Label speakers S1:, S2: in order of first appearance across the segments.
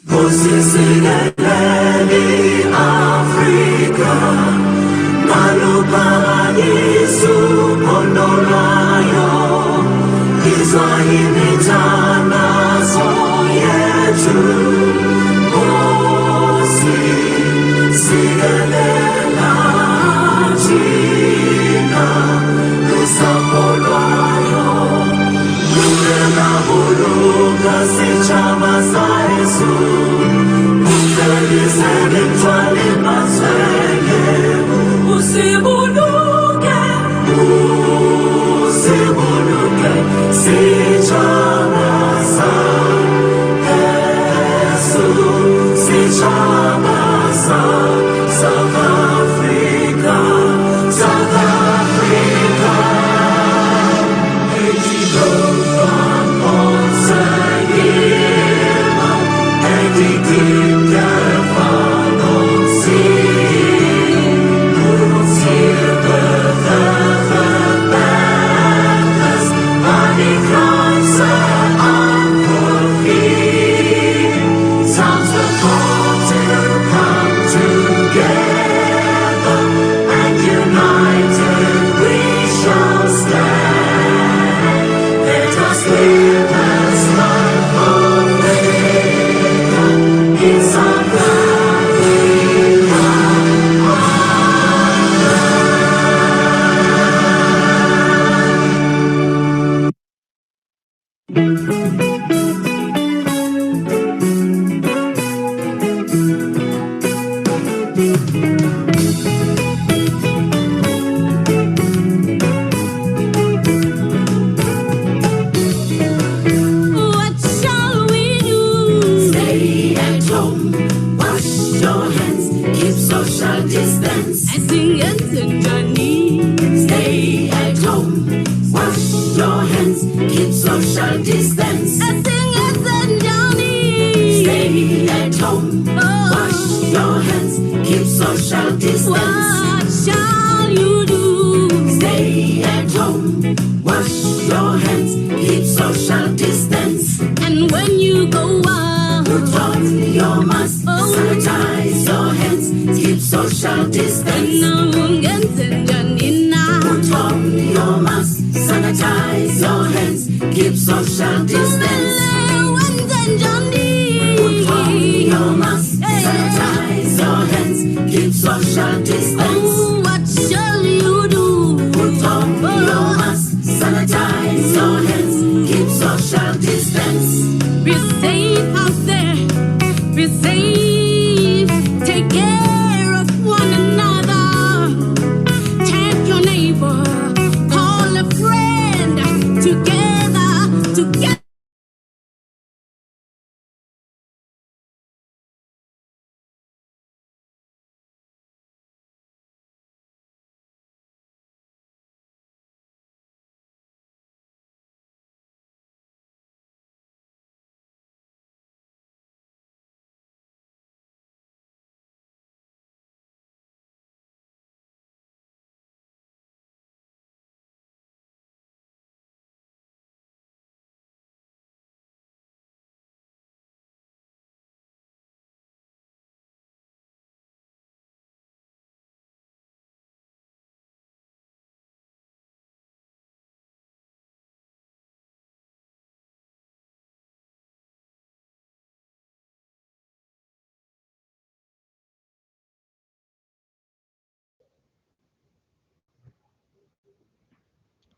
S1: Musisileleli Africa, Maluparayisu Ondolayo, Izahimithana soyetu, Musisilelela China, Lusapolwayo, Lulena Buluga Sichama Saesu, Uselise Maswele, Usibuluke, Usibuluke, Sichama Saesu, Sichama South Africa, South Africa.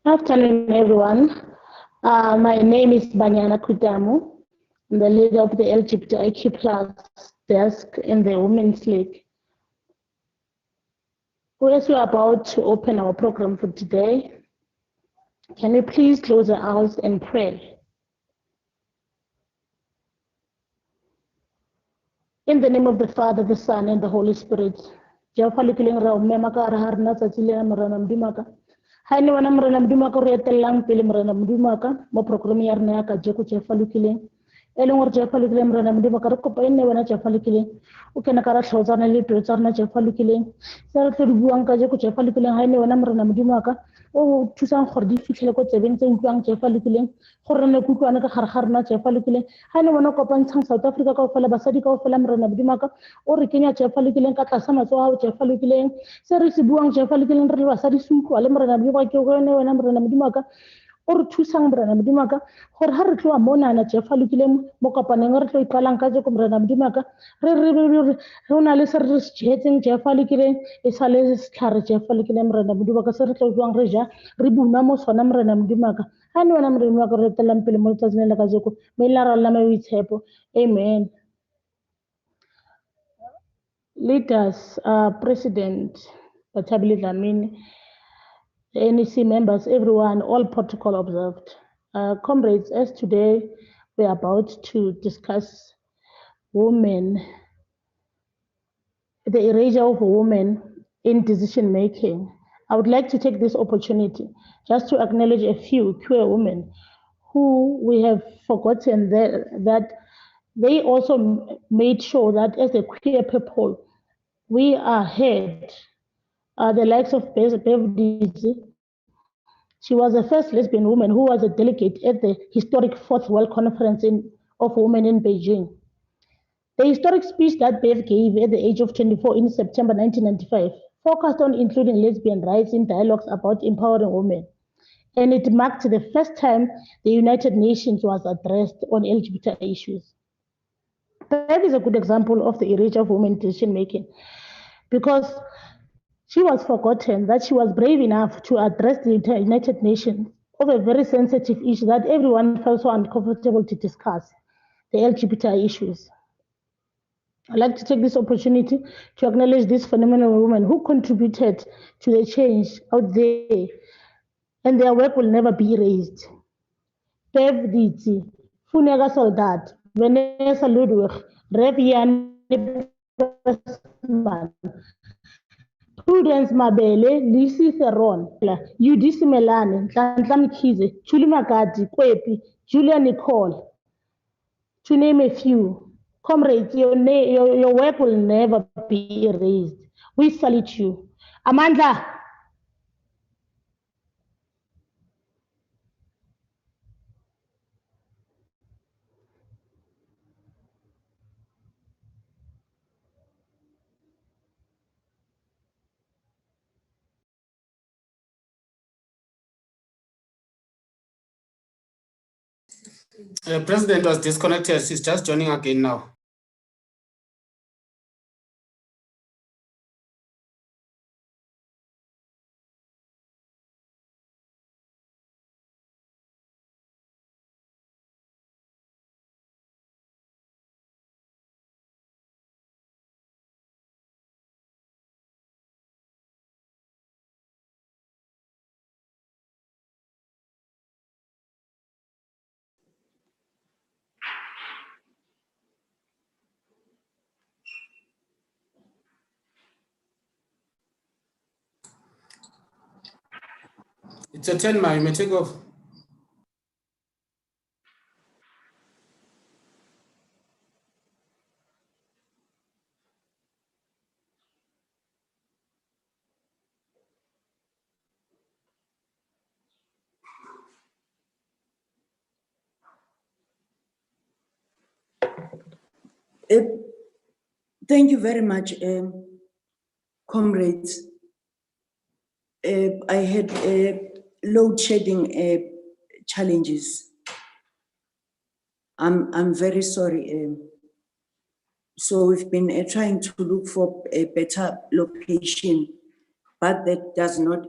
S2: Afternoon, everyone. My name is Umanyano. I'm the leader of the LGBTIQ+ desk in the Women's League. As we are about to open our program for today, can we please close our eyes and pray? In the name of the Father, the Son, and the Holy Spirit. Hani wana mrena mdumaka rete lang pili mrena mdumaka mo program yarna ka jeku che falukile eleng je falukile mrena mdimo ka re kopa ene wena je falukile o kena ka ra tlhotsana le pelo tsa rena je falukile se re tlo di buang ka je go je falukile ha ene wena mrena mdimo ka o thusang gore di fitlhele ko tsebeng tse utlwang je falukile gore ne kutlwana ka gare ga rena je falukile ha ene wena kopantshang South Africa ka ofela basadi ka ofela mrena mdimo ka o re kenya je falukile ka tlasa matsoa je falukile se re se buang je falukile re le basadi se utlwa le mrena mdimo ke go ene wena mrena mdimo ka o re thusang mrena mdimo ka gore ha re tloa monana je falukile mo kopaneng re tlo iqalang ka je ko mrena mdimo ka re una le se re jetseng je falukile e sa le setlhare je falukile mrena mdimo ka se re tlo jwang re ja re buna mo sona mrena mdimo ka ha ne wena mrena ka re telang pele mo tsatsing la ka je ko me la ra la me tshepo amen. Leaders, President Batabile Dlamini, the NEC members, everyone, all protocol observed. Comrades, as today we are about to discuss women, the erasure of women in decision making, I would like to take this opportunity just to acknowledge a few queer women who we have forgotten that they also made sure that as a queer people, we are heard. The likes of Bev Dizzy. She was the first lesbian woman who was a delegate at the historic Fourth World Conference of Women in Beijing. The historic speech that Bev gave at the age of 24 in September 1995 focused on including lesbian rights in dialogues about empowering women. And it marked the first time the United Nations was addressed on LGBT issues. Bev is a good example of the erasure of women decision making because she was forgotten that she was brave enough to address the United Nations of a very sensitive issue that everyone felt so uncomfortable to discuss, the LGBT issues. I'd like to take this opportunity to acknowledge these phenomenal women who contributed to the change out there, and their work will never be erased. Bev Diti, Funega Soldat, Vanessa Ludwig, Rev Yanni Pressman, Prudence Mabele, Lisi Theron, Yudi Simelane, Ntlanhla Mkhize, Julie Makati, Kwepi, Julia Nicole, to name a few. Comrades, your work will never be erased. We salute you. Amanda.
S3: The president was disconnected. She's just joining again now. It's a 10 mile, you may take off.
S4: Thank you very much, comrades. I had load shedding challenges. I'm very sorry. So we've been trying to look for a better location, but that does not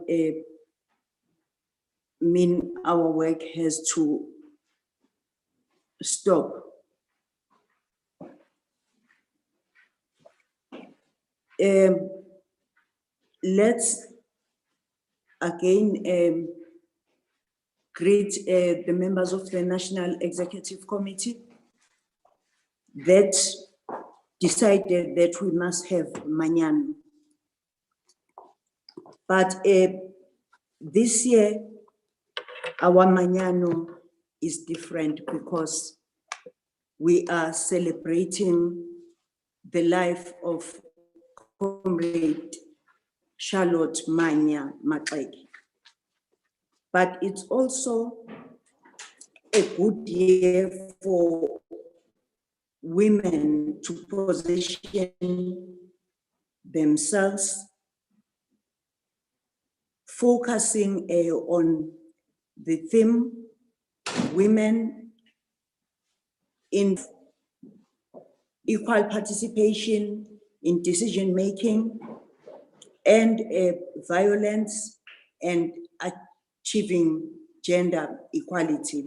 S4: mean our work has to stop. Let's again greet the members of the National Executive Committee that decided that we must have Umanyano. But this year, our Umanyano is different because we are celebrating the life of Comrade Charlotte Manya Maxeke. But it's also a good year for women to position themselves, focusing on the theme, women in equal participation in decision-making and violence and achieving gender equality.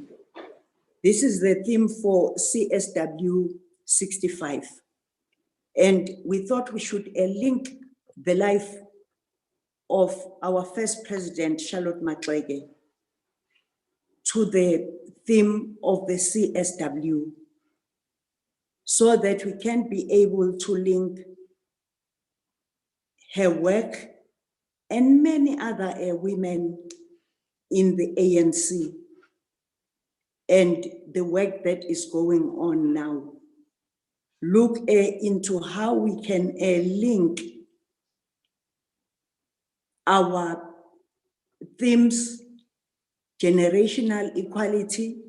S4: This is the theme for CSW 65. And we thought we should link the life of our first president, Charlotte Maxeke, to the theme of the CSW, so that we can be able to link her work and many other women in the ANC and the work that is going on now. Look into how we can link our themes, generational equality,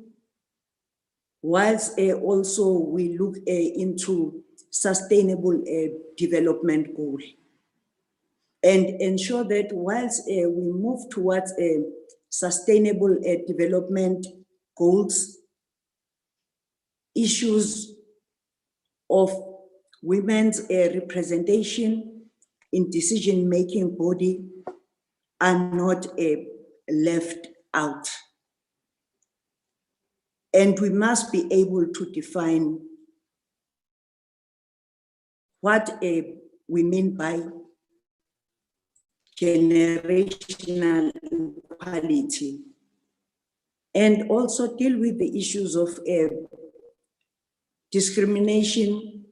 S4: whilst also we look into sustainable development goal, and ensure that whilst we move towards sustainable development goals, issues of women's representation in decision-making body are not left out. And we must be able to define what we mean by generational equality, and also deal with the issues of discrimination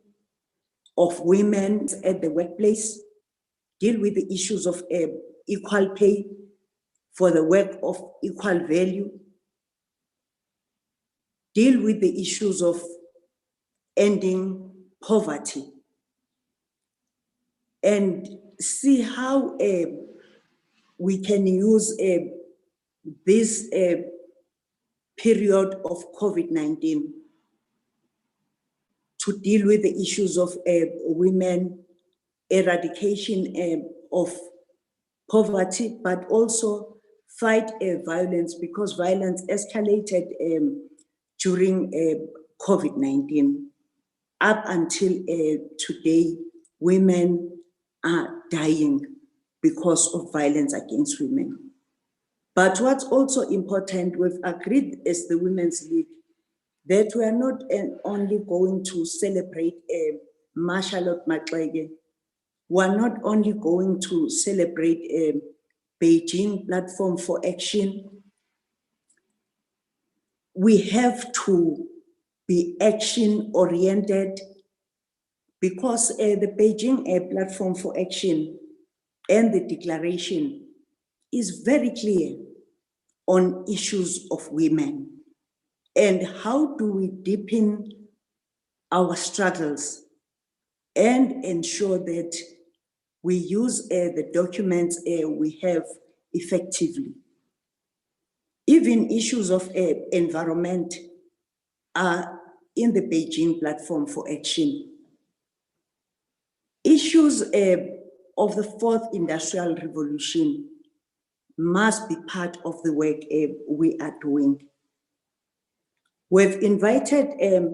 S4: of women at the workplace, deal with the issues of equal pay for the work of equal value, deal with the issues of ending poverty, and see how we can use this period of COVID-19 to deal with the issues of women, eradication of poverty, but also fight violence, because violence escalated during COVID-19. Up until today, women are dying because of violence against women. But what's also important, we've agreed as the Women's League that we are not only going to celebrate Charlotte Maxeke, we are not only going to celebrate a Beijing Platform for Action. We have to be action-oriented, because the Beijing Platform for Action and the declaration is very clear on issues of women. And how do we deepen our struggles and ensure that we use the documents we have effectively? Even issues of environment are in the Beijing Platform for Action. Issues of the fourth industrial revolution must be part of the work we are doing. We've invited, I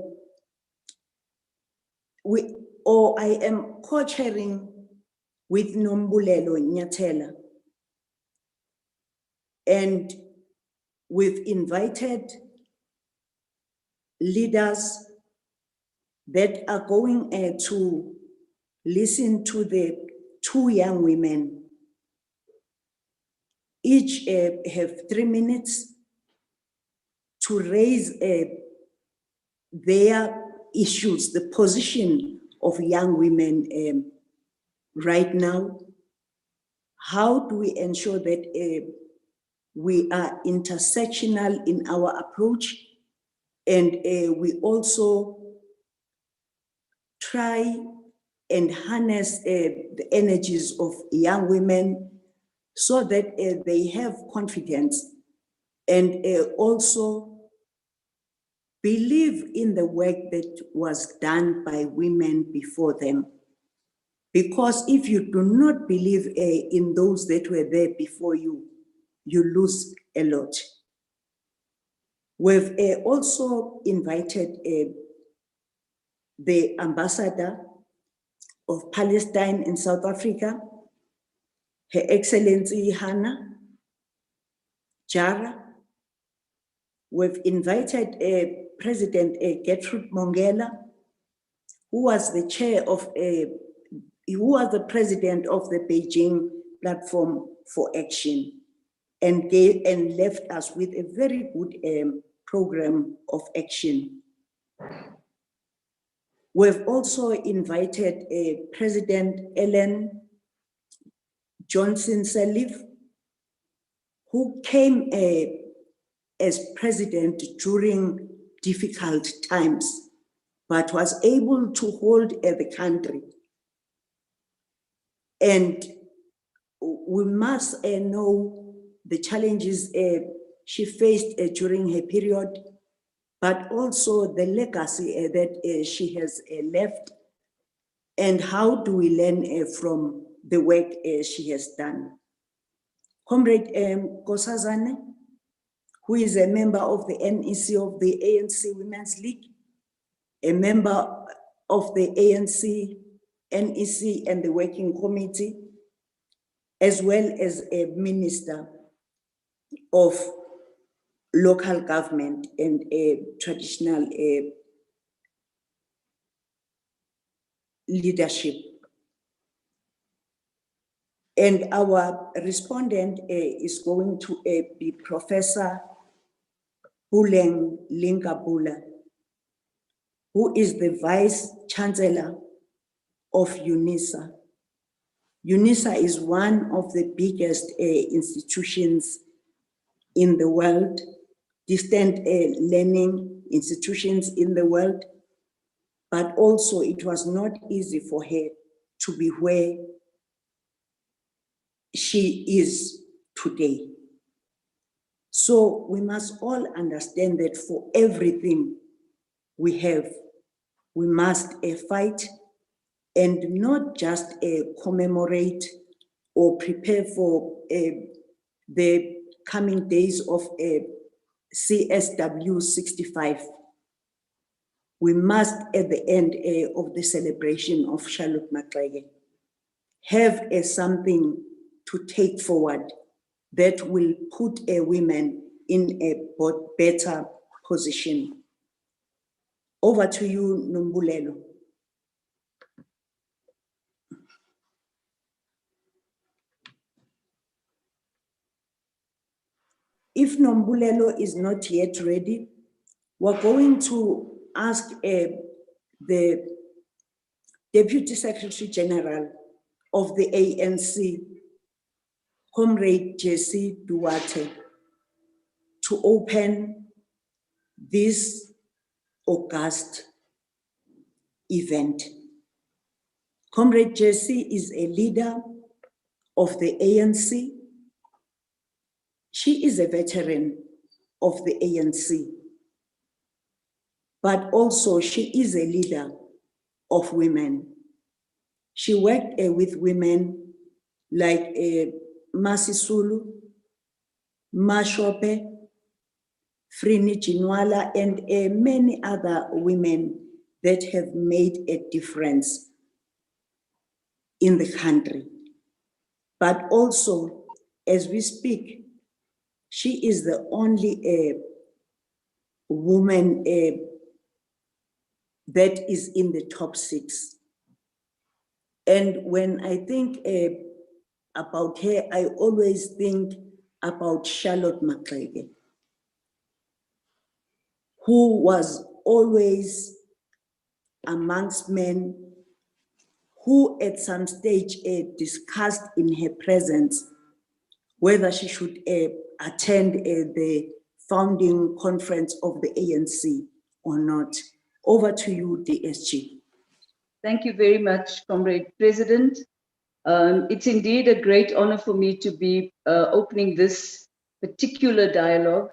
S4: am co-chairing with Nombulelo Nyathela, and we've invited leaders that are going to listen to the two young women. Each have 3 minutes to raise their issues, the position of young women right now. How do we ensure that we are intersectional in our approach, and we also try and harness the energies of young women so that they have confidence and also believe in the work that was done by women before them. Because if you do not believe in those that were there before you, you lose a lot. We've also invited the ambassador of Palestine in South Africa, Her Excellency Hannah Jara. We've invited President Gertrude Mongela, who was the chair of who was the president of the Beijing Platform for Action, and left us with a very good program of action. We've also invited President Ellen Johnson Sirleaf, who came as president during difficult times, but was able to hold the country. And we must know the challenges she faced during her period, but also the legacy that she has left, and how do we learn from the work she has done. Comrade Kosazane, who is a member of the NEC of the ANC Women's League, a member of the ANC, NEC and the Working Committee, as well as a minister of local government and a traditional leadership. And our respondent is going to be Professor Buleng Linkabula, who is the Vice Chancellor of UNISA. UNISA is one of the biggest institutions in the world, distant learning institutions in the world, but also it was not easy for her to be where she is today. So we must all understand that for everything we have, we must fight and not just commemorate or prepare for the coming days of CSW 65. We must, at the end of the celebration of Charlotte Maxeke, have something to take forward that will put women in a better position. Over to you, Nombulelo. If Nombulelo is not yet ready, we're going to ask the Deputy Secretary General of the ANC, Comrade Jesse Duarte, to open this August event. Comrade Jesse is a leader of the ANC. She is a veteran of the ANC, but also she is a leader of women. She worked with women like Masisulu, Mashope, Frini Chinwala, and many other women that have made a difference in the country. But also, as we speak, she is the only woman that is in the top 6. And when I think about her, I always think about Charlotte Maxeke, who was always amongst men, who at some stage discussed in her presence whether she should attend the founding conference of the ANC or not. Over to you, DSG.
S5: Thank you very much, Comrade President. It's indeed a great honor for me to be opening this particular dialogue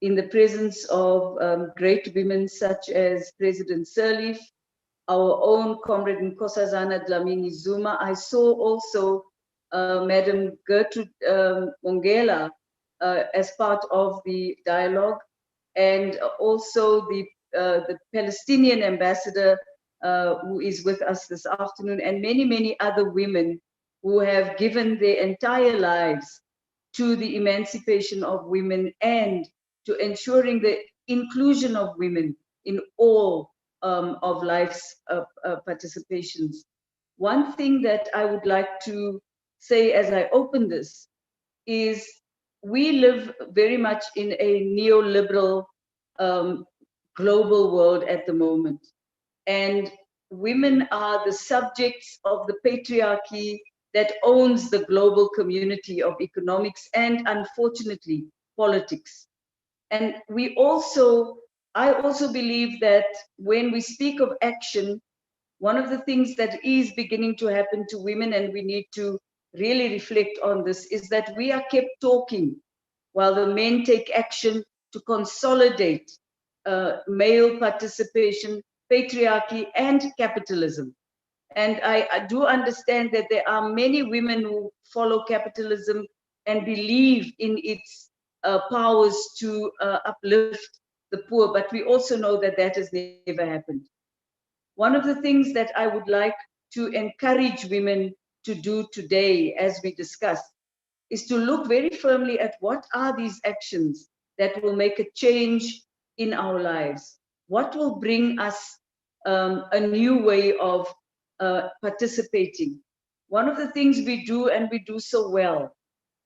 S5: in the presence of great women such as President Sirleaf, our own Comrade Nkosazana Dlamini Zuma. I saw also Madam Gertrude Mongela as part of the dialogue, and also the Palestinian ambassador who is with us this afternoon, and many, many other women who have given their entire lives to the emancipation of women and to ensuring the inclusion of women in all of life's participations. One thing that I would like to say as I open this is we live very much in a neoliberal global world at the moment. And women are the subjects of the patriarchy that owns the global community of economics and, unfortunately, politics. And I also believe that when we speak of action, one of the things that is beginning to happen to women, and we need to really reflect on this, is that we are kept talking while the men take action to consolidate male participation, patriarchy, and capitalism. And I do understand that there are many women who follow capitalism and believe in its powers to uplift the poor, but we also know that that has never happened. One of the things that I would like to encourage women to do today, as we discuss, is to look very firmly at what are these actions that will make a change in our lives. What will bring us a new way of participating? One of the things we do, and we do so well,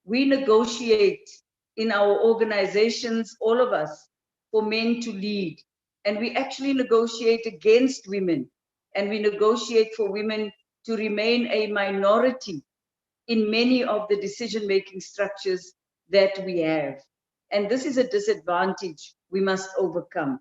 S5: we negotiate in our organizations, all of us, for men to lead. And we actually negotiate against women, and we negotiate for women to remain a minority in many of the decision-making structures that we have. And this is a disadvantage we must overcome.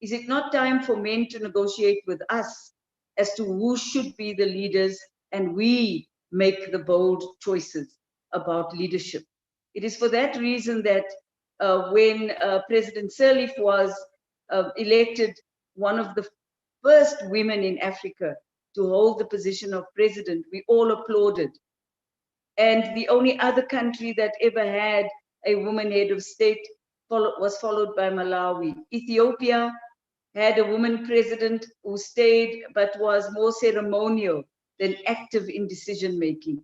S5: Is it not time for men to negotiate with us as to who should be the leaders, and we make the bold choices about leadership? It is for that reason that when President Sirleaf was elected one of the first women in Africa to hold the position of president, we all applauded. And the only other country that ever had a woman head of state was followed by Malawi. Ethiopia had a woman president who stayed but was more ceremonial than active in decision making.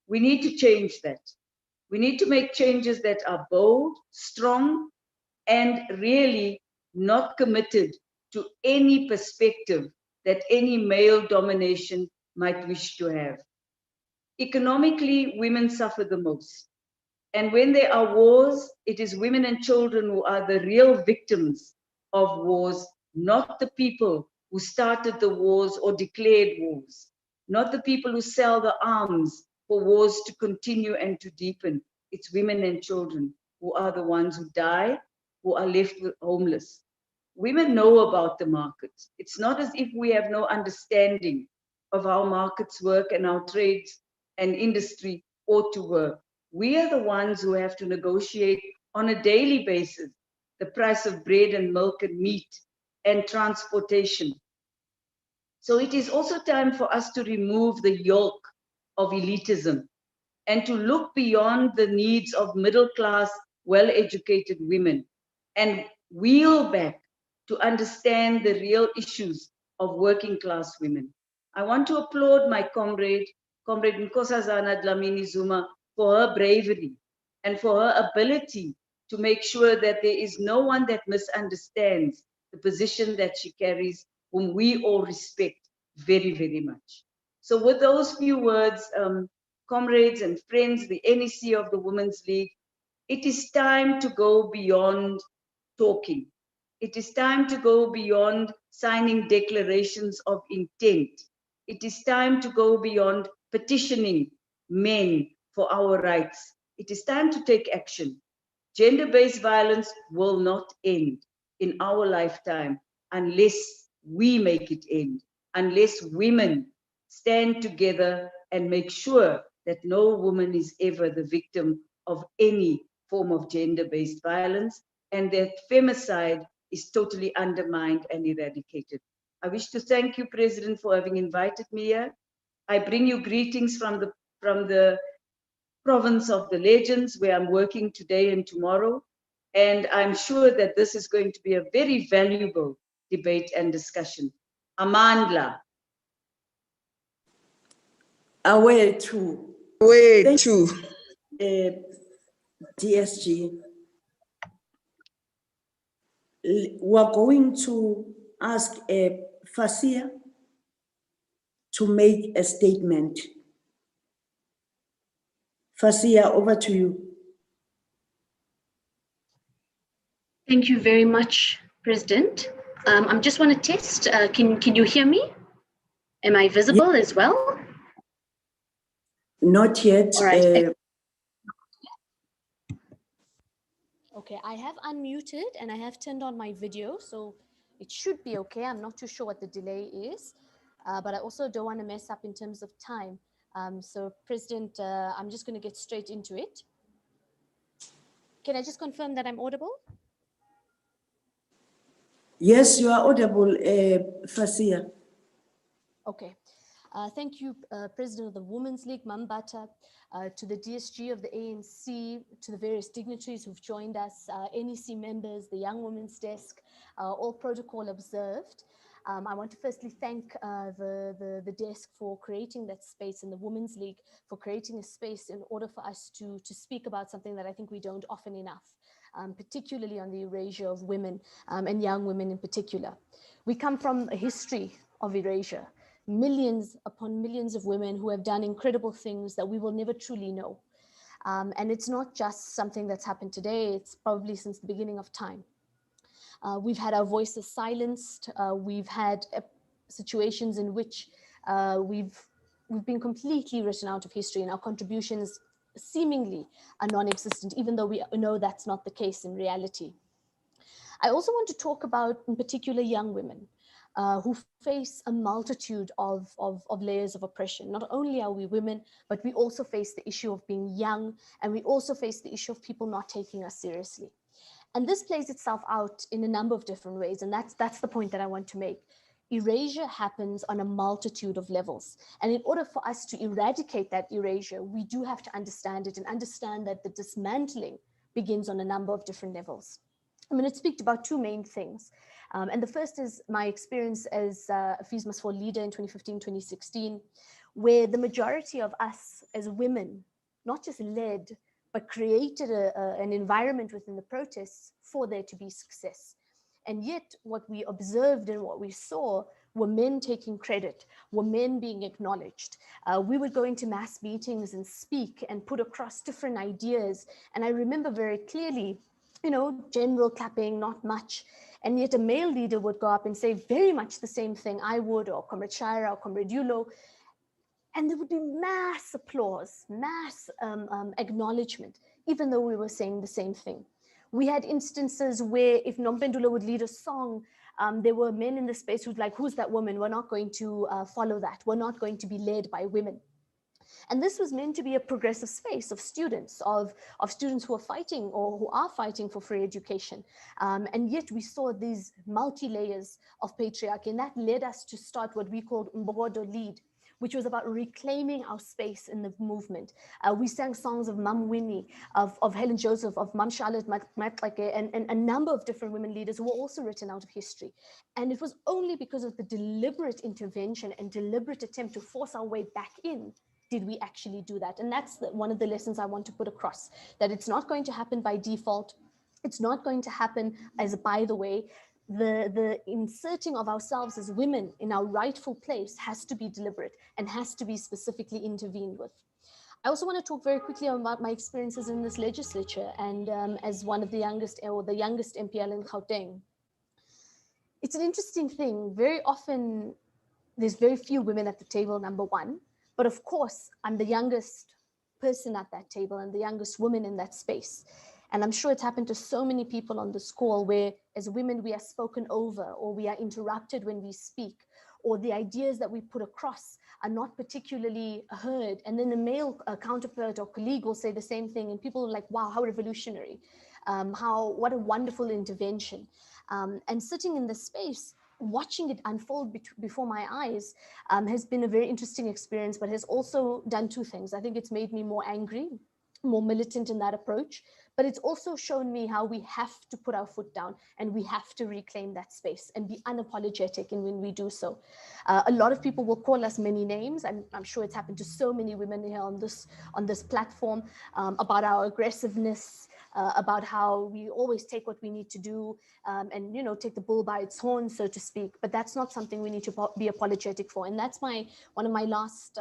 S5: We need to change that. We need to make changes that are bold, strong, and really not committed to any perspective that any male domination might wish to have. Economically, women suffer the most. And when there are wars, it is women and children who are the real victims of wars, not the people who started the wars or declared wars, not the people who sell the arms for wars to continue and to deepen. It's women and children who are the ones who die, who are left homeless. Women know about the markets. It's not as if we have no understanding of how markets work and how trades and industry ought to work. We are the ones who have to negotiate on a daily basis the price of bread and milk and meat and transportation. So it is also time for us to remove the yoke of elitism and to look beyond the needs of middle-class, well-educated women and wheel back to understand the real issues of working-class women. I want to applaud my comrade Nkosazana Dlamini Zuma, for her bravery and for her ability to make sure that there is no one that misunderstands the position that she carries, whom we all respect very, very much. So with those few words, comrades and friends, the NEC of the Women's League, it is time to go beyond talking. It is time to go beyond signing declarations of intent. It is time to go beyond petitioning men for our rights. It is time to take action. Gender-based violence will not end in our lifetime unless we make it end. unless women stand together and make sure that no woman is ever the victim of any form of gender-based violence, and that femicide is totally undermined and eradicated. I wish to thank you, President, for having invited me here. I bring you greetings from the province of the legends, where I'm working today and tomorrow. And I'm sure that this is going to be a very valuable debate and discussion. Amandla.
S4: Aware too.
S6: Way
S4: Thank
S6: too.
S4: DSG. We're going to ask Fasia to make a statement. Fasia, over to you.
S7: Thank you very much, President. I just want to test, can you hear me? Am I visible as well?
S4: Not yet.
S7: All right. Okay, I have unmuted and I have turned on my video, so it should be okay. I'm not too sure what the delay is, but I also don't want to mess up in terms of time. So President, I'm just going to get straight into it. Can I just confirm that I'm audible?
S4: Yes, you are audible, Fasia.
S7: Okay. Thank you, President of the Women's League, Mambata, to the DSG of the ANC, to the various dignitaries who've joined us, NEC members, the Young Women's Desk, all protocol observed. I want to firstly thank the desk for creating that space, and the Women's League for creating a space in order for us to speak about something that I think we don't often enough, particularly on the erasure of women and young women in particular. We come from a history of erasure. Millions upon millions of women who have done incredible things that we will never truly know. And it's not just something that's happened today, it's probably since the beginning of time. We've had our voices silenced. We've had situations in which we've been completely written out of history, and our contributions seemingly are non-existent, even though we know that's not the case in reality. I also want to talk about, in particular, young women. Who face a multitude of layers of oppression. Not only are we women, but we also face the issue of being young, and we also face the issue of people not taking us seriously. And this plays itself out in a number of different ways, and that's the point that I want to make. Erasure happens on a multitude of levels. And in order for us to eradicate that erasure, we do have to understand it and understand that the dismantling begins on a number of different levels. I'm going to speak about two main things. And the first is my experience as a Fees Must Fall leader in 2015-2016, where the majority of us as women, not just led, but created an environment within the protests for there to be success. And yet what we observed and what we saw were men taking credit, were men being acknowledged. We would go into mass meetings and speak and put across different ideas. And I remember very clearly, you know, general clapping, not much. And yet a male leader would go up and say very much the same thing I would, or Comrade Shira, or Comrade Yulo. And there would be mass applause, mass acknowledgement, even though we were saying the same thing. We had instances where if Nompendula would lead a song, there were men in the space who'd like, who's that woman? We're not going to follow that. We're not going to be led by women. And this was meant to be a progressive space of students, of students who are fighting or who are fighting for free education. And yet we saw these multi-layers of patriarchy, and that led us to start what we called Mbogodo Lead, which was about reclaiming our space in the movement. We sang songs of Mam Winnie, of Helen Joseph, of Mam Charlotte Matlake, and a number of different women leaders who were also written out of history. And it was only because of the deliberate intervention and deliberate attempt to force our way back in did we actually do that. And that's one of the lessons I want to put across, that it's not going to happen by default. It's not going to happen as a by the way. The inserting of ourselves as women in our rightful place has to be deliberate and has to be specifically intervened with. I also want to talk very quickly about my experiences in this legislature and as one of the youngest, or the youngest MPL in Gauteng. It's an interesting thing. Very often, there's very few women at the table, number one. But of course, I'm the youngest person at that table and the youngest woman in that space. And I'm sure it's happened to so many people on this call where as women, we are spoken over or we are interrupted when we speak, or the ideas that we put across are not particularly heard. And then the male counterpart or colleague will say the same thing, and people are like, wow, how revolutionary, what a wonderful intervention. And sitting in this space, watching it unfold before my eyes has been a very interesting experience, but has also done two things. I think it's made me more angry, more militant in that approach, but it's also shown me how we have to put our foot down and we have to reclaim that space and be unapologetic in when we do so. A lot of people will call us many names, and I'm sure it's happened to so many women here on this platform, about our aggressiveness, about how we always take what we need to do, and take the bull by its horn, so to speak. But that's not something we need to be apologetic for. And that's one of my last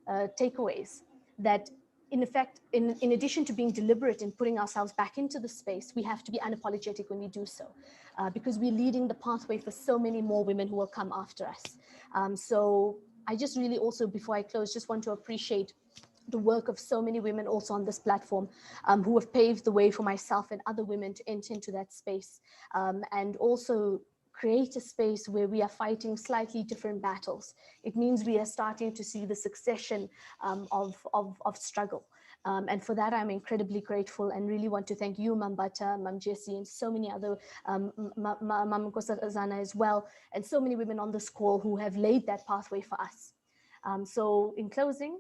S7: takeaways, that in effect, in addition to being deliberate in putting ourselves back into the space, we have to be unapologetic when we do so, because we're leading the pathway for so many more women who will come after us. So I just really also, before I close, just want to appreciate the work of so many women also on this platform, who have paved the way for myself and other women to enter into that space, and also create a space where we are fighting slightly different battles. It means we are starting to see the succession of struggle. And for that, I'm incredibly grateful and really want to thank you, Mambata, Mam Jessie, and so many other, Mam Nkosazana as well, and so many women on this call who have laid that pathway for us. So in closing,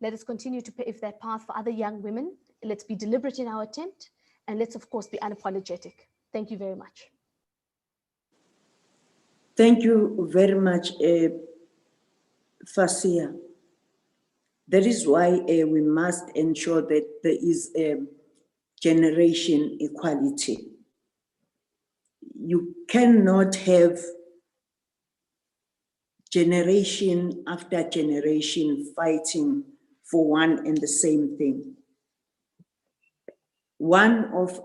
S7: let us continue to pave that path for other young women. Let's be deliberate in our attempt, and let's, of course, be unapologetic. Thank you very much.
S4: Thank you very much, Fasia. That is why we must ensure that there is generation equality. You cannot have generation after generation fighting for one and the same thing. One of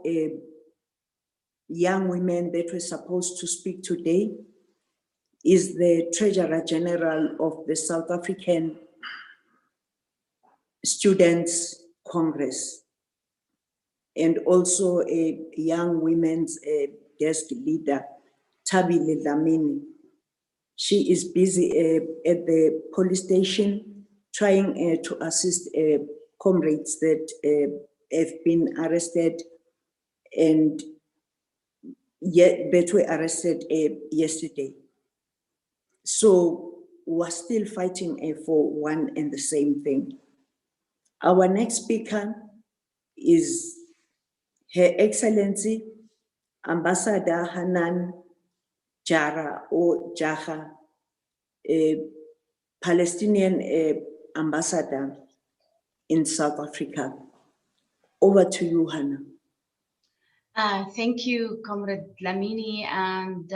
S4: young women that was supposed to speak today is the Treasurer General of the South African Students' Congress, and also a young women's desk leader, Tabile Dlamini. She is busy at the police station trying to assist comrades that have been arrested, and yet that were arrested yesterday. So we're still fighting for one and the same thing. Our next speaker is Her Excellency Ambassador Hanan Jara or Jaha, a Palestinian ambassador in South Africa. Over to you, Hannah.
S6: Thank you, Comrade Dlamini, and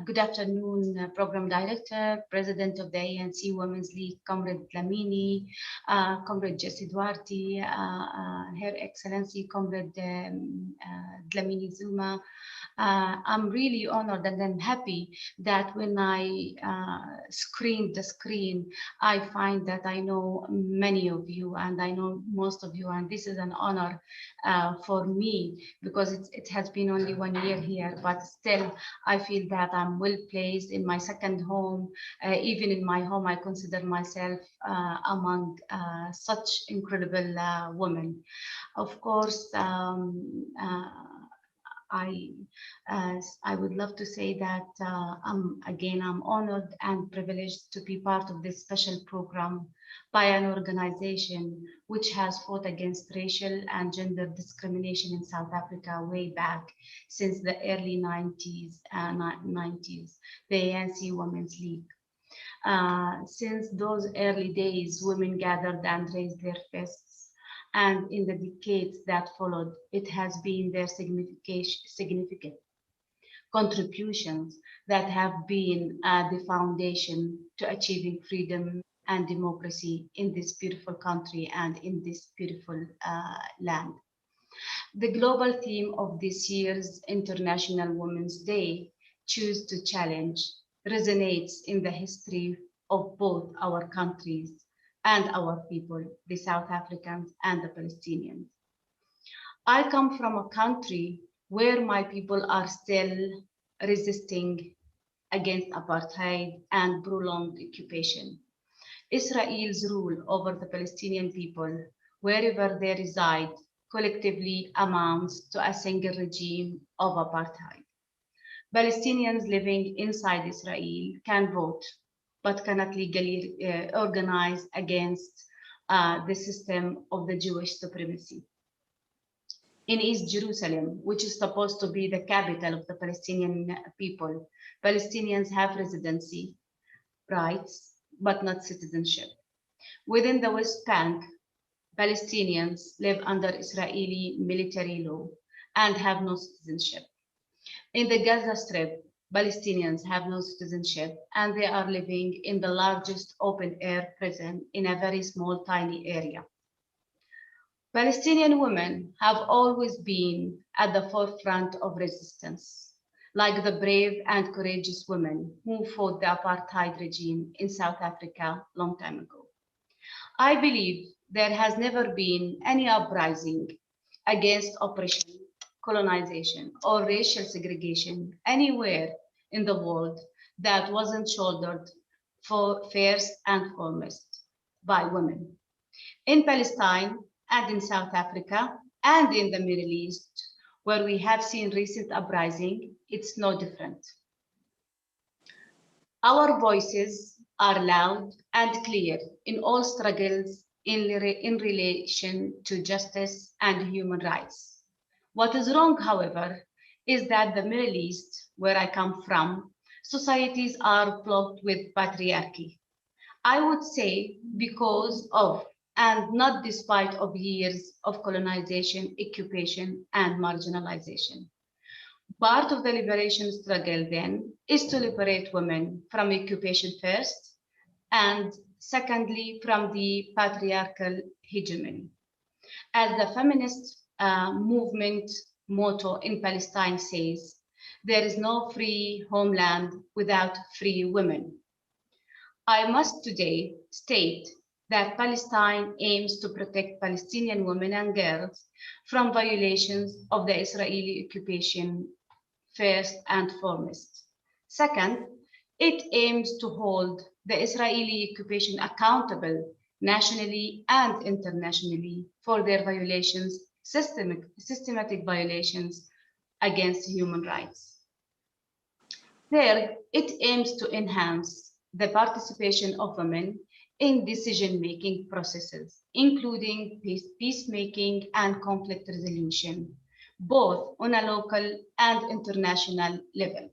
S6: good afternoon, Program Director, President of the ANC Women's League, Comrade Dlamini, Comrade Jessie Duarte, Her Excellency, Comrade Dlamini Zuma. I'm really honored and I'm happy that when I screened the screen, I find that I know many of you and I know most of you, and this is an honor for me, because it has been only 1 year here, but still I feel that I'm well placed in my second home. Even in my home, I consider myself among such incredible women. Of course, I would love to say that I'm honored and privileged to be part of this special program by an organization which has fought against racial and gender discrimination in South Africa way back since the early 90s, the ANC Women's League. Since those early days, women gathered and raised their fists. And in the decades that followed, it has been their significant contributions that have been the foundation to achieving freedom and democracy in this beautiful country and in this beautiful land. The global theme of this year's International Women's Day, Choose to Challenge, resonates in the history of both our countries and our people, the South Africans and the Palestinians. I come from a country where my people are still resisting against apartheid and prolonged occupation. Israel's rule over the Palestinian people, wherever they reside, collectively amounts to a single regime of apartheid. Palestinians living inside Israel can vote, but cannot legally organize against the system of the Jewish supremacy. In East Jerusalem, which is supposed to be the capital of the Palestinian people, Palestinians have residency rights, but not citizenship. Within the West Bank, Palestinians live under Israeli military law and have no citizenship. In the Gaza Strip, Palestinians have no citizenship and they are living in the largest open-air prison in a very small, tiny area. Palestinian women have always been at the forefront of resistance, like the brave and courageous women who fought the apartheid regime in South Africa a long time ago. I believe there has never been any uprising against oppression, colonization, or racial segregation anywhere in the world that wasn't shouldered first and foremost by women. In Palestine and in South Africa and in the Middle East, where we have seen recent uprising, it's no different. Our voices are loud and clear in all struggles in relation to justice and human rights. What is wrong, however, is that the Middle East, where I come from, societies are plugged with patriarchy. I would say because of and not despite of years of colonization, occupation, and marginalization. Part of the liberation struggle then is to liberate women from occupation first, and secondly, from the patriarchal hegemony. As the feminist movement motto in Palestine says, there is no free homeland without free women. I must today state that Palestine aims to protect Palestinian women and girls from violations of the Israeli occupation first and foremost. Second, it aims to hold the Israeli occupation accountable nationally and internationally for their violations, systematic violations against human rights. Third, it aims to enhance the participation of women in decision-making processes, including peacemaking and conflict resolution, both on a local and international level.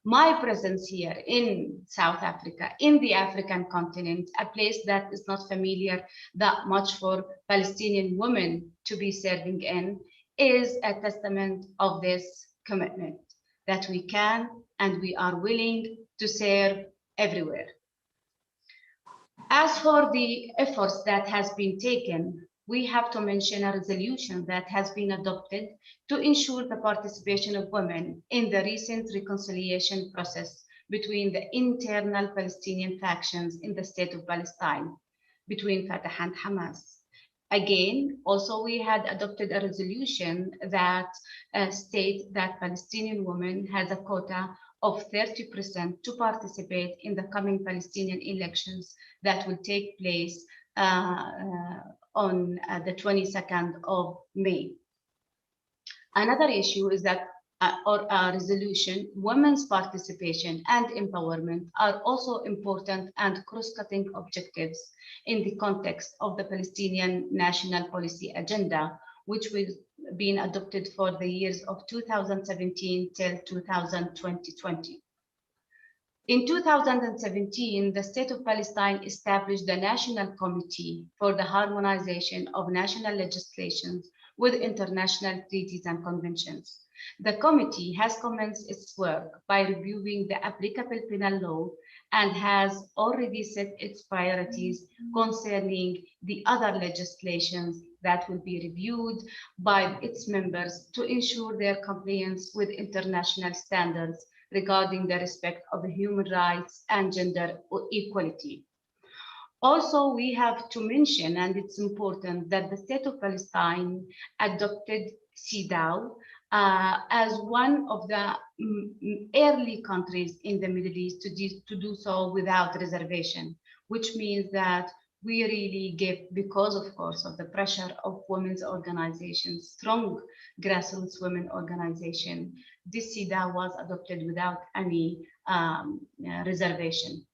S6: My presence here in South Africa, in the African continent, a place that is not familiar that much for Palestinian women to be serving in, is a testament of this commitment that we can and we are willing to serve everywhere. As for the efforts that has been taken, we have to mention a resolution that has been adopted to ensure the participation of women in the recent reconciliation process between the internal Palestinian factions in the state of Palestine, between Fatah and Hamas. Again, also we had adopted a resolution that states that Palestinian women has a quota of 30% to participate in the coming Palestinian elections that will take place on the 22nd of May. Another issue is that resolution, women's participation and empowerment are also important and cross-cutting objectives in the context of the Palestinian National Policy Agenda, which was being adopted for the years of 2017 till 2020. In 2017, the State of Palestine established the National Committee for the Harmonization of National Legislations with international treaties and conventions. The committee has commenced its work by reviewing the applicable penal law and has already set its priorities concerning the other legislations that will be reviewed by its members to ensure their compliance with international standards regarding the respect of human rights and gender equality. Also, we have to mention, and it's important, that the State of Palestine adopted CEDAW as one of the early countries in the Middle East to do so without reservation, which means that we really give, because of course of the pressure of women's organizations, strong grassroots women organization, this SIDA was adopted without any reservation.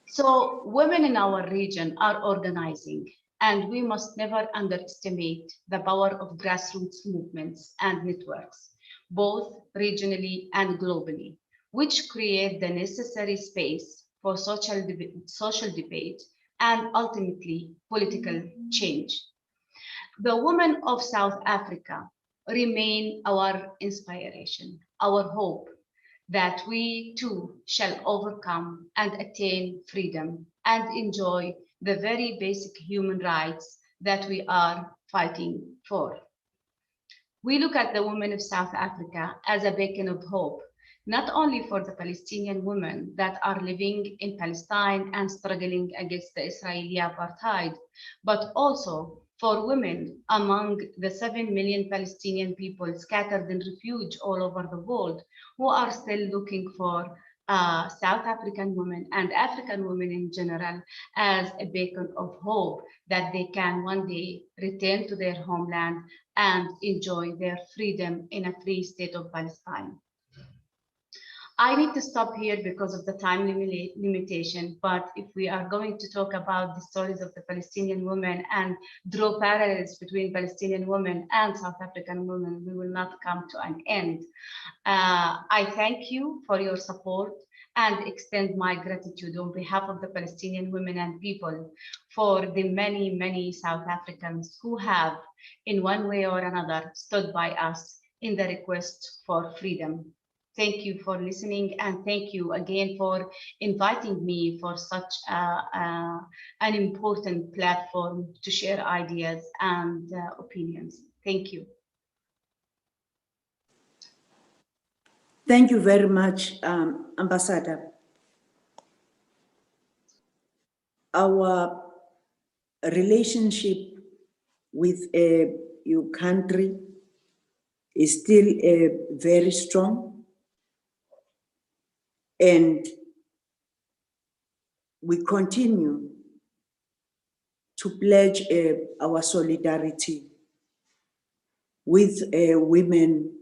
S6: So women in our region are organizing, and we must never underestimate the power of grassroots movements and networks, both regionally and globally, which create the necessary space for social debate and ultimately political change. The women of South Africa remain our inspiration, our hope that we too shall overcome and attain freedom and enjoy the very basic human rights that we are fighting for. We look at the women of South Africa as a beacon of hope, not only for the Palestinian women that are living in Palestine and struggling against the Israeli apartheid, but also for women among the 7 million Palestinian people scattered in refuge all over the world who are still looking for South African women and African women in general as a beacon of hope that they can one day return to their homeland and enjoy their freedom in a free state of Palestine. I need to stop here because of the time limitation, but if we are going to talk about the stories of the Palestinian women and draw parallels between Palestinian women and South African women, we will not come to an end. I thank you for your support and extend my gratitude on behalf of the Palestinian women and people for the many, many South Africans who have, in one way or another, stood by us in the request for freedom. Thank you for listening, and thank you again for inviting me for such an important platform to share ideas and opinions. Thank you.
S4: Thank you very much, Ambassador. Our relationship with your country is still very strong, and we continue to pledge our solidarity with women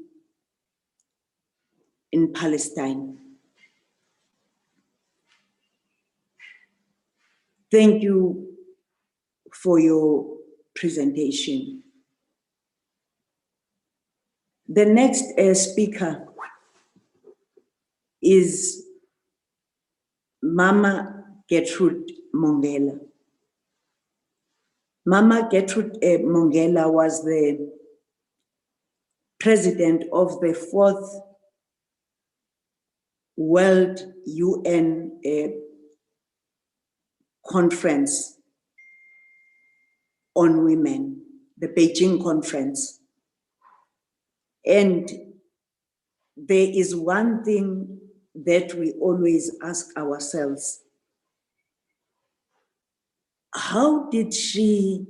S4: in Palestine. Thank you for your presentation. The next speaker is Mama Gertrude Mongela. Mama Gertrude Mongela was the president of the 4th World UN Conference on Women, the Beijing Conference. And there is one thing that we always ask ourselves: how did she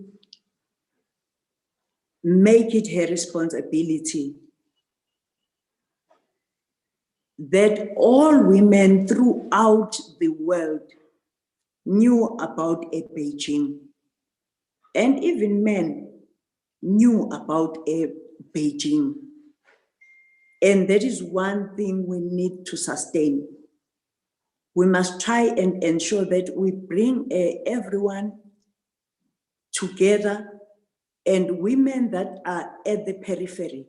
S4: make it her responsibility that all women throughout the world knew about a Beijing, and even men knew about a Beijing? And that is one thing we need to sustain. We must try and ensure that we bring everyone together, and women that are at the periphery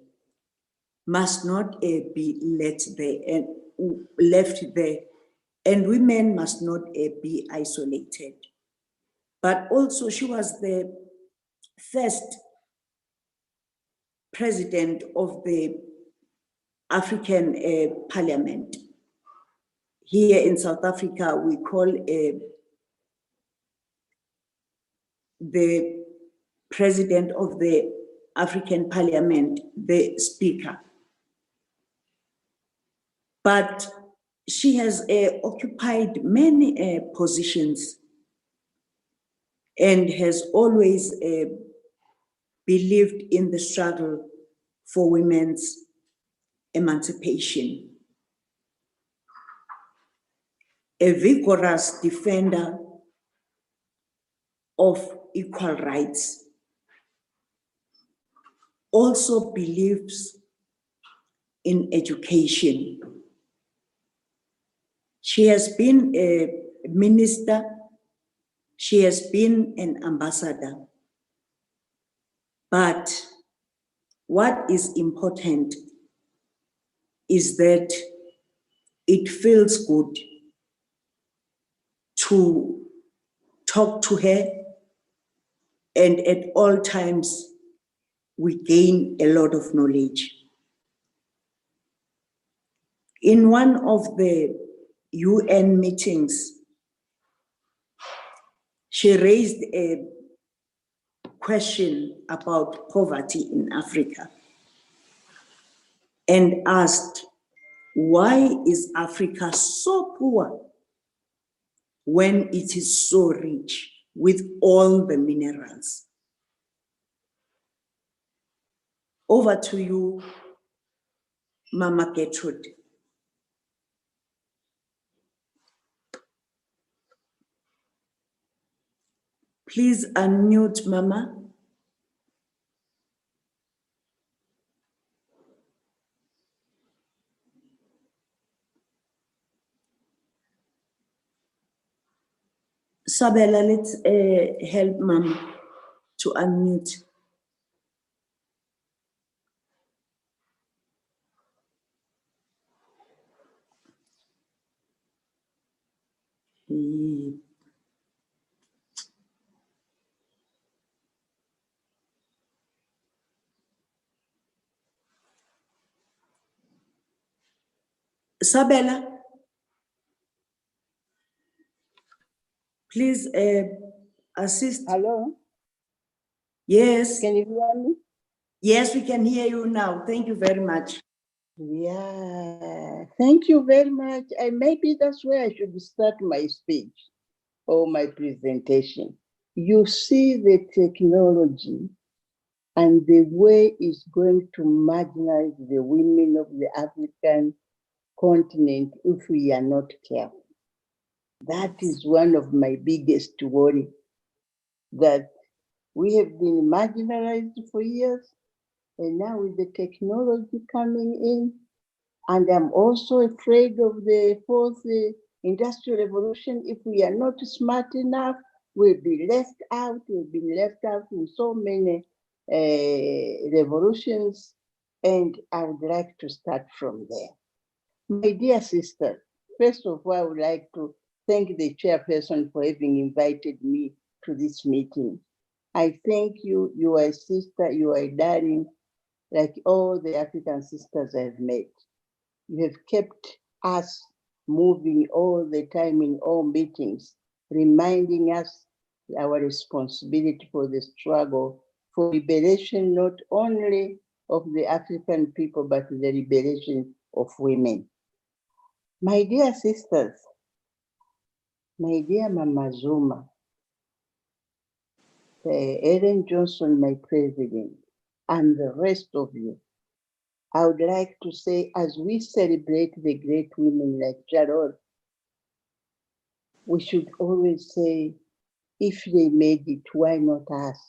S4: must not be left there, and women must not be isolated. But also, she was the first president of the African Parliament. Here in South Africa, we call the president of the African Parliament the Speaker. But she has occupied many positions and has always believed in the struggle for women's emancipation. A vigorous defender of equal rights, also believes in education. She has been a minister, she has been an ambassador, but what is important is that it feels good to talk to her, and at all times we gain a lot of knowledge. In one of the UN meetings, she raised a question about poverty in Africa and asked, why is Africa so poor when it is so rich with all the minerals? Over to you, Mama Gertrude. Please unmute, Mama. Sabela, let's help Mama to unmute. Sabela, please assist.
S8: Hello?
S4: Yes.
S8: Can you hear me?
S4: Yes, we can hear you now. Thank you very much.
S8: Yeah, thank you very much. And maybe that's where I should start my speech or my presentation. You see the technology and the way it's going to marginalize the women of the African continent if we are not careful. That is one of my biggest worry, that we have been marginalized for years, and now with the technology coming in, and I'm also afraid of the fourth industrial revolution. If we are not smart enough, we'll be left out. We've been left out in so many revolutions, and I would like to start from there. My dear sister, first of all, I would like to thank the chairperson for having invited me to this meeting. I thank you. You are a sister, you are a darling, like all the African sisters I've met. You have kept us moving all the time in all meetings, reminding us our responsibility for the struggle for liberation, not only of the African people, but the liberation of women. My dear sisters, my dear Mama Zuma, Ellen Johnson, my president, and the rest of you, I would like to say, as we celebrate the great women like Jarod, we should always say, if they made it, why not us?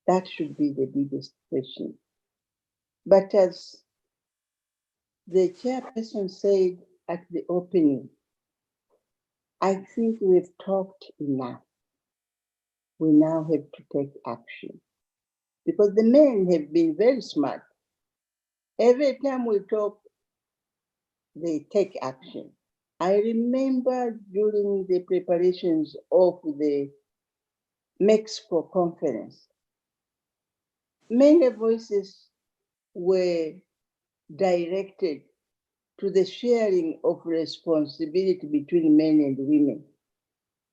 S8: That should be the biggest question. But as the chairperson said at the opening, I think we've talked enough. We now have to take action, because the men have been very smart. Every time we talk, they take action. I remember during the preparations of the Mexico conference, many voices were directed to the sharing of responsibility between men and women.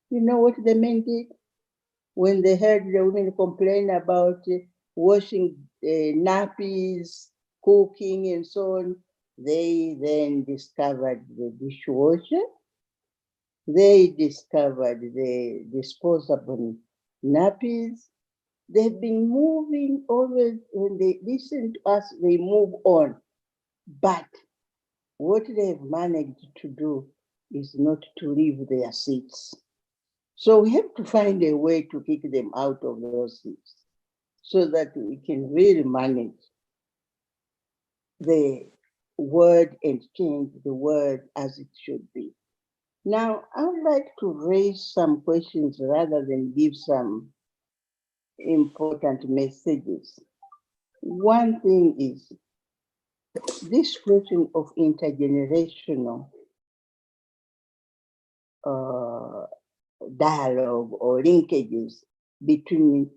S8: You know what the men did? When they heard the women complain about washing nappies, cooking, and so on, they then discovered the dishwasher. They discovered the disposable nappies. They've been moving always. When they listen to us, they move on. But what they've managed to do is not to leave their seats. So we have to find a way to kick them out of those seats so that we can really manage the word and change the word as it should be. Now, I would like to raise some questions rather than give some important messages. One thing is this question of intergenerational dialogue or linkages between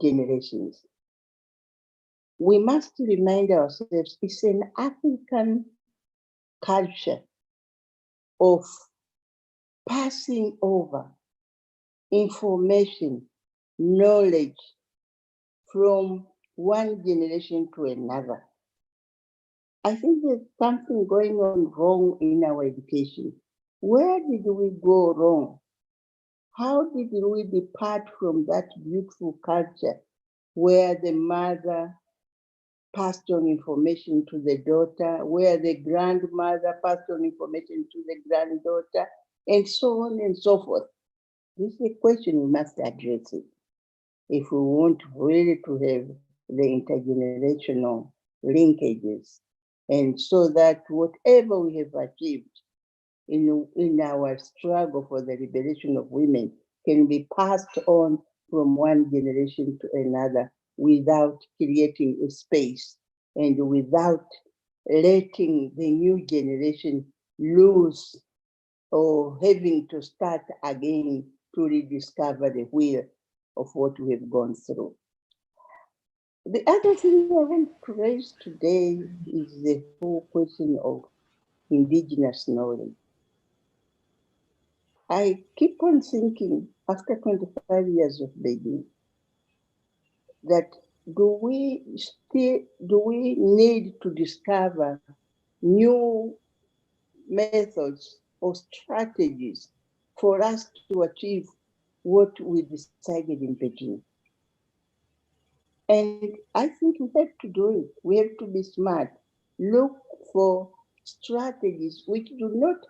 S8: generations. We must remind ourselves it's an African culture of passing over information, knowledge from one generation to another. I think there's something going on wrong in our education. Where did we go wrong? How did we depart from that beautiful culture where the mother passed on information to the daughter, where the grandmother passed on information to the granddaughter, and so on and so forth? This is a question we must address it if we want really to have the intergenerational linkages, and so that whatever we have achieved in our struggle for the liberation of women can be passed on from one generation to another without creating a space and without letting the new generation lose or having to start again to rediscover the wheel of what we have gone through. The other thing I want to raise today is the whole question of indigenous knowledge. I keep on thinking, after 25 years of Beijing, that do we need to discover new methods or strategies for us to achieve what we decided in Beijing? And I think we have to do it. We have to be smart. Look for strategies which do not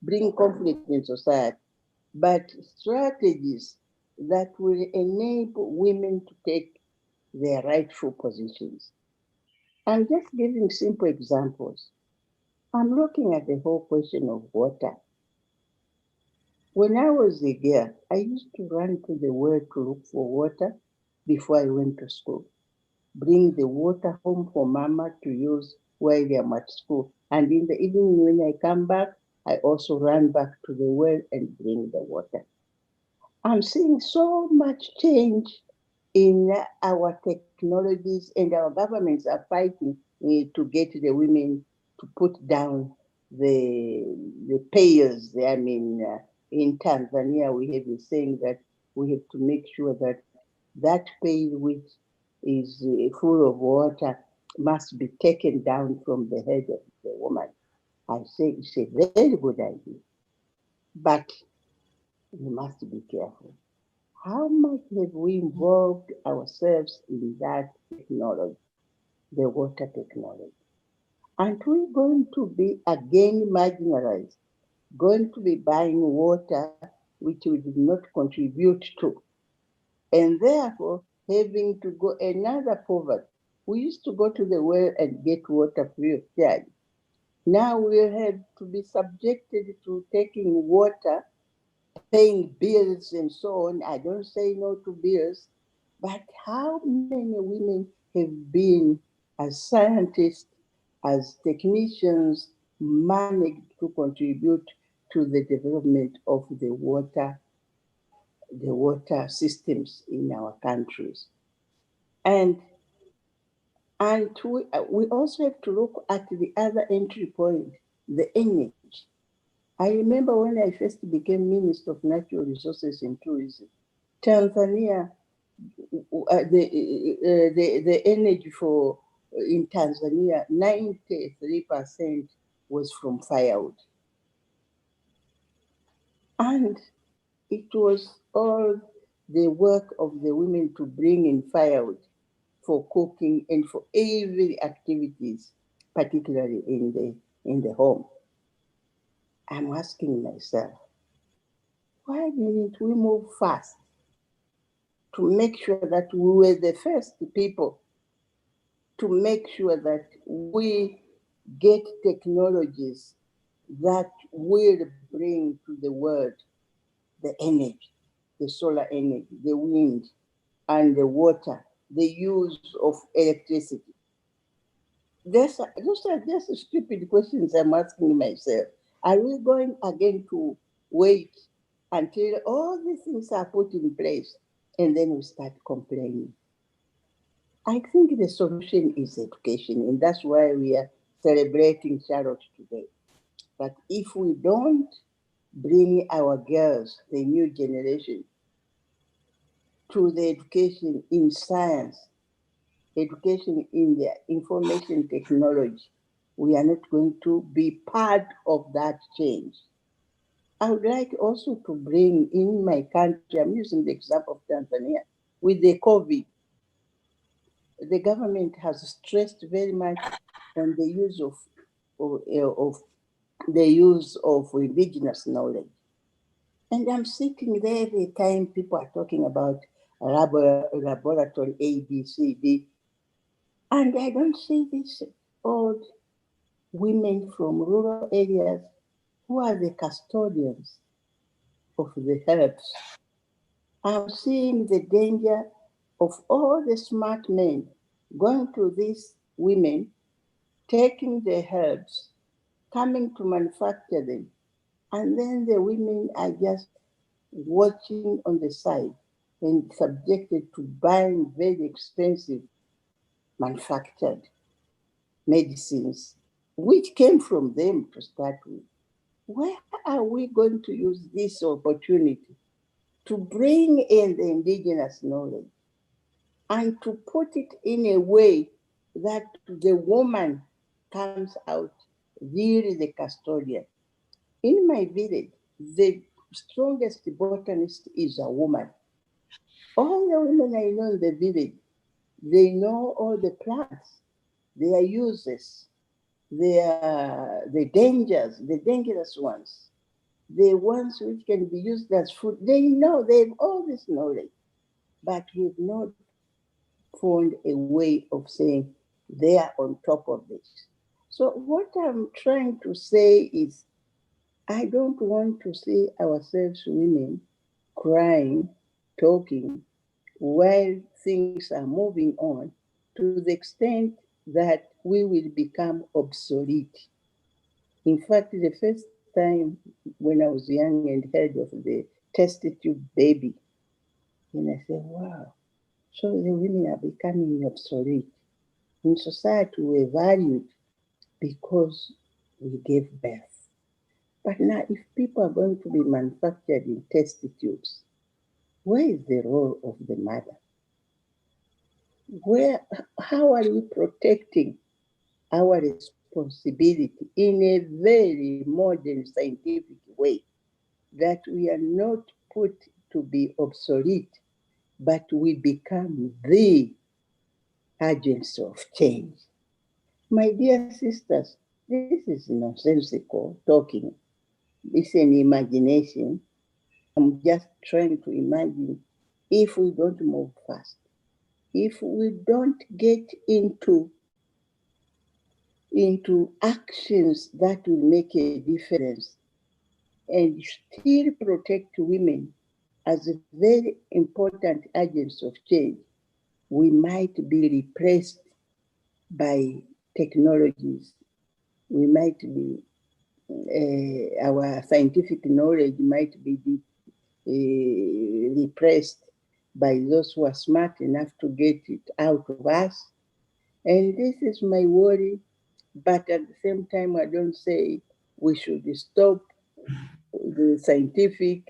S8: bring conflict in society, but strategies that will enable women to take their rightful positions. I'm just giving simple examples. I'm looking at the whole question of water. When I was a girl, I used to run to the well to look for water before I went to school. Bring the water home for mama to use while I'm at school. And in the evening when I come back, I also run back to the well and bring the water. I'm seeing so much change in our technologies, and our governments are fighting to get the women to put down the payers. I mean, in Tanzania, we have been saying that we have to make sure that that pail which is full of water must be taken down from the head of the woman. I say it's a very good idea, but we must be careful. How much have we involved ourselves in that technology, the water technology? Aren't we going to be again marginalized, going to be buying water which we did not contribute to, and therefore having to go another poverty? We used to go to the well and get water free of charge. Now we'll have to be subjected to taking water, paying bills and so on. I don't say no to bills, but how many women have been, as scientists, as technicians, managed to contribute to the development of the water systems in our countries? And we also have to look at the other entry point, the energy. I remember when I first became Minister of Natural Resources and Tourism, Tanzania, the energy in Tanzania, 93% was from firewood. And it was all the work of the women to bring in firewood for cooking and for every activities, particularly in the home. I'm asking myself, why didn't we move fast to make sure that we were the first people to make sure that we get technologies that will bring to the world the energy, the solar energy, the wind, and the water, the use of electricity? Those are just stupid questions I'm asking myself. Are we going again to wait until all these things are put in place and then we start complaining? I think the solution is education, and that's why we are celebrating Charlotte today. But if we don't bring our girls, the new generation, to the education in science, education in the information technology, we are not going to be part of that change. I would like also to bring in my country, I'm using the example of Tanzania, with the COVID. The government has stressed very much on the use of indigenous knowledge. And I'm sitting there every time people are talking about laboratory A, B, C, D, and I don't see these old women from rural areas who are the custodians of the herbs. I'm seeing the danger of all the smart men going to these women, taking the herbs, coming to manufacture them, and then the women are just watching on the side and subjected to buying very expensive manufactured medicines, which came from them to start with. Where are we going to use this opportunity to bring in the indigenous knowledge and to put it in a way that the woman comes out really the custodian? In my village, the strongest botanist is a woman. All the women I know in the village, they know all the plants, their uses, the dangers, the dangerous ones, the ones which can be used as food. They know, they have all this knowledge, but we've not found a way of saying they are on top of this. So what I'm trying to say is, I don't want to see ourselves women crying, talking, while things are moving on to the extent that we will become obsolete. In fact, the first time when I was young and heard of the test tube baby, and I said, wow, so the women are becoming obsolete. In society, we're valued because we gave birth. But now, if people are going to be manufactured in test tubes, where is the role of the mother? How are we protecting our responsibility in a very modern scientific way that we are not put to be obsolete, but we become the agents of change? My dear sisters, this is nonsensical talking. It's an imagination. I'm just trying to imagine if we don't move fast, if we don't get into actions that will make a difference and still protect women as very important agents of change, we might be repressed by technologies. We might be, our scientific knowledge might be repressed by those who are smart enough to get it out of us. And this is my worry. But at the same time, I don't say we should stop the scientific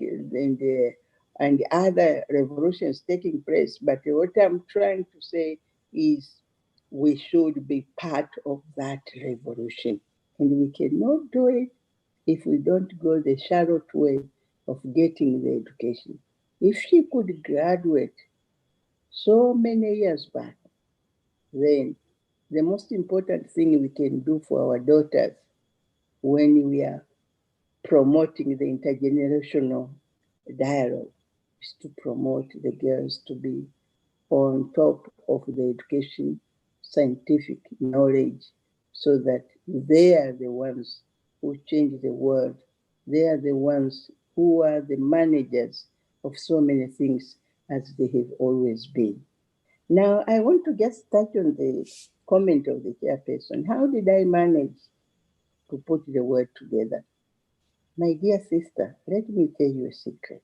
S8: and other revolutions taking place. But what I'm trying to say is we should be part of that revolution. And we cannot do it if we don't go the Charlotte way of getting the education. If she could graduate so many years back, then the most important thing we can do for our daughters when we are promoting the intergenerational dialogue is to promote the girls to be on top of the education, scientific knowledge, so that they are the ones who change the world. They are the ones who are the managers of so many things as they have always been. Now, I want to just touch on the comment of the chairperson. How did I manage to put the word together? My dear sister, let me tell you a secret.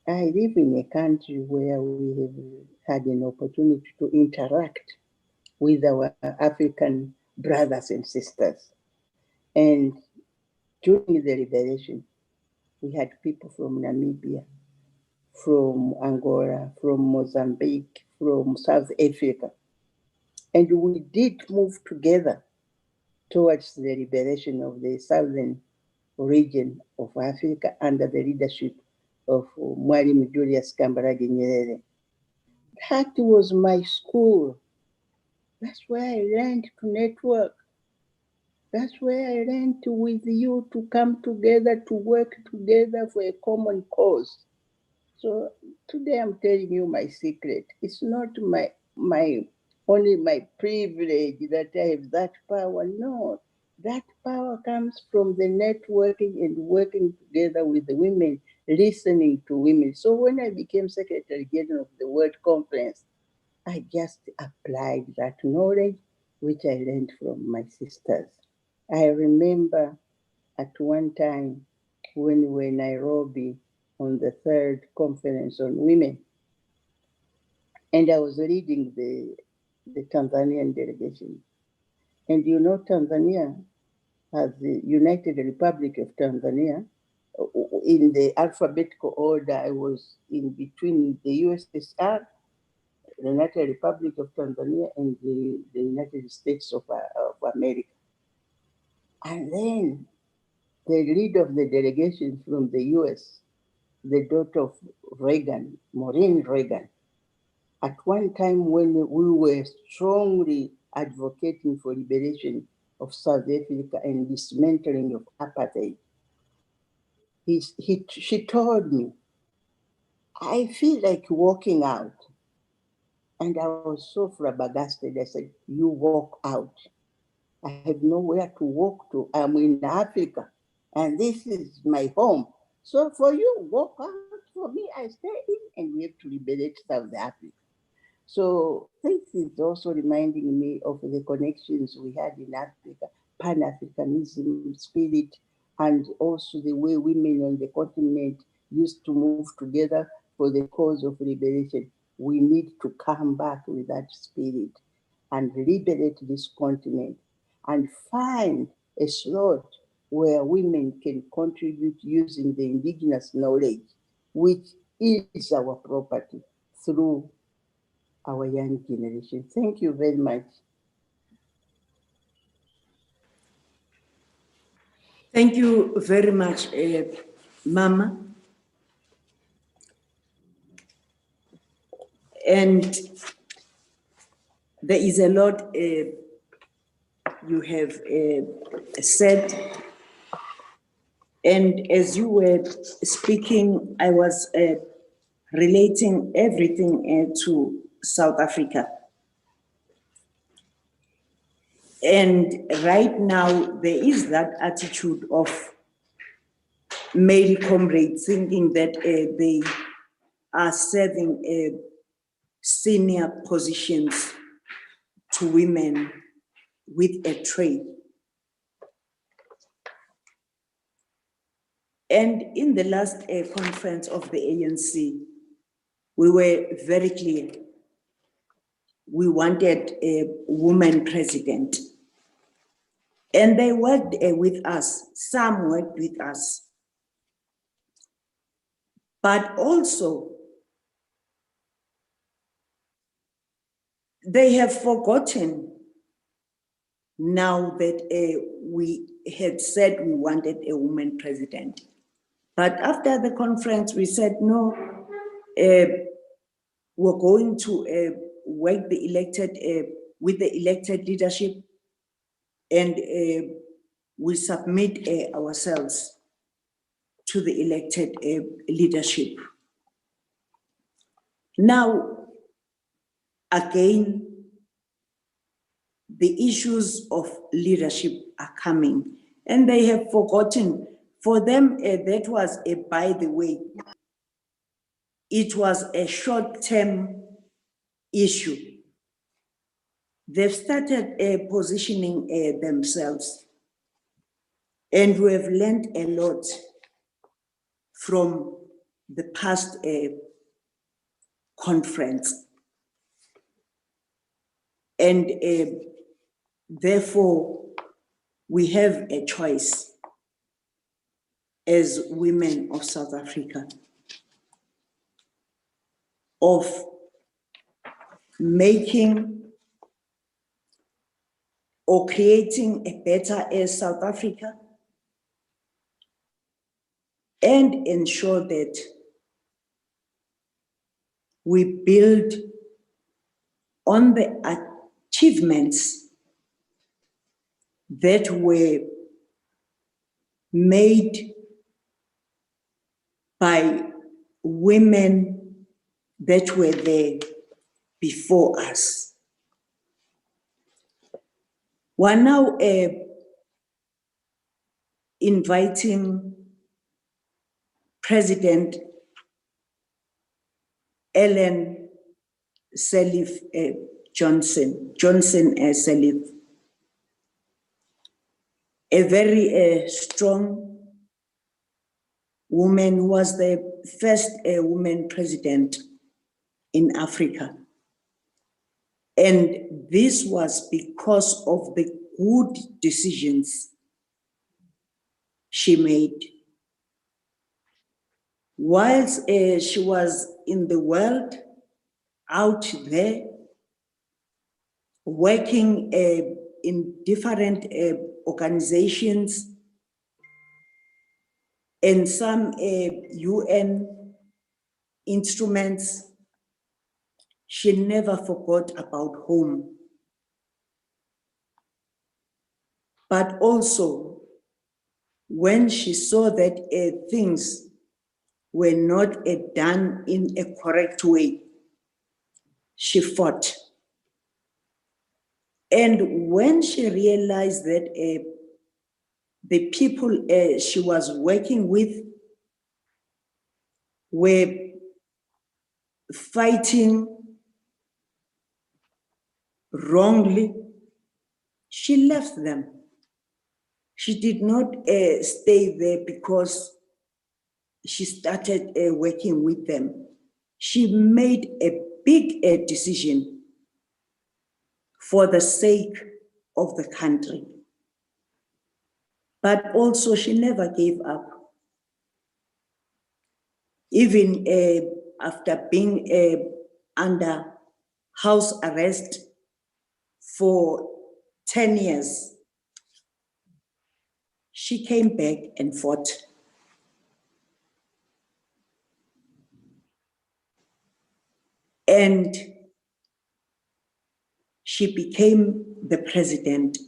S8: I live in a country where we have had an opportunity to interact with our African brothers and sisters. And during the liberation, we had people from Namibia, from Angola, from Mozambique, from South Africa. And we did move together towards the liberation of the southern region of Africa under the leadership of Mwalimu Julius Kambarage Nyerere. That was my school. That's where I learned to network. That's where I learned with you to come together, to work together for a common cause. So today I'm telling you my secret. It's not only my privilege that I have that power. No, that power comes from the networking and working together with the women, listening to women. So when I became Secretary General of the World Conference, I just applied that knowledge which I learned from my sisters. I remember at one time when we were in Nairobi on the third conference on women, and I was leading the Tanzanian delegation. And you know, Tanzania has the United Republic of Tanzania. In the alphabetical order, I was in between the USSR, the United Republic of Tanzania, and the United States of America. And then the leader of the delegation from the US, the daughter of Reagan, Maureen Reagan, at one time when we were strongly advocating for liberation of South Africa and dismantling of apartheid, she told me, I feel like walking out. And I was so flabbergasted. I said, you walk out. I have nowhere to walk to. I'm in Africa, and this is my home. So for you, walk out. For me, I stay in, and we have to liberate South Africa. So this is also reminding me of the connections we had in Africa, Pan-Africanism spirit, and also the way women on the continent used to move together for the cause of liberation. We need to come back with that spirit and liberate this continent and find a slot where women can contribute using the indigenous knowledge, which is our property, through our young generation. Thank you very much.
S4: Thank you very much, Mama. And there is a lot you have said. And as you were speaking, I was relating everything to South Africa. And right now, there is that attitude of male comrades thinking that they are serving senior positions to women with a tray. And in the last conference of the ANC, we were very clear. We wanted a woman president. And they worked with us. Some worked with us. But also, they have forgotten now that we had said we wanted a woman president. But after the conference, we said, no, we're going to work with the elected leadership, and we submit ourselves to the elected leadership. Now, again, the issues of leadership are coming, and they have forgotten. For them, that was a by the way. It was a short-term issue. They've started positioning themselves, and we have learned a lot from the past conference. And therefore, we have a choice as women of South Africa of making or creating a better South Africa, and ensure that we build on the achievements that were made by women that were there before us. We're now inviting President Ellen Sirleaf Johnson Sirleaf, a very strong woman who was the first woman president in Africa. And this was because of the good decisions she made. Whilst she was in the world, out there, working in different organizations and some UN instruments, she never forgot about home. But also, when she saw that things were not done in a correct way, she fought. And when she realized that the people she was working with were fighting wrongly, she left them. She did not stay there because she started working with them. She made a big decision for the sake of the country. But also she never gave up. Even after being under house arrest for 10 years, she came back and fought. And she became the president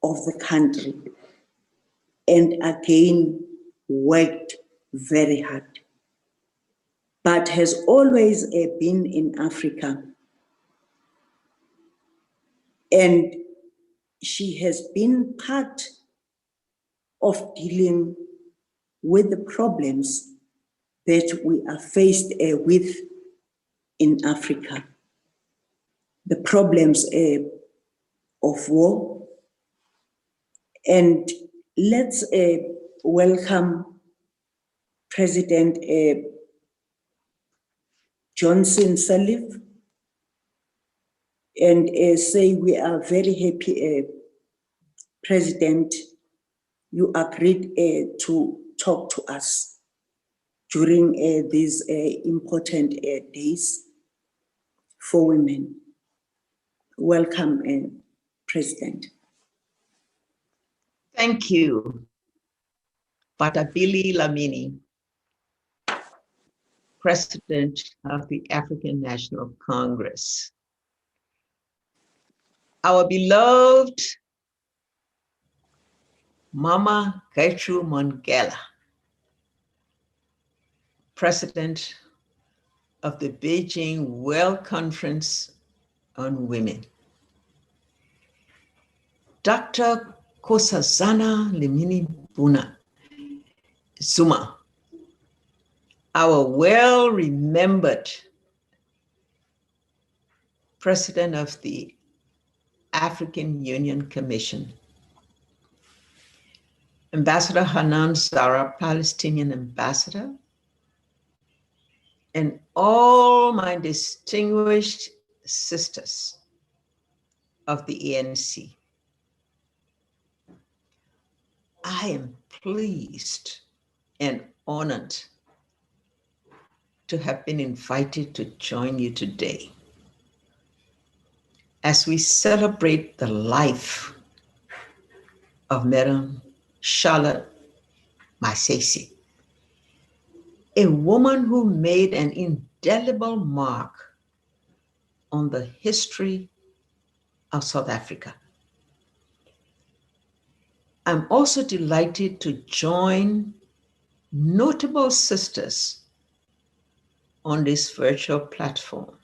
S4: of the country, and again worked very hard, but has always been in Africa. And she has been part of dealing with the problems that we are faced with in Africa. The problems of war. And let's welcome President Johnson Sirleaf, and say we are very happy, President, you agreed to talk to us during these important days for women. Welcome, President.
S9: Thank you. Batabili Lamini, President of the African National Congress. Our beloved Mama Gertrude Mongela, President of the Beijing World Conference on Women. Dr. Nkosazana Dlamini Zuma, our well-remembered President of the African Union Commission. Ambassador Hanan Zara, Palestinian ambassador, and all my distinguished sisters of the ANC. I am pleased and honored to have been invited to join you today as we celebrate the life of Madam Charlotte Masisi, a woman who made an indelible mark on the history of South Africa. I'm also delighted to join notable sisters on this virtual platform.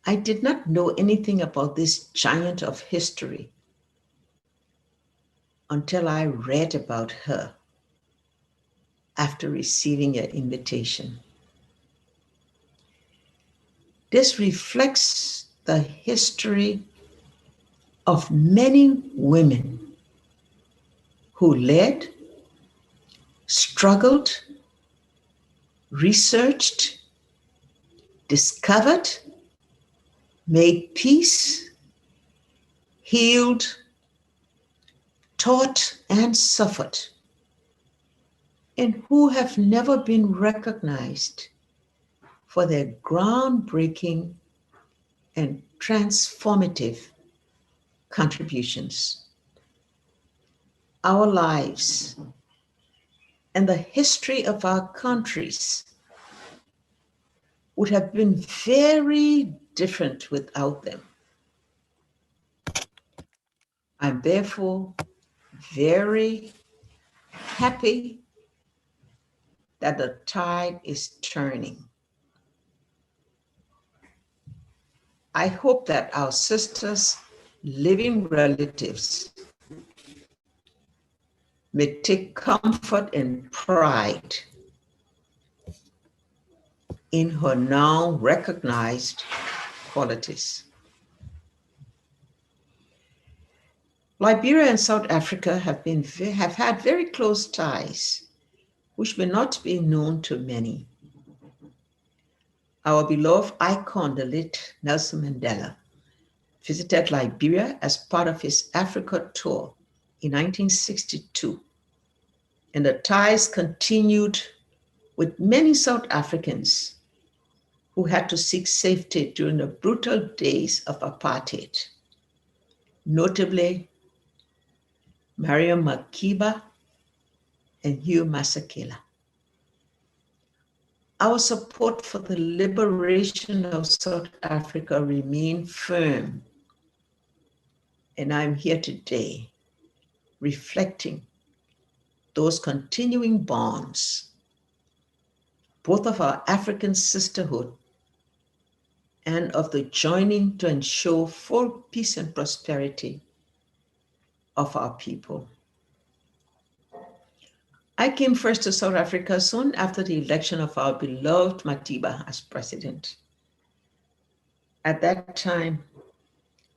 S9: I did not know anything about this giant of history until I read about her after receiving your invitation. This reflects the history of many women who led, struggled, researched, discovered, made peace, healed, taught, and suffered, and who have never been recognized for their groundbreaking and transformative contributions. Our lives and the history of our countries would have been very different without them. I'm therefore very happy that the tide is turning. I hope that our sisters' living relatives may take comfort and pride in her now recognized qualities. Liberia and South Africa have had very close ties, which may not be known to many. Our beloved icon, the late Nelson Mandela, visited Liberia as part of his Africa tour in 1962, and the ties continued with many South Africans who had to seek safety during the brutal days of apartheid, notably Mariam Makiba and Hugh Masekela. Our support for the liberation of South Africa remains firm, and I'm here today reflecting those continuing bonds, both of our African sisterhood and of the joining to ensure full peace and prosperity of our people. I came first to South Africa soon after the election of our beloved Matiba as president. At that time,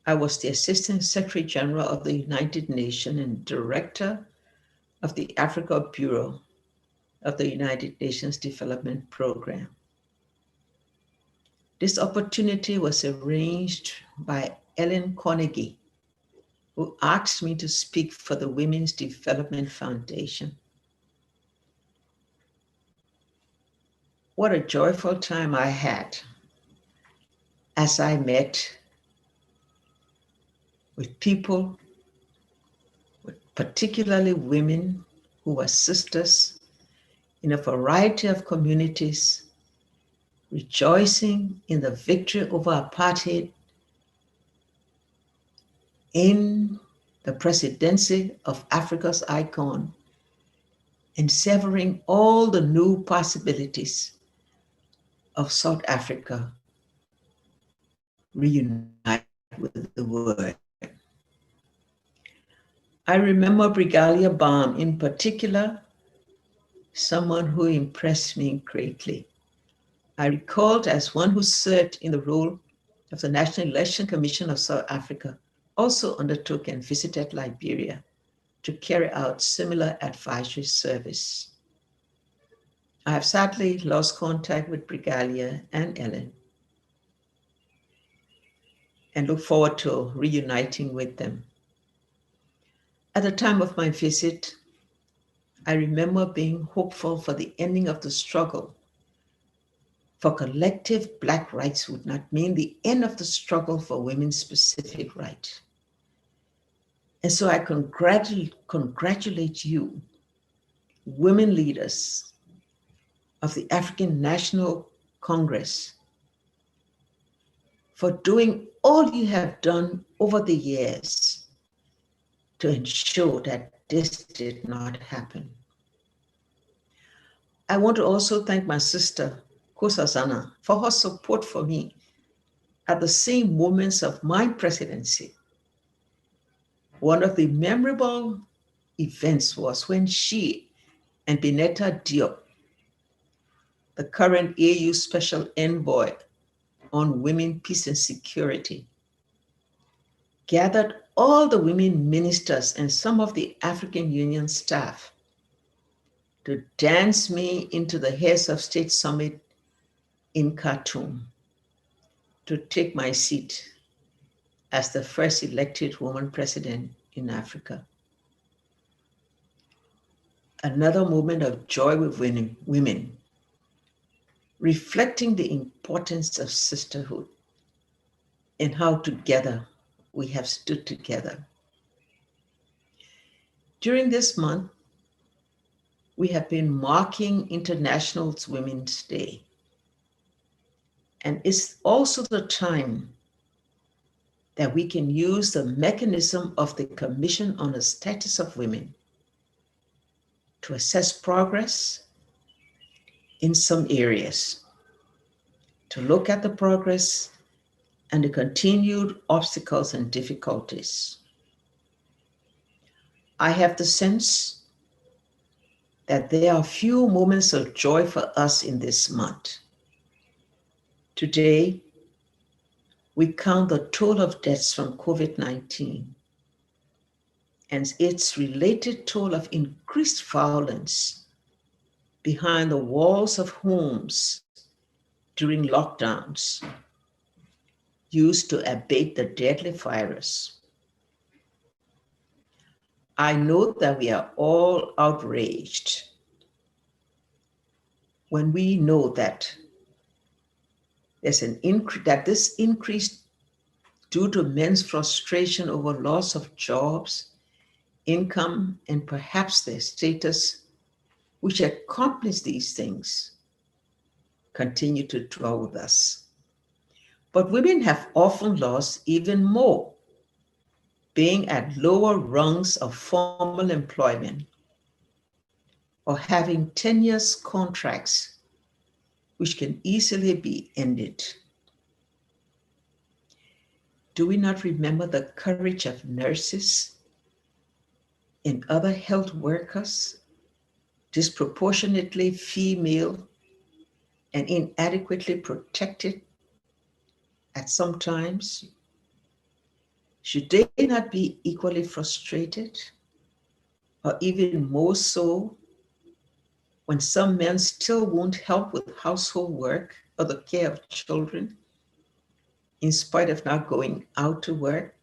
S9: I was the Assistant Secretary General of the United Nations and Director of the Africa Bureau of the United Nations Development Program. This opportunity was arranged by Ellen Carnegie, who asked me to speak for the Women's Development Foundation. What a joyful time I had as I met with people with particularly women who were sisters in a variety of communities, rejoicing in the victory over apartheid in the presidency of Africa's icon and savoring all the new possibilities of South Africa reunite with the world. I remember Brigadier Baum in particular, someone who impressed me greatly. I recalled as one who served in the role of the National Election Commission of South Africa, also undertook and visited Liberia to carry out similar advisory service. I have sadly lost contact with Brigadier and Ellen and look forward to reuniting with them. At the time of my visit, I remember being hopeful for the ending of the struggle. For collective Black rights would not mean the end of the struggle for women's specific rights. And so I congratulate you, women leaders of the African National Congress, for doing all you have done over the years to ensure that this did not happen. I want to also thank my sister, Nkosazana, for her support for me at the same moments of my presidency. One of the memorable events was when she and Bineta Diop, the current AU Special Envoy on Women, Peace and Security, gathered all the women ministers and some of the African Union staff to dance me into the Heads of State Summit in Khartoum to take my seat as the first elected woman president in Africa. Another moment of joy with women, reflecting the importance of sisterhood and how together we have stood together. During this month, we have been marking International Women's Day. And it's also the time that we can use the mechanism of the Commission on the Status of Women to assess progress in some areas, to look at the progress and the continued obstacles and difficulties. I have the sense that there are few moments of joy for us in this month. Today, we count the toll of deaths from COVID-19 and its related toll of increased violence behind the walls of homes during lockdowns used to abate the deadly virus. I know that we are all outraged when we know that there's an increase, that this increase due to men's frustration over loss of jobs, income, and perhaps their status, which accomplish these things, continue to dwell with us. But women have often lost even more, being at lower rungs of formal employment or having tenuous contracts, which can easily be ended. Do we not remember the courage of nurses and other health workers, disproportionately female and inadequately protected at some times? Should they not be equally frustrated, or even more so when some men still won't help with household work or the care of children, in spite of not going out to work?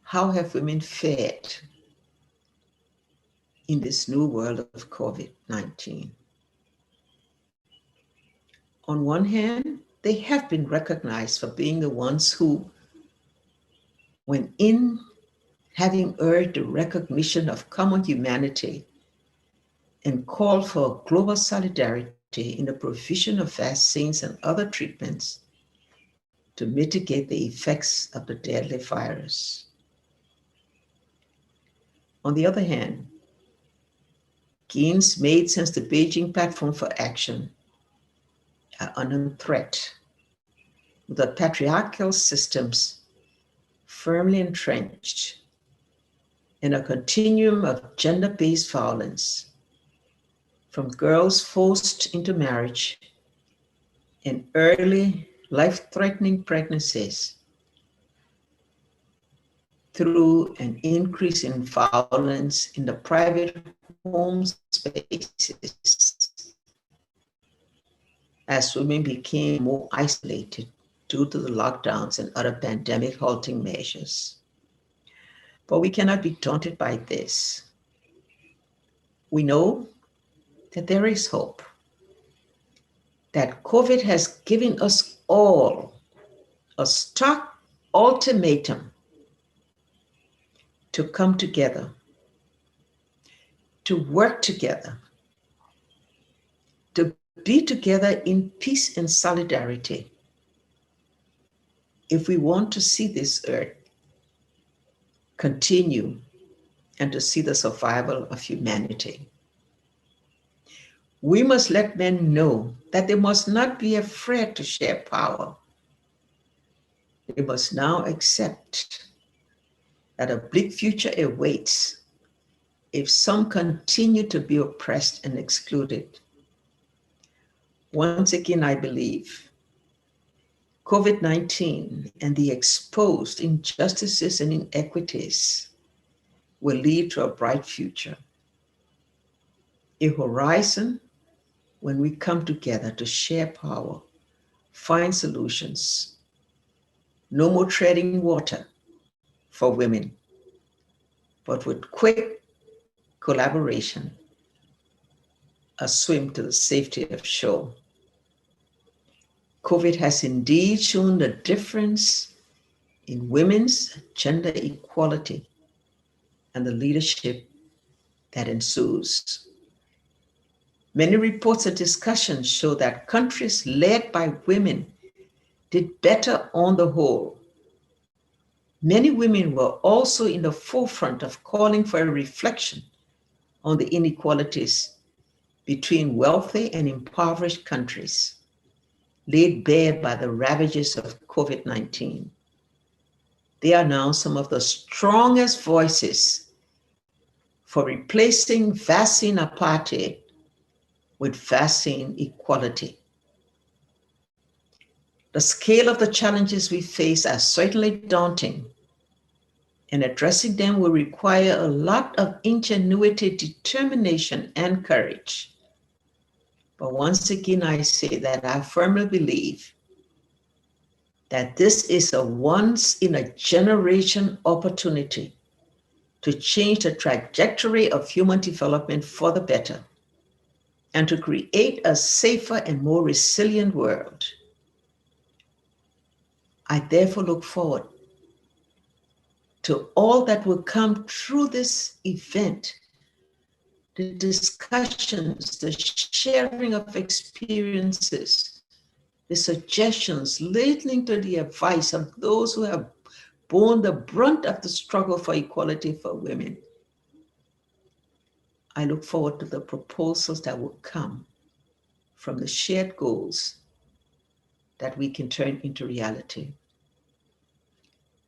S9: How have women fared in this new world of COVID-19? On one hand, they have been recognized for being the ones who when in having urged the recognition of common humanity and called for global solidarity in the provision of vaccines and other treatments to mitigate the effects of the deadly virus. On the other hand, gains made since the Beijing Platform for Action are under threat, with the patriarchal systems firmly entrenched in a continuum of gender-based violence, from girls forced into marriage and early life-threatening pregnancies through an increase in violence in the private home spaces as women became more isolated due to the lockdowns and other pandemic halting measures. But we cannot be daunted by this. We know that there is hope, that COVID has given us all a stark ultimatum to come together, to work together, to be together in peace and solidarity if we want to see this earth continue and to see the survival of humanity. We must let men know that they must not be afraid to share power. They must now accept that a bleak future awaits if some continue to be oppressed and excluded. Once again, I believe COVID-19 and the exposed injustices and inequities will lead to a bright future, a horizon when we come together to share power, find solutions. No more treading water for women, but with quick collaboration, a swim to the safety of shore. COVID has indeed shown the difference in women's gender equality and the leadership that ensues. Many reports and discussions show that countries led by women did better on the whole. Many women were also in the forefront of calling for a reflection on the inequalities between wealthy and impoverished countries laid bare by the ravages of COVID-19. They are now some of the strongest voices for replacing vaccine apartheid with vaccine equality. The scale of the challenges we face are certainly daunting, and addressing them will require a lot of ingenuity, determination, and courage. But once again, I say that I firmly believe that this is a once-in-a-generation opportunity to change the trajectory of human development for the better and to create a safer and more resilient world. I therefore look forward to all that will come through this event, the discussions, the sharing of experiences, the suggestions leading to the advice of those who have borne the brunt of the struggle for equality for women. I look forward to the proposals that will come from the shared goals that we can turn into reality.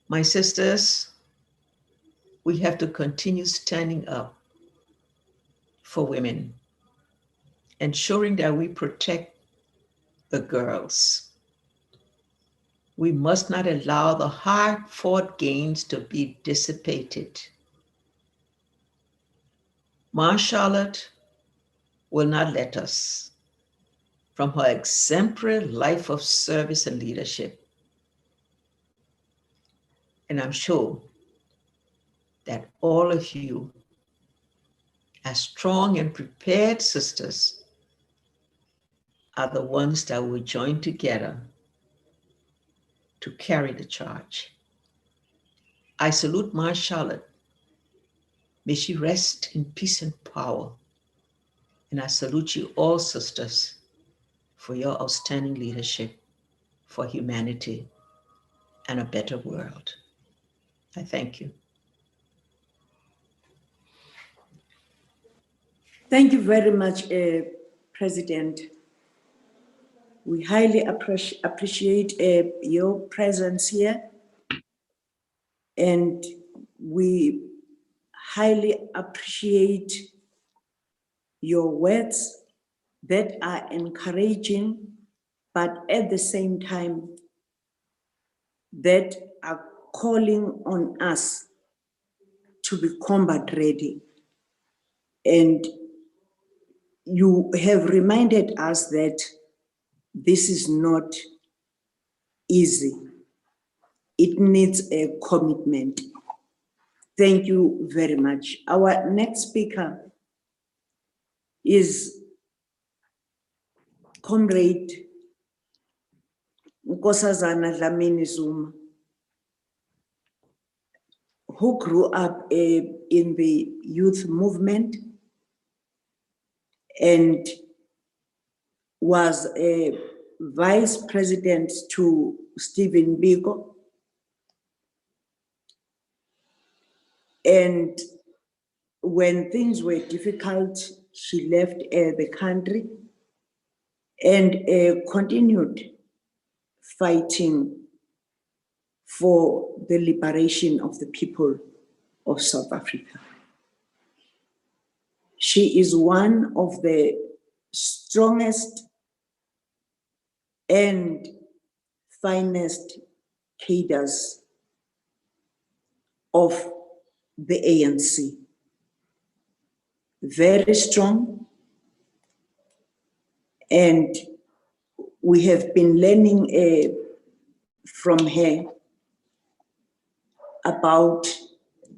S9: My sisters, we have to continue standing up for women, ensuring that we protect the girls. We must not allow the hard-fought gains to be dissipated. Ma Charlotte will not let us from her exemplary life of service and leadership. And I'm sure that all of you, as strong and prepared sisters, are the ones that will join together to carry the charge. I salute my Charlotte. May she rest in peace and power. And I salute you all, sisters, for your outstanding leadership for humanity and a better world. I thank you.
S4: Thank you very much, President. We highly appreciate your presence here, and we highly appreciate your words that are encouraging, but at the same time, that are calling on us to be combat ready. And you have reminded us that this is not easy. It needs a commitment. Thank you very much. Our next speaker is Comrade Nkosazana Dlamini Zuma, who grew up in the youth movement and was a vice president to Stephen Biko. And when things were difficult, she left the country and continued fighting for the liberation of the people of South Africa. She is one of the strongest and finest cadres of the ANC. Very strong, and we have been learning from her about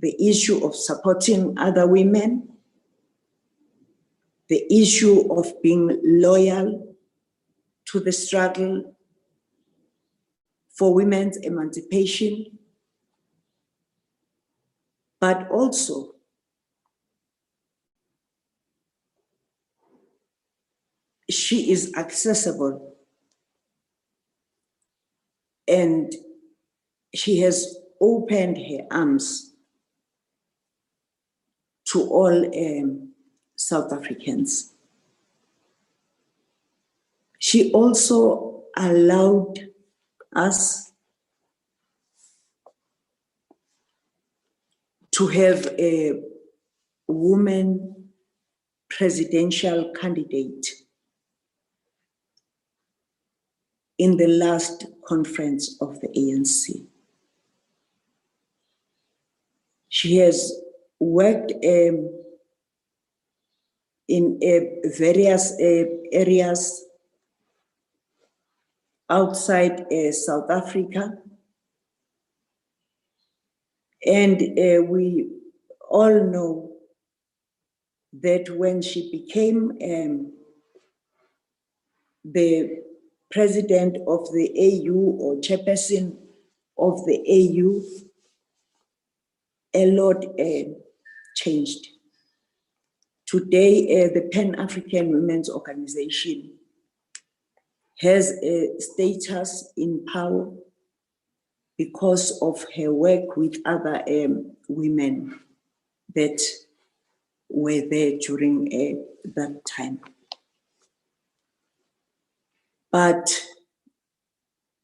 S4: the issue of supporting other women, the issue of being loyal to the struggle for women's emancipation, but also she is accessible and she has opened her arms to all South Africans. She also allowed us to have a woman presidential candidate in the last conference of the ANC. She has worked in various areas outside South Africa. And we all know that when she became the president of the AU or chairperson of the AU, a lot changed. Today, the Pan-African Women's Organization has a status in power because of her work with other women that were there during that time. But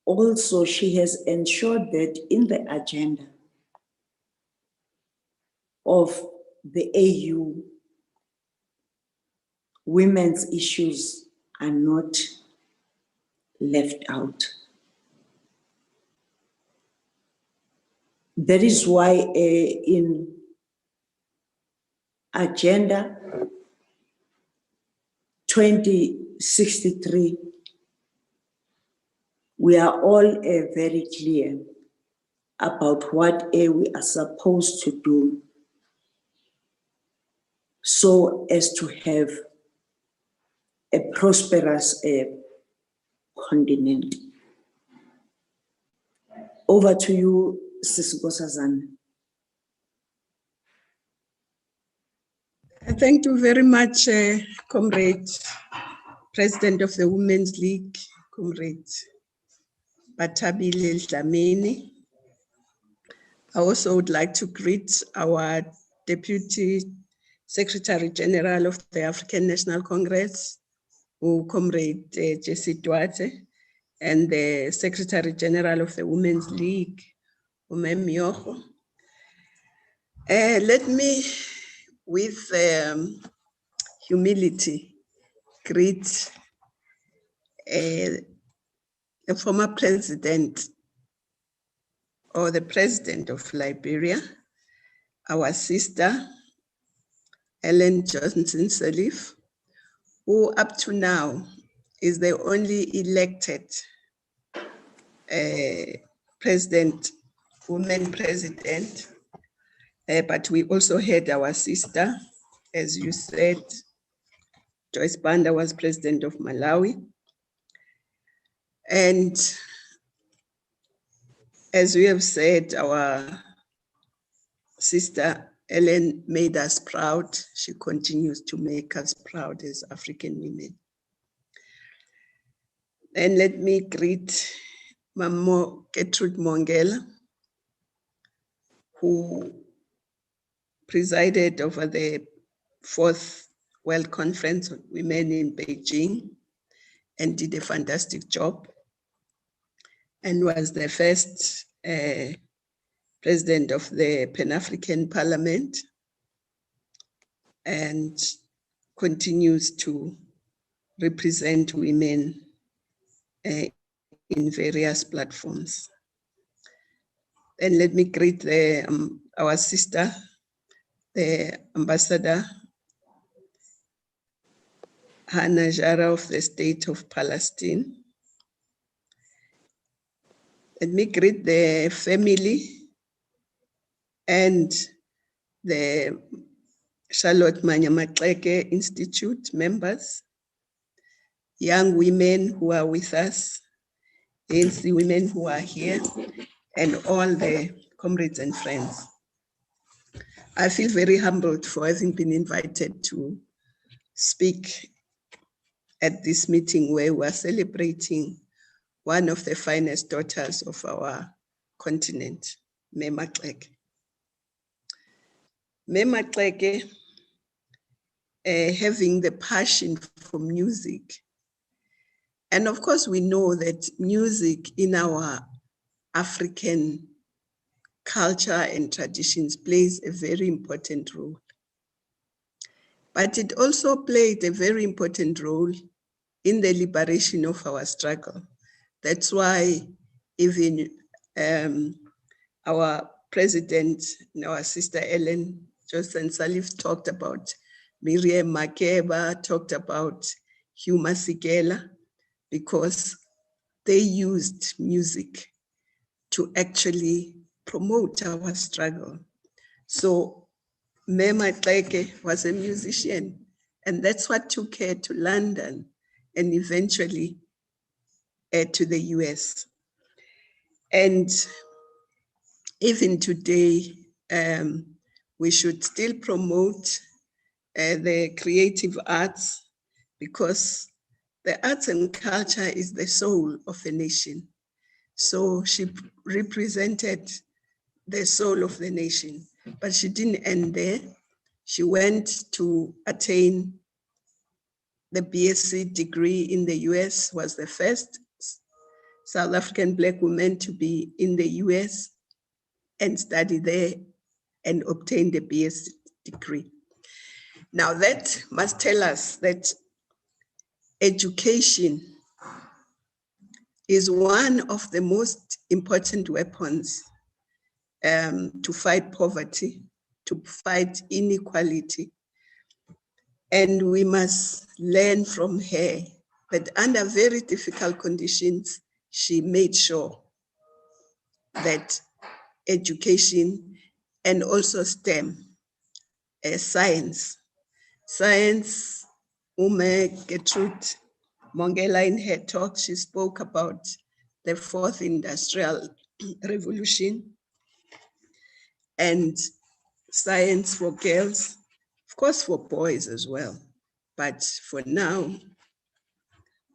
S4: also she has ensured that in the agenda of the AU, women's issues are not left out. That is why in Agenda 2063, we are all very clear about what we are supposed to do so as to have a prosperous continent. Over to you, Sis Nkosazana.
S10: Thank you very much, Comrade, President of the Women's League, Comrade Batabile Dlamini. I also would like to greet our Deputy Secretary General of the African National Congress, Comrade Jesse Duarte, and the Secretary General of the Women's League, Umanyano. Let me, with humility, greet the former president or the president of Liberia, our sister, Ellen Johnson Sirleaf, who up to now is the only elected woman president. But we also had our sister, as you said, Joyce Banda was president of Malawi. And as we have said, our sister Ellen made us proud. She continues to make us proud as African women. And let me greet Mamo Gertrude Mongela, who presided over the 4th World Conference on Women in Beijing and did a fantastic job, and was the first president of the Pan-African Parliament, and continues to represent women in various platforms. And let me greet our sister, the Ambassador Hannah Jara of the State of Palestine. Let me greet the family and the Charlotte Manyamatleke Institute members, young women who are with us, ANC women who are here, and all the comrades and friends. I feel very humbled for having been invited to speak at this meeting where we are celebrating one of the finest daughters of our continent, Mematleke. Mematleke, having the passion for music. And of course, we know that music in our African culture and traditions plays a very important role. But it also played a very important role in the liberation of our struggle. That's why even our president, our sister Ellen Johnson Sirleaf talked about Miriam Makeba, talked about Hugh Masekela, because they used music to actually promote our struggle. So Mematleke was a musician, and that's what took her to London and eventually to the US. And even today, we should still promote the creative arts, because the arts and culture is the soul of the nation. So she represented the soul of the nation, but she didn't end there. She went to attain the BSc degree in the US, was the first South African Black woman to be in the US and study there and obtain the BSc degree. Now that must tell us that education is one of the most important weapons to fight poverty, to fight inequality. And we must learn from her that under very difficult conditions, she made sure that education and also STEM, science, Gertrude Mongela, in her talk, she spoke about the 4th Industrial Revolution and science for girls, of course for boys as well. But for now,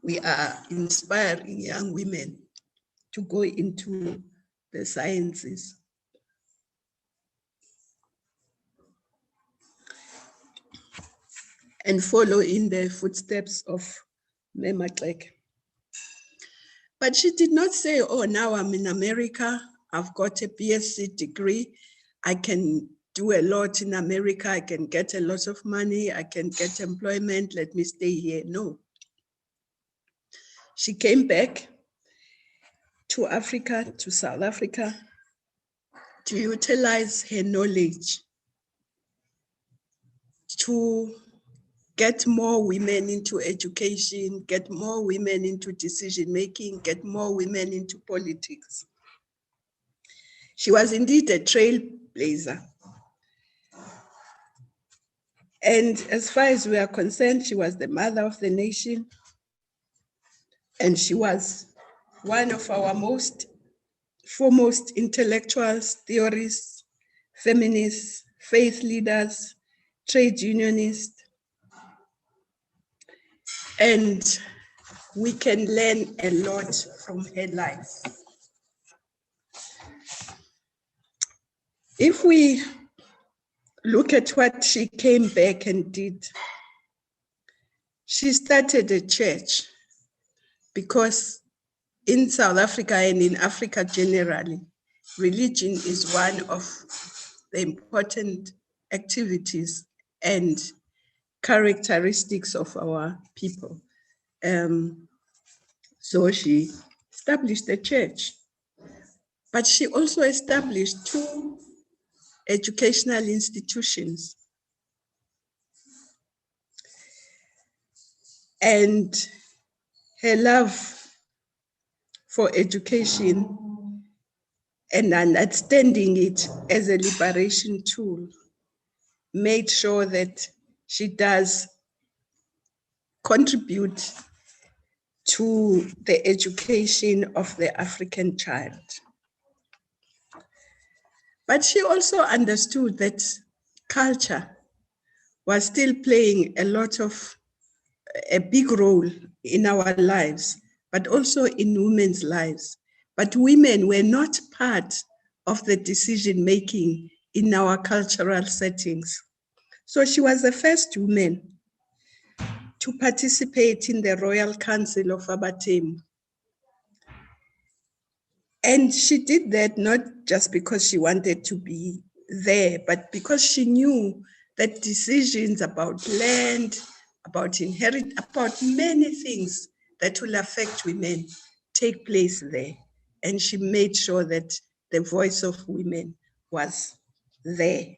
S10: we are inspiring young women to go into the sciences. And follow in the footsteps of Mematlek. But she did not say, oh, now I'm in America, I've got a BSc degree, I can do a lot in America, I can get a lot of money, I can get employment, let me stay here. No. She came back to Africa, to South Africa, to utilize her knowledge to get more women into education, get more women into decision-making, get more women into politics. She was indeed a trailblazer. And as far as we are concerned, she was the mother of the nation. And she was one of our foremost intellectuals, theorists, feminists, faith leaders, trade unionists. And we can learn a lot from her life. If we look at what she came back and did, she started a church because in South Africa and in Africa generally, religion is one of the important activities and characteristics of our people. So she established a church, but she also established 2 educational institutions. And her love for education and understanding it as a liberation tool made sure that she does contribute to the education of the African child. But she also understood that culture was still playing a big role in our lives, but also in women's lives. But women were not part of the decision-making in our cultural settings. So she was the first woman to participate in the Royal Council of Abatemu. And she did that not just because she wanted to be there, but because she knew that decisions about land, about inheritance, about many things that will affect women take place there. And she made sure that the voice of women was there.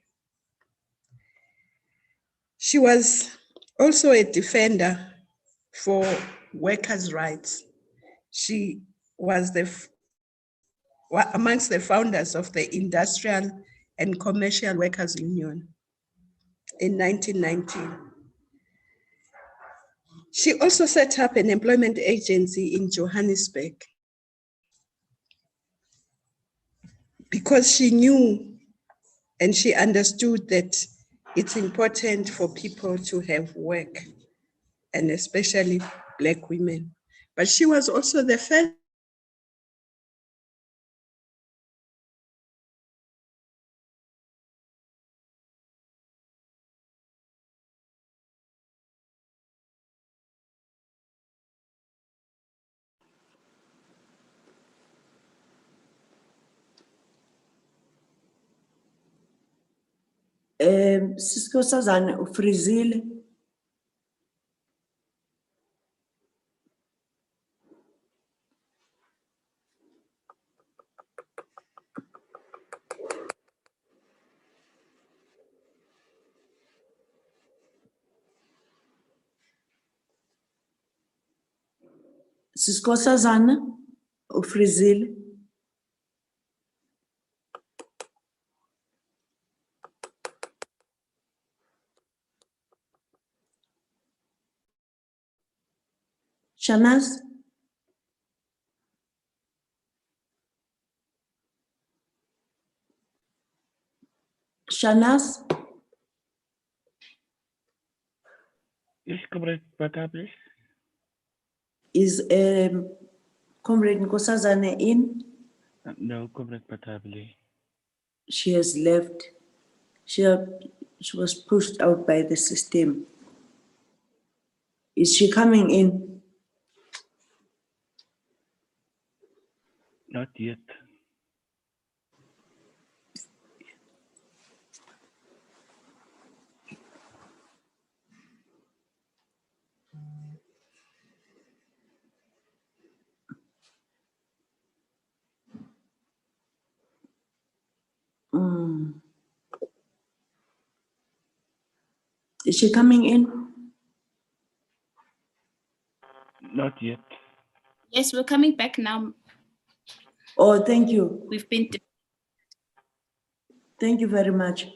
S10: She was also a defender for workers' rights. She was amongst the founders of the Industrial and Commercial Workers Union in 1919. She also set up an employment agency in Johannesburg because she knew and she understood that it's important for people to have work, and especially Black women. But she was also the first
S4: Sister Sazan Frizil. Sister Sazan Frizil. Shanaz. Shanaz.
S11: Is Comrade Bata, please?
S4: Is Comrade Nkosazana in?
S11: No, Comrade Bata, please.
S4: She has left. She was pushed out by the system. Is she coming in?
S11: Not yet.
S4: Is she coming in?
S11: Not yet.
S12: Yes, we're coming back now.
S4: Oh, thank you.
S12: We've been.
S4: Thank you very much.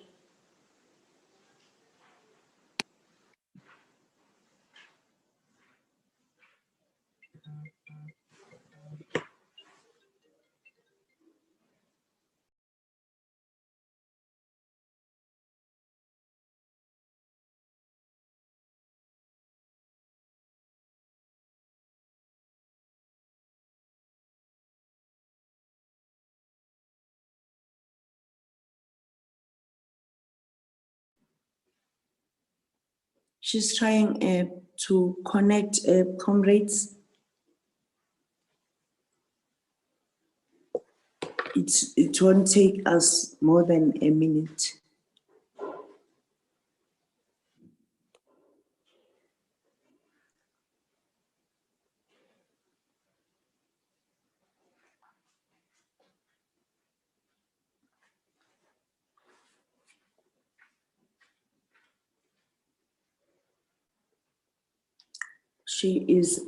S4: She's trying to connect comrades. It won't take us more than a minute. She is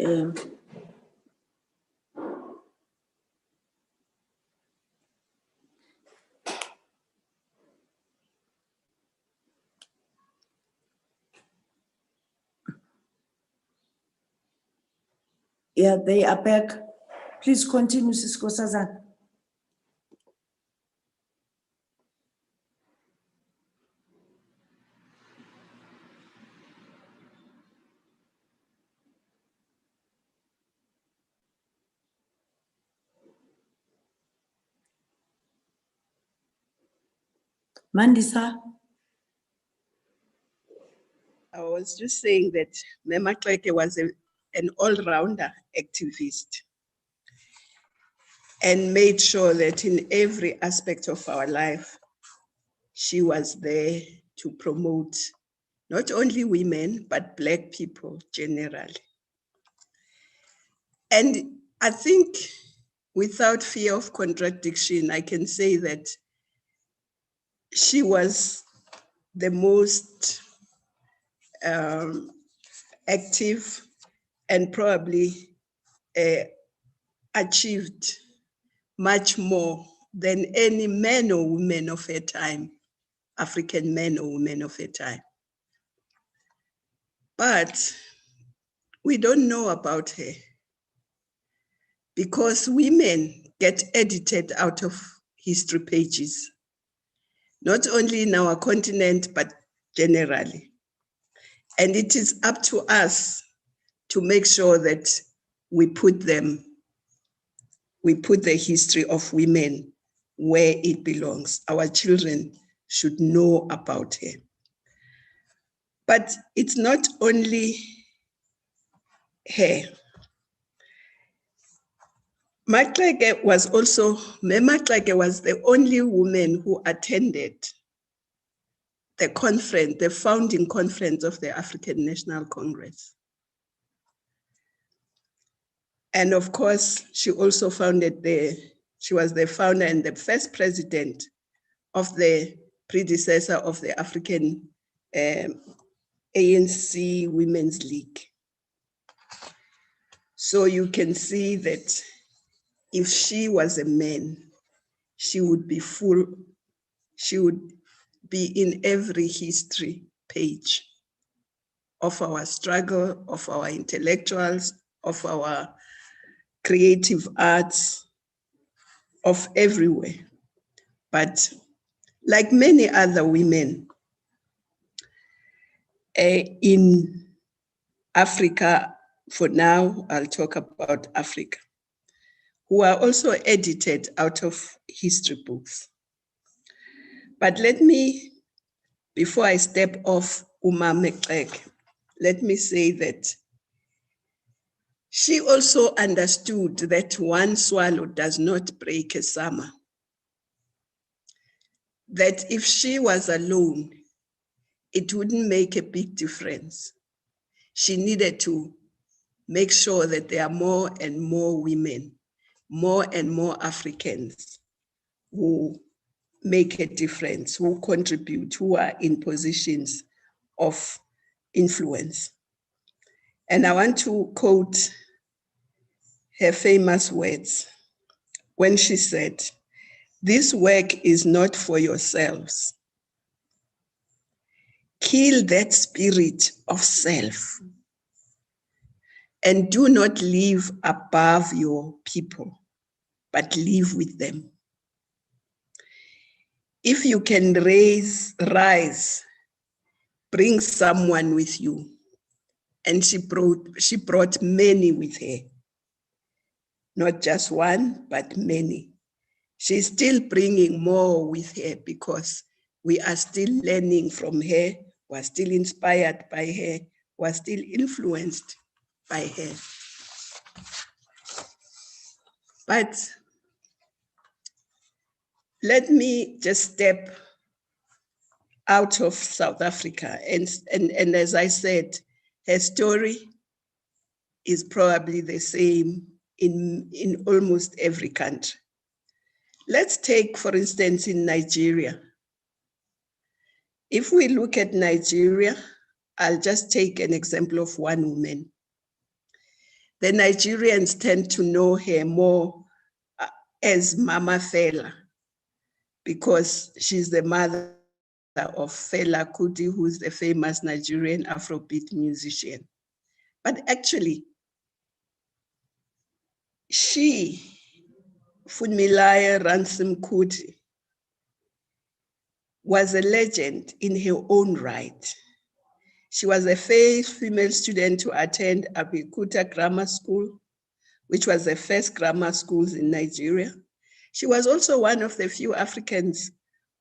S4: yeah, they are back. Please continue, Sisko Sazan. Mandisa.
S10: I was just saying that Mema Kleke was an all-rounder activist and made sure that in every aspect of our life, she was there to promote not only women, but Black people generally. And I think without fear of contradiction, I can say that she was the most active and probably achieved much more than any man or woman of her time, African men or women of her time. But we don't know about her because women get edited out of history pages, not only in our continent, but generally. And it is up to us to make sure that we put the history of women where it belongs. Our children should know about her. But it's not only her. Mema Kleke was the only woman who attended the conference, the founding conference of the African National Congress. And of course, she also she was the founder and the first president of the predecessor of the African ANC Women's League. So you can see that if she was a man, she would be in every history page of our struggle, of our intellectuals, of our creative arts, of everywhere. But like many other women in Africa, for now, I'll talk about Africa, who are also edited out of history books. But let me, before I step off Umanyano, let me say that she also understood that one swallow does not break a summer. That if she was alone, it wouldn't make a big difference. She needed to make sure that there are more and more women, more and more Africans who make a difference, who contribute, who are in positions of influence. And I want to quote her famous words when she said, "This work is not for yourselves. Kill that spirit of self and do not live above your people, but live with them. If you can rise, bring someone with you." And she brought many with her. Not just one, but many. She's still bringing more with her because we are still learning from her, we're still inspired by her, we're still influenced by her. But let me just step out of South Africa. And as I said, her story is probably the same in almost every country. Let's take, for instance, in Nigeria. If we look at Nigeria, I'll just take an example of one woman. The Nigerians tend to know her more as Mama Fela, because she's the mother of Fela Kuti, who's the famous Nigerian Afrobeat musician. But actually, she, Funmilayo Ransome Kuti, was a legend in her own right. She was the first female student to attend Abeokuta Grammar School, which was the first grammar schools in Nigeria. She was also one of the few Africans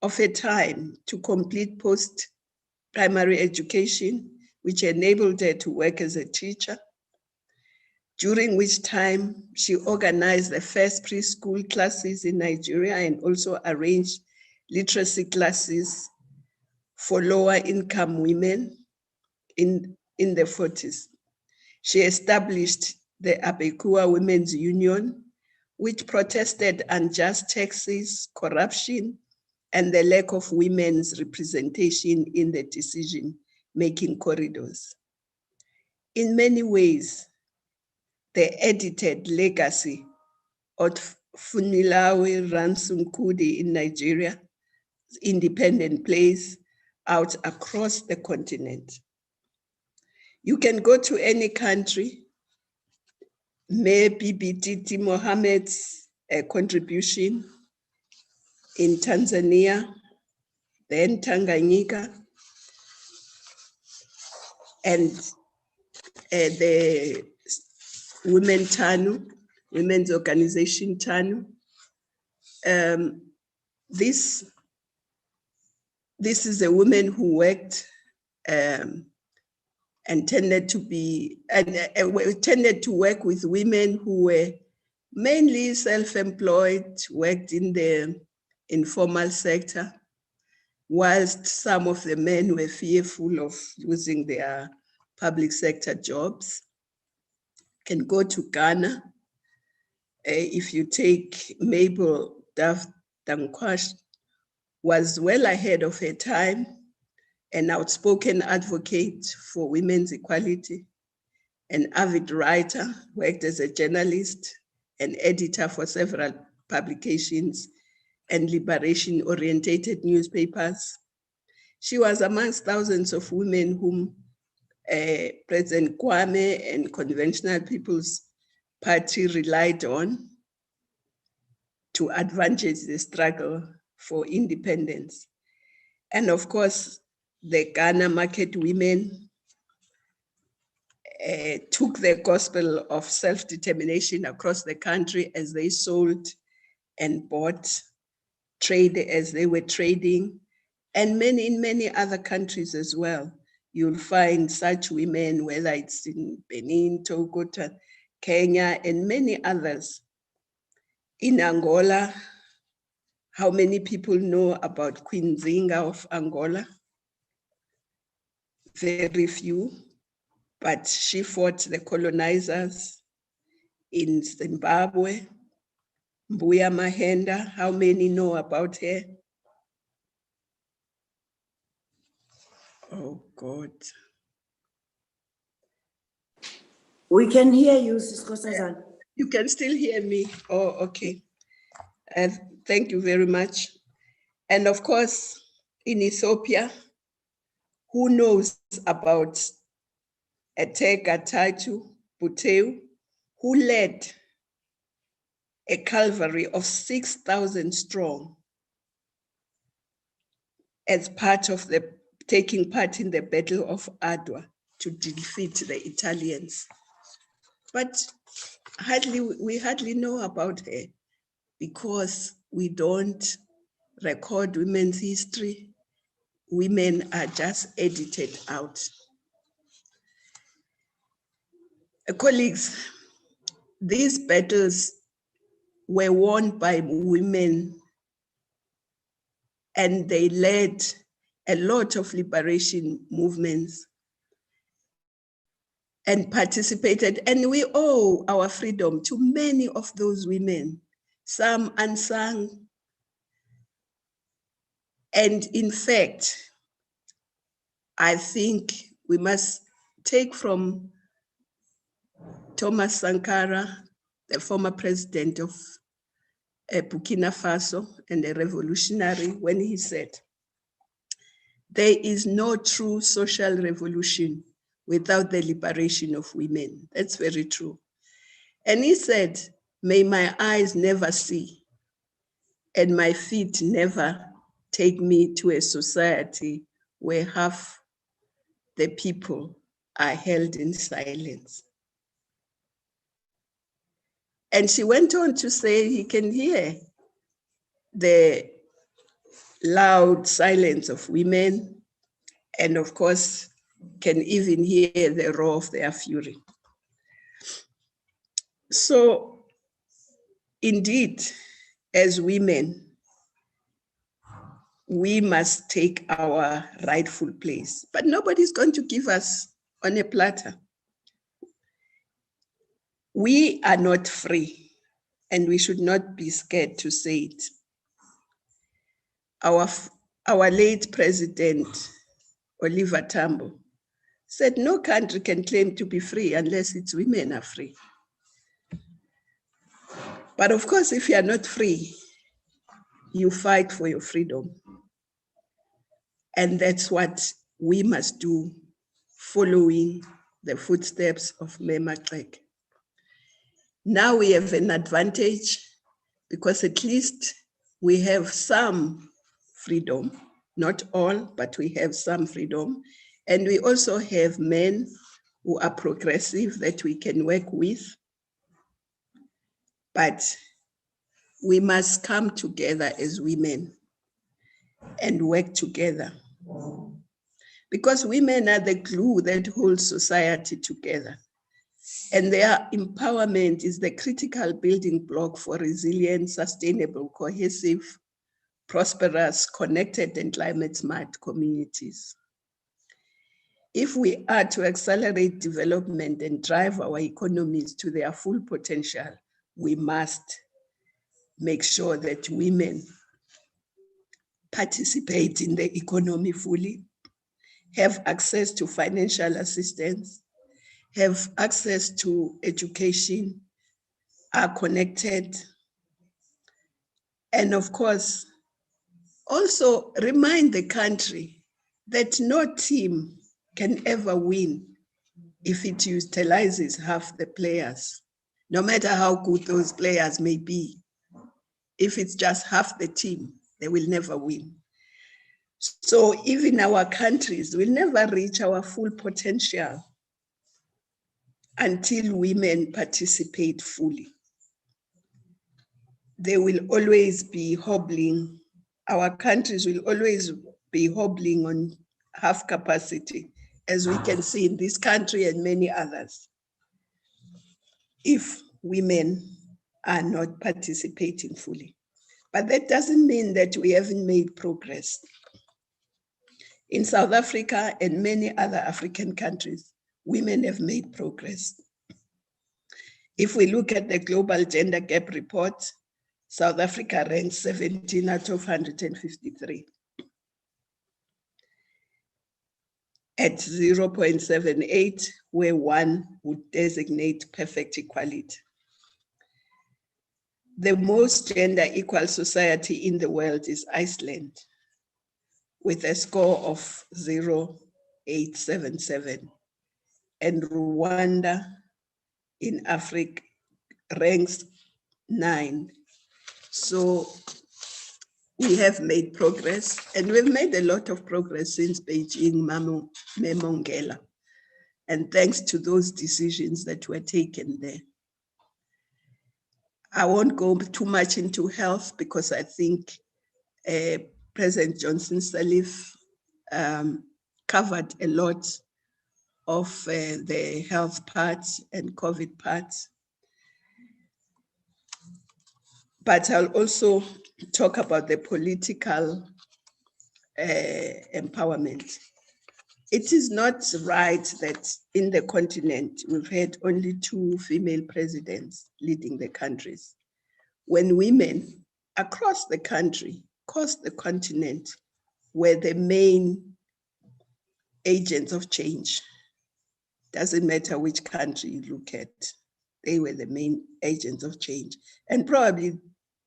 S10: of her time to complete post-primary education, which enabled her to work as a teacher, during which time she organized the first preschool classes in Nigeria and also arranged literacy classes for lower income women in the 40s. She established the Abekua Women's Union, which protested unjust taxes, corruption, and the lack of women's representation in the decision-making corridors. In many ways, the edited legacy of Funmilayo Ransome Kuti in Nigeria, independent plays out across the continent. You can go to any country, maybe Titi Mohammed's contribution in Tanzania, then Tanganyika, and the Women TANU, Women's Organization TANU. This is a woman who worked and tended to work with women who were mainly self-employed, worked in the informal sector, whilst some of the men were fearful of losing their public sector jobs. Can go to Ghana. If you take Mabel Dankwash, was well ahead of her time, an outspoken advocate for women's equality, an avid writer, worked as a journalist and editor for several publications and liberation-oriented newspapers. She was amongst thousands of women whom President Kwame and Conventional People's Party relied on to advance the struggle for independence. And of course, the Ghana market women took the gospel of self-determination across the country as they sold and bought, trade as they were trading, and in many other countries as well. You'll find such women, whether it's in Benin, Togo, Kenya, and many others. In Angola, how many people know about Queen Zinga of Angola? Very few, but she fought the colonizers in Zimbabwe. Mbuya Mahenda, how many know about her? Oh God.
S4: We can hear you, Sis Nkosazana.
S10: You can still hear me? Oh, okay. Thank you very much. And of course, in Ethiopia, who knows about Etega Tatu Buteu, who led a cavalry of 6,000 strong as part of taking part in the Battle of Adwa to defeat the Italians. But we hardly know about her because we don't record women's history. Women are just edited out. Colleagues, these battles were won by women, and they led a lot of liberation movements and participated, and we owe our freedom to many of those women, some unsung. And in fact, I think we must take from Thomas Sankara, the former president of Burkina Faso and a revolutionary, when he said, "There is no true social revolution without the liberation of women." That's very true. And he said, "May my eyes never see and my feet never take me to a society where half the people are held in silence." And she went on to say he can hear the loud silence of women, and of course, can even hear the roar of their fury. So indeed, as women, we must take our rightful place, but nobody's going to give us on a platter. We are not free, and we should not be scared to say it. Our late president, Oliver Tambo, said no country can claim to be free unless its women are free. But of course, if you are not free, you fight for your freedom. And that's what we must do, following the footsteps of Mema Trek. Now we have an advantage because at least we have some freedom, not all, but we have some freedom. And we also have men who are progressive that we can work with. But we must come together as women and work together, because women are the glue that holds society together. And their empowerment is the critical building block for resilient, sustainable, cohesive, prosperous, connected, and climate smart communities. If we are to accelerate development and drive our economies to their full potential, we must make sure that women participate in the economy fully, have access to financial assistance, have access to education, are connected, and of course, also remind the country that no team can ever win if it utilizes half the players, no matter how good those players may be. If it's just half the team, they will never win. So even our countries will never reach our full potential until women participate fully, they will always be hobbling. Our countries will always be hobbling on half capacity, as we can see in this country and many others, if women are not participating fully. But that doesn't mean that we haven't made progress. In South Africa and many other African countries, women have made progress. If we look at the Global Gender Gap Report, South Africa ranks 17 out of 153 at 0.78, where one would designate perfect equality. The most gender equal society in the world is Iceland, with a score of 0.877. And Rwanda in Africa ranks 9. So we have made progress, and we've made a lot of progress since Beijing Memongela. And thanks to those decisions that were taken there. I won't go too much into health because I think President Johnson Sirleaf covered a lot of the health parts and COVID parts. But I'll also talk about the political empowerment. It is not right that in the continent, we've had only 2 female presidents leading the countries, when women across the country, across the continent, were the main agents of change. Doesn't matter which country you look at, they were the main agents of change. And probably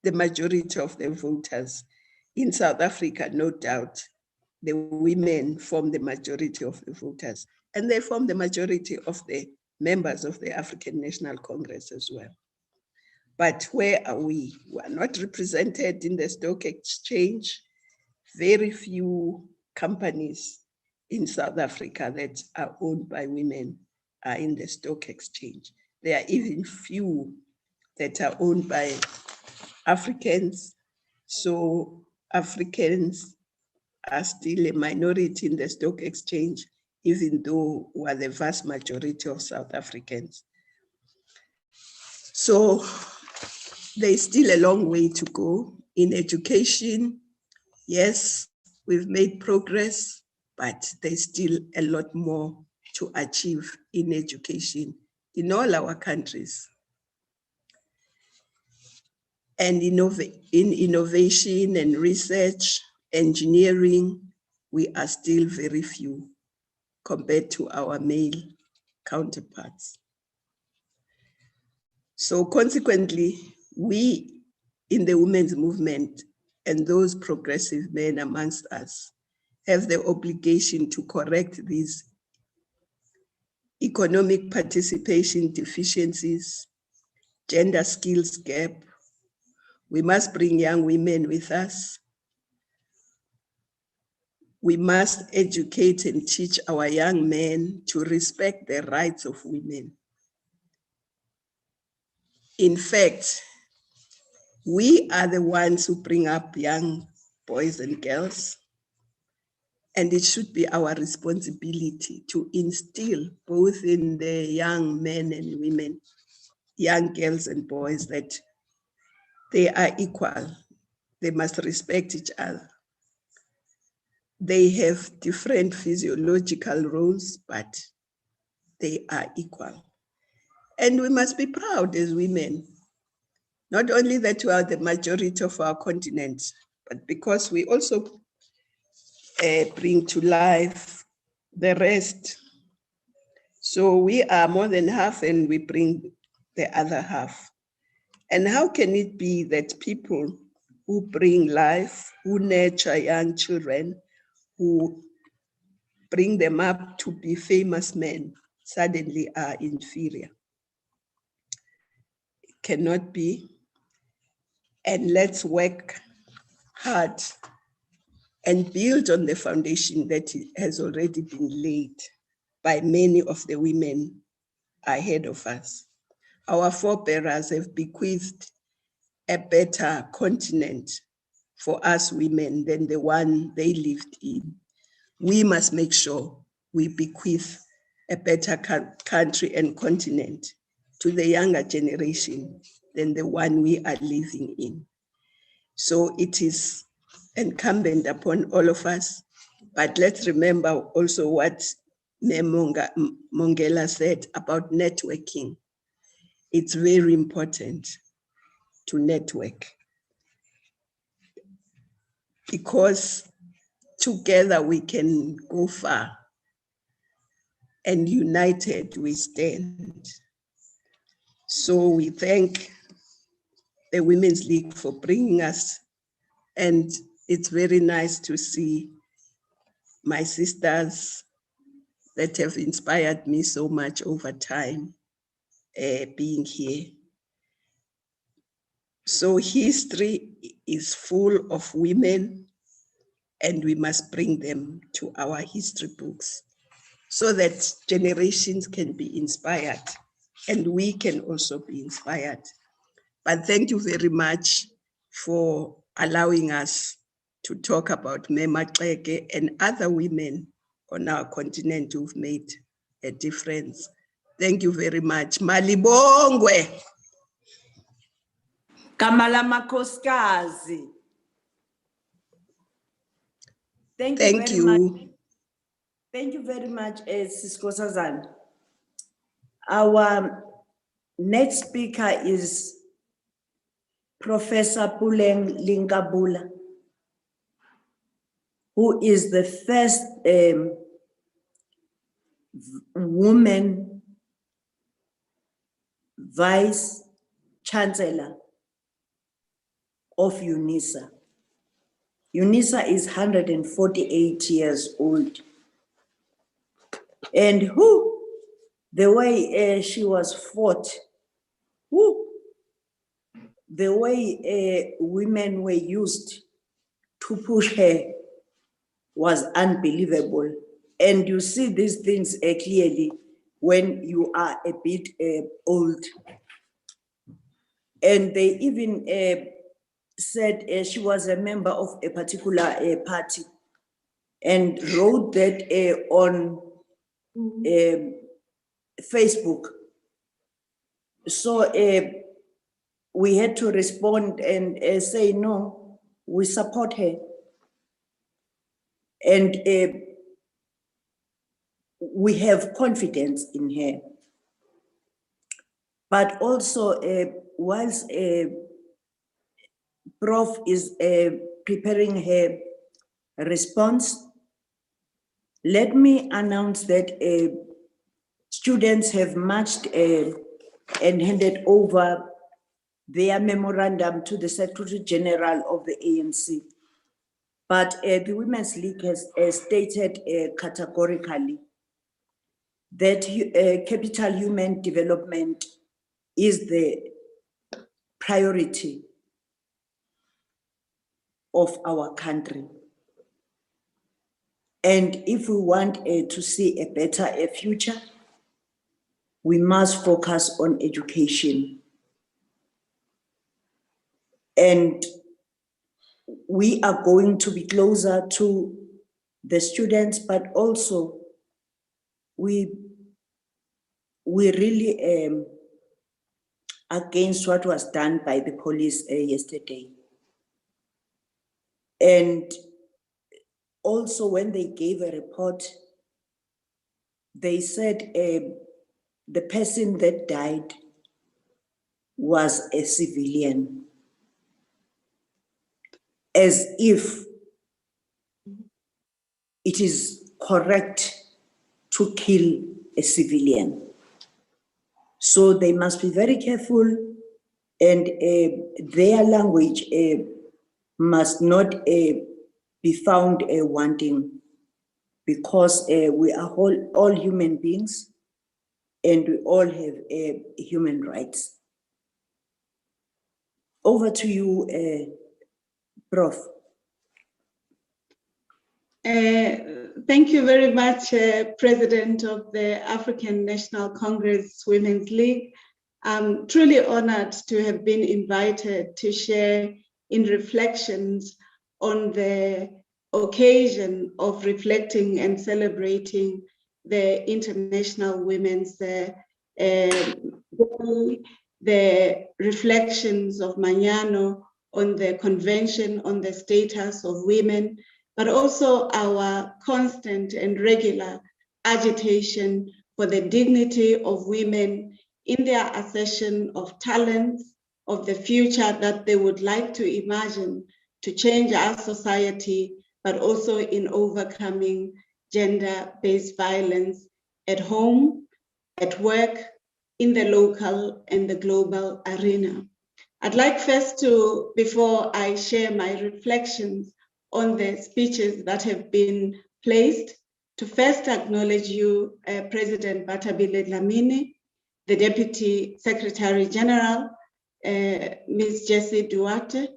S10: the majority of the voters in South Africa, no doubt, the women form the majority of the voters, and they form the majority of the members of the African National Congress as well. But where are we? We are not represented in the stock exchange. Very few companies in South Africa that are owned by women are in the stock exchange. There are even few that are owned by Africans. So Africans are still a minority in the stock exchange, even though we are the vast majority of South Africans. So there's still a long way to go. In education, yes, we've made progress, but there's still a lot more to achieve in education in all our countries. And in innovation and research, engineering, we are still very few compared to our male counterparts. So consequently, we in the women's movement and those progressive men amongst us have the obligation to correct these economic participation deficiencies, gender skills gap. We must bring young women with us. We must educate and teach our young men to respect the rights of women. In fact, we are the ones who bring up young boys and girls, and it should be our responsibility to instill both in the young men and women, young girls and boys, that they are equal. They must respect each other. They have different physiological roles, but they are equal. And we must be proud as women, not only that we are the majority of our continent, but because we also bring to life the rest. So we are more than half and we bring the other half. And how can it be that people who bring life, who nurture young children, who bring them up to be famous men, suddenly are inferior? It cannot be. And let's work hard and build on the foundation that has already been laid by many of the women ahead of us. Our forebearers have bequeathed a better continent for us women than the one they lived in. We must make sure we bequeath a better country and continent to the younger generation than the one we are living in. So it is incumbent upon all of us, but let's remember also what Mongela said about networking. It's very important to network because together we can go far and united we stand. So we thank the Women's League for bringing us, and it's very nice to see my sisters that have inspired me so much over time being here. So history is full of women, and we must bring them to our history books so that generations can be inspired and we can also be inspired. But thank you very much for allowing us to talk about Mema Xeke and other women on our continent who've made a difference. Thank you very much. Malibongwe.
S4: Kamala Makoskazi. Thank you very much. Thank you very much, Sisko Sazan. Our next speaker is Professor Puleng Linkabula, who is the first woman Vice Chancellor of UNISA. UNISA is 148 years old. And the way she was fought, the way women were used to push her was unbelievable. And you see these things clearly when you are a bit old. And they even said she was a member of a particular party and wrote that on Facebook. So we had to respond and say, no, we support her. And we have confidence in her. But also, whilst Prof is preparing her response, let me announce that students have marched and handed over their memorandum to the Secretary General of the ANC. But the Women's League has stated categorically that capital human development is the priority of our country. And if we want to see a better future, we must focus on education. And we are going to be closer to the students, but also we really against what was done by the police yesterday. And also when they gave a report, they said the person that died was a civilian, as if it is correct to kill a civilian. So they must be very careful, and their language must not be found wanting, because we are all human beings and we all have human rights. Over to you, Prof.
S13: Thank you very much, President of the African National Congress Women's League. I'm truly honored to have been invited to share in reflections on the occasion of reflecting and celebrating the International Women's Day, the reflections of Umanyano on the Convention on the Status of Women, but also our constant and regular agitation for the dignity of women in their assertion of talents, of the future that they would like to imagine to change our society, but also in overcoming gender-based violence at home, at work, in the local and the global arena. I'd like first to, before I share my reflections on the speeches that have been placed, to first acknowledge you, President Batabile Dlamini, the Deputy Secretary General, Ms. Jessie Duarte,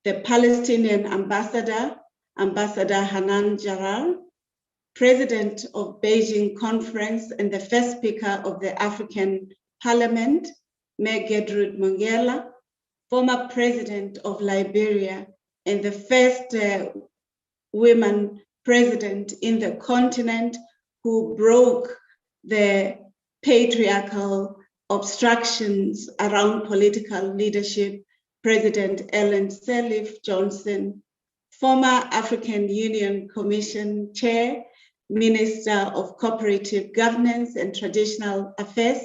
S13: the Palestinian Ambassador, Ambassador Hanan Jaral, President of Beijing Conference and the first Speaker of the African Parliament, Meg Gertrude Mongela, former President of Liberia and the first woman president in the continent who broke the patriarchal obstructions around political leadership, President Ellen Sirleaf Johnson, former African Union Commission Chair, Minister of Cooperative Governance and Traditional Affairs,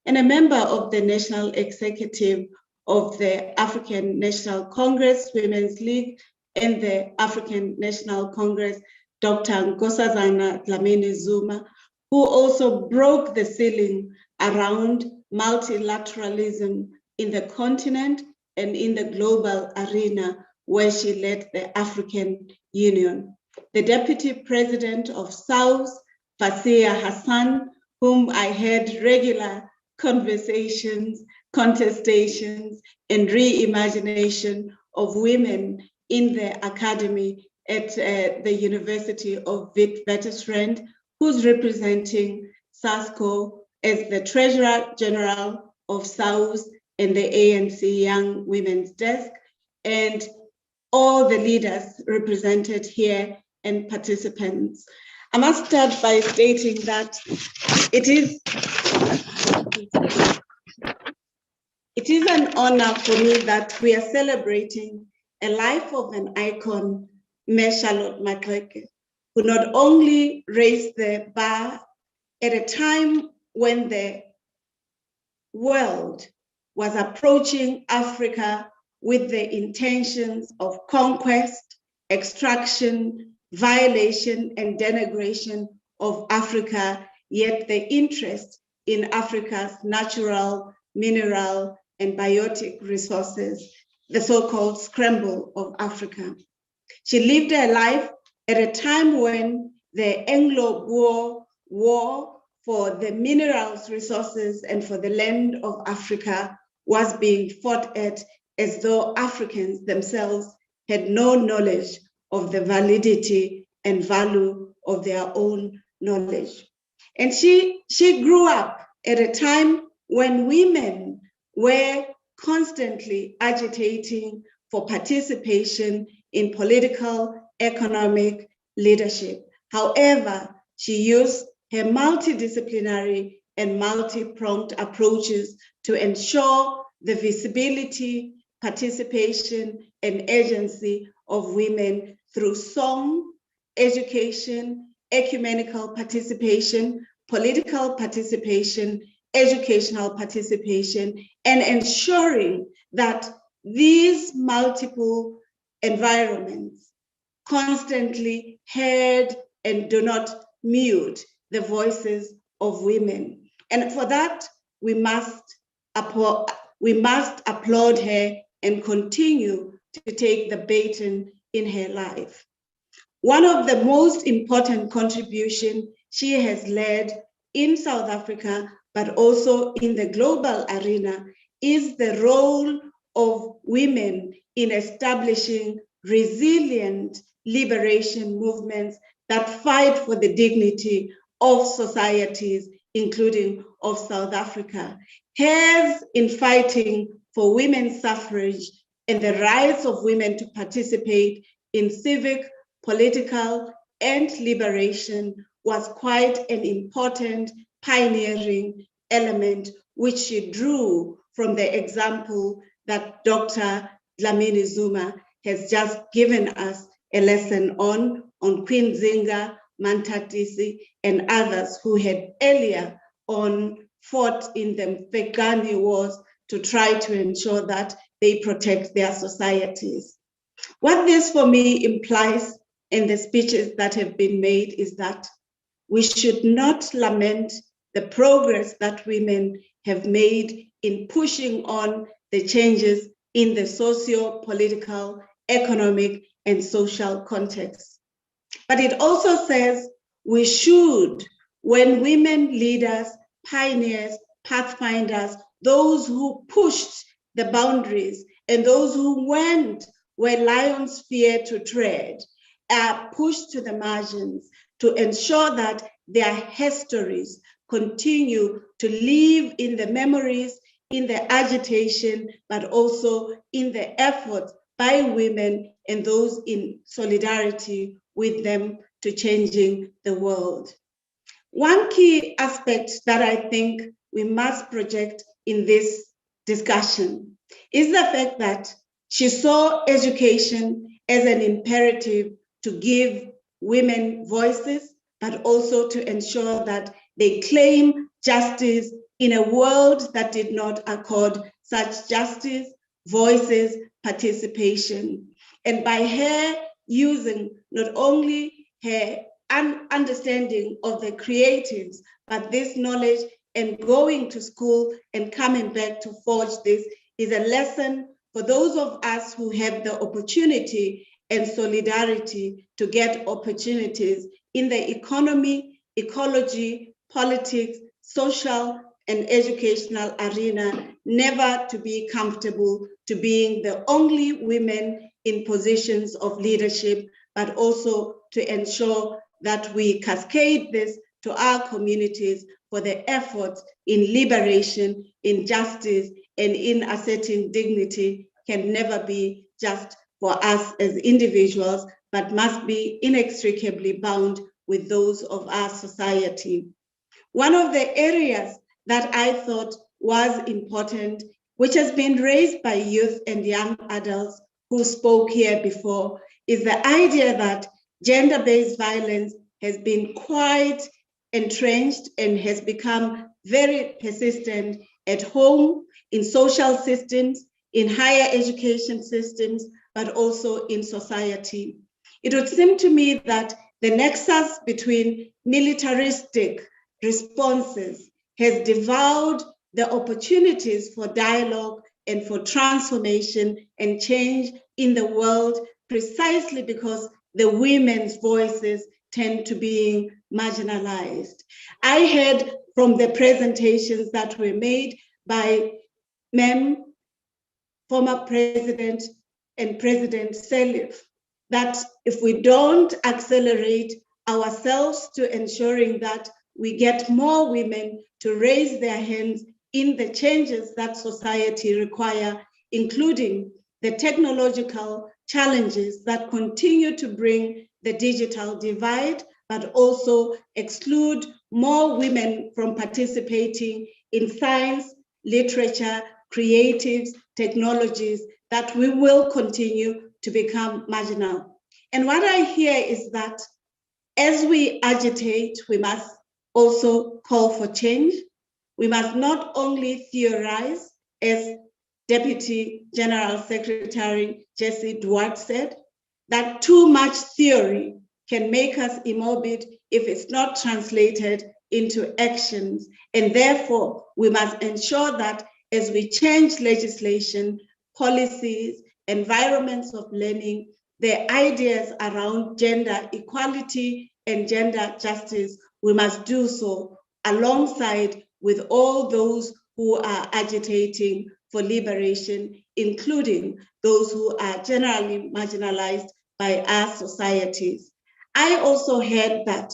S13: and a member of the National Executive of the African National Congress Women's League and the African National Congress, Dr. Nkosazana Dlamini Zuma, who also broke the ceiling around multilateralism in the continent and in the global arena, where she led the African Union. The Deputy President of South, Fasiya Hassan, whom I had regular conversations, contestations, and reimagination of women in the academy at the University of Witwatersrand, who's representing SASCO as the Treasurer General of South and the ANC Young Women's Desk, and all the leaders represented here and participants. I must start by stating that it is an honor for me that we are celebrating a life of an icon, Mère Charlotte Maxeke, who not only raised the bar at a time when the world was approaching Africa with the intentions of conquest, extraction, violation, and denigration of Africa, yet the interest in Africa's natural, mineral, and biotic resources, the so-called scramble of Africa. She lived her life at a time when the Anglo-Boer War for the minerals, resources, and for the land of Africa was being fought at, as though Africans themselves had no knowledge of the validity and value of their own knowledge. And she grew up at a time when women were constantly agitating for participation in political, economic leadership. However, she used her multidisciplinary and multi-pronged approaches to ensure the visibility, participation, and agency of women through song, education, ecumenical participation, political participation, educational participation, and ensuring that these multiple environments constantly heard and do not mute the voices of women. And for that, we must applaud her and continue to take the baton in her life. One of the most important contributions she has led in South Africa, but also in the global arena, is the role of women in establishing resilient liberation movements that fight for the dignity of societies, including of South Africa. Hers in fighting for women's suffrage and the rights of women to participate in civic, political, and liberation was quite an important pioneering element, which she drew from the example that Dr. Dlamini Zuma has just given us a lesson on Queen Zinga, Mantatisi, and others who had earlier on fought in the Mfekani wars to try to ensure that they protect their societies. What this for me implies in the speeches that have been made is that we should not lament the progress that women have made in pushing on the changes in the socio-political, economic, and social context. But it also says we should, when women leaders, pioneers, pathfinders, those who pushed the boundaries and those who went where lions fear to tread, are pushed to the margins to ensure that their histories continue to live in the memories, in the agitation, but also in the efforts by women and those in solidarity with them to changing the world. One key aspect that I think we must project in this discussion is the fact that she saw education as an imperative to give women voices, but also to ensure that they claim justice in a world that did not accord such justice, voices, participation. And by her using not only her understanding of the creatives, but this knowledge and going to school and coming back to forge this is a lesson for those of us who have the opportunity and solidarity to get opportunities in the economy, ecology, politics, social, and educational arena, never to be comfortable to being the only women in positions of leadership, but also to ensure that we cascade this to our communities for the efforts in liberation, in justice, and in asserting dignity can never be just for us as individuals, but must be inextricably bound with those of our society. One of the areas that I thought was important, which has been raised by youth and young adults who spoke here before, is the idea that gender-based violence has been quite entrenched and has become very persistent at home, in social systems, in higher education systems, but also in society. It would seem to me that the nexus between militaristic responses has devoured the opportunities for dialogue and for transformation and change in the world, precisely because the women's voices tend to be marginalized. I heard from the presentations that were made by former President and President Sirleaf, that if we don't accelerate ourselves to ensuring that we get more women to raise their hands in the changes that society require, including the technological challenges that continue to bring the digital divide, but also exclude more women from participating in science, literature, creatives, technologies, that we will continue to become marginal. And what I hear is that as we agitate, we must also call for change. We must not only theorize, as Deputy General Secretary Jesse Duarte said, that too much theory can make us immobile if it's not translated into actions. And therefore, we must ensure that as we change legislation, policies, environments of learning, the ideas around gender equality and gender justice, we must do so alongside with all those who are agitating for liberation including those who are generally marginalized by our societies. I also heard that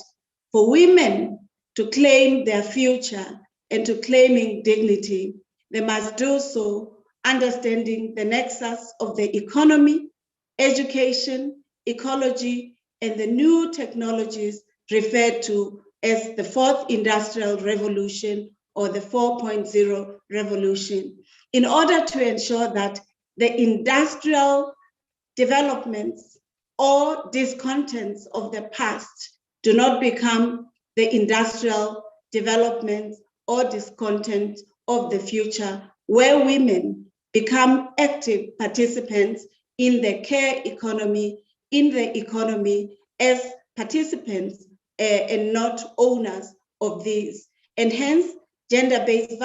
S13: for women to claim their future and to claiming dignity, they must do so understanding the nexus of the economy, education, ecology, and the new technologies referred to as the fourth industrial revolution or the 4.0 revolution, in order to ensure that the industrial developments or discontents of the past do not become the industrial developments or discontent of the future, where women become active participants in the care economy, in the economy as participants and not owners of these. And hence, gender-based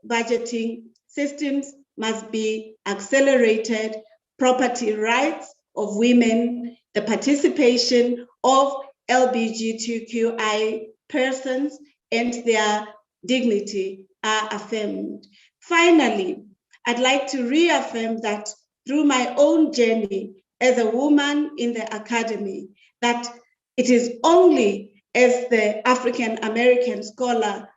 S13: budgeting systems must be accelerated, property rights of women, the participation of LGBTQI persons and their dignity are affirmed. Finally, I'd like to reaffirm that through my own journey as a woman in the academy, that it is only, as the African American scholar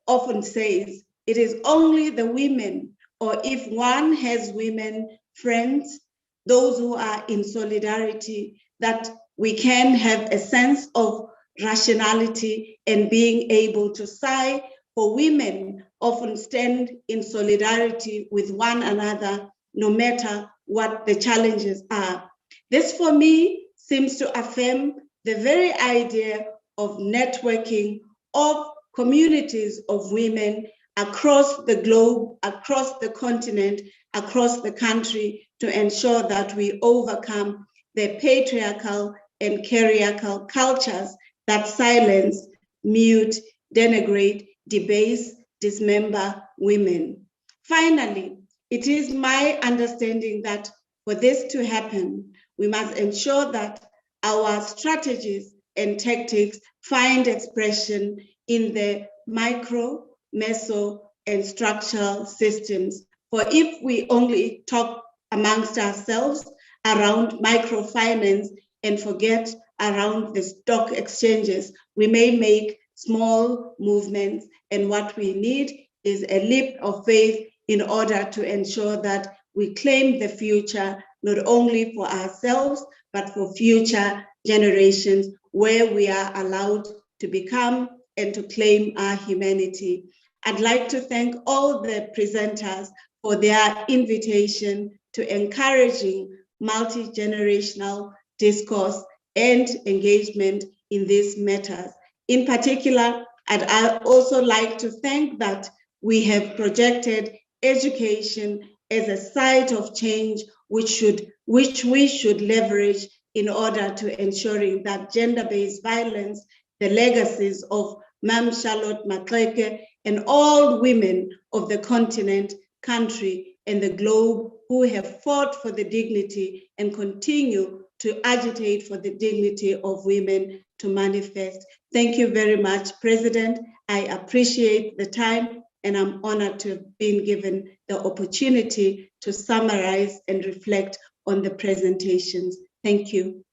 S13: often says, it is only the women, or if one has women friends, those who are in solidarity, that we can have a sense of rationality and being able to sigh. For women often stand in solidarity with one another, no matter what the challenges are. This for me seems to affirm the very idea of networking of communities of women across the globe, across the continent, across the country, to ensure that we overcome the patriarchal and kyriarchal cultures that silence, mute, denigrate, debase, dismember women. Finally, it is my understanding that for this to happen, we must ensure that our strategies and tactics find expression in the micro, meso, and structural systems. For if we only talk amongst ourselves around microfinance and forget around the stock exchanges, we may make small movements, and what we need is a leap of faith in order to ensure that we claim the future, not only for ourselves, but for future generations, where we are allowed to become and to claim our humanity. I'd like to thank all the presenters for their invitation to encouraging multi-generational discourse and engagement in these matters. In particular, I'd also like to thank that we have projected education as a site of change which we should leverage in order to ensuring that gender-based violence, the legacies of Mam Charlotte Maxeke and all women of the continent, country, and the globe who have fought for the dignity and continue to agitate for the dignity of women to manifest. Thank you very much, President. I appreciate the time, and I'm honored to have been given the opportunity to summarize and reflect on the presentations. Thank you.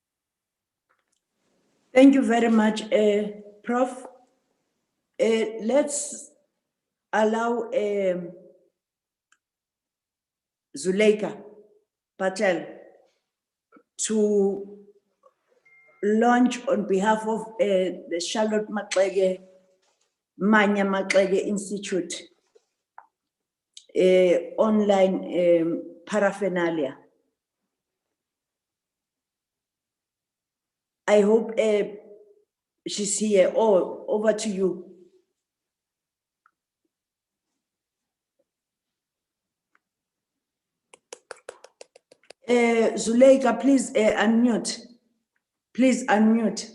S4: Thank you very much, Prof. Let's allow Zuleika Patel to launch on behalf of the Charlotte Maxeke, Manya Maxeke Institute online paraphernalia. I hope she's here. Oh, over to you. Zuleika, please unmute. Please unmute.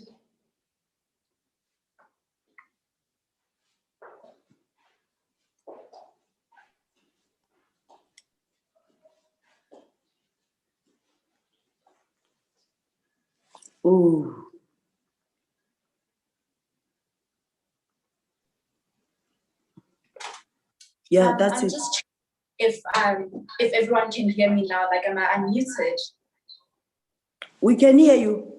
S4: Oh. Yeah, that's it.
S14: if everyone can hear me now, like am I unmuted?
S4: We can hear you.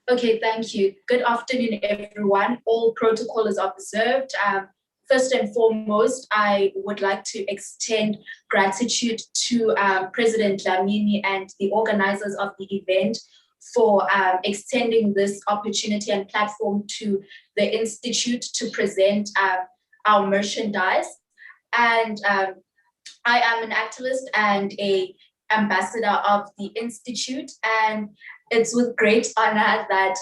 S14: Okay, thank you. Good afternoon, everyone. All protocol is observed. First and foremost, I would like to extend gratitude to President Dlamini and the organizers of the event for extending this opportunity and platform to the Institute to present our merchandise. And I am an activist and an ambassador of the Institute, and it's with great honor that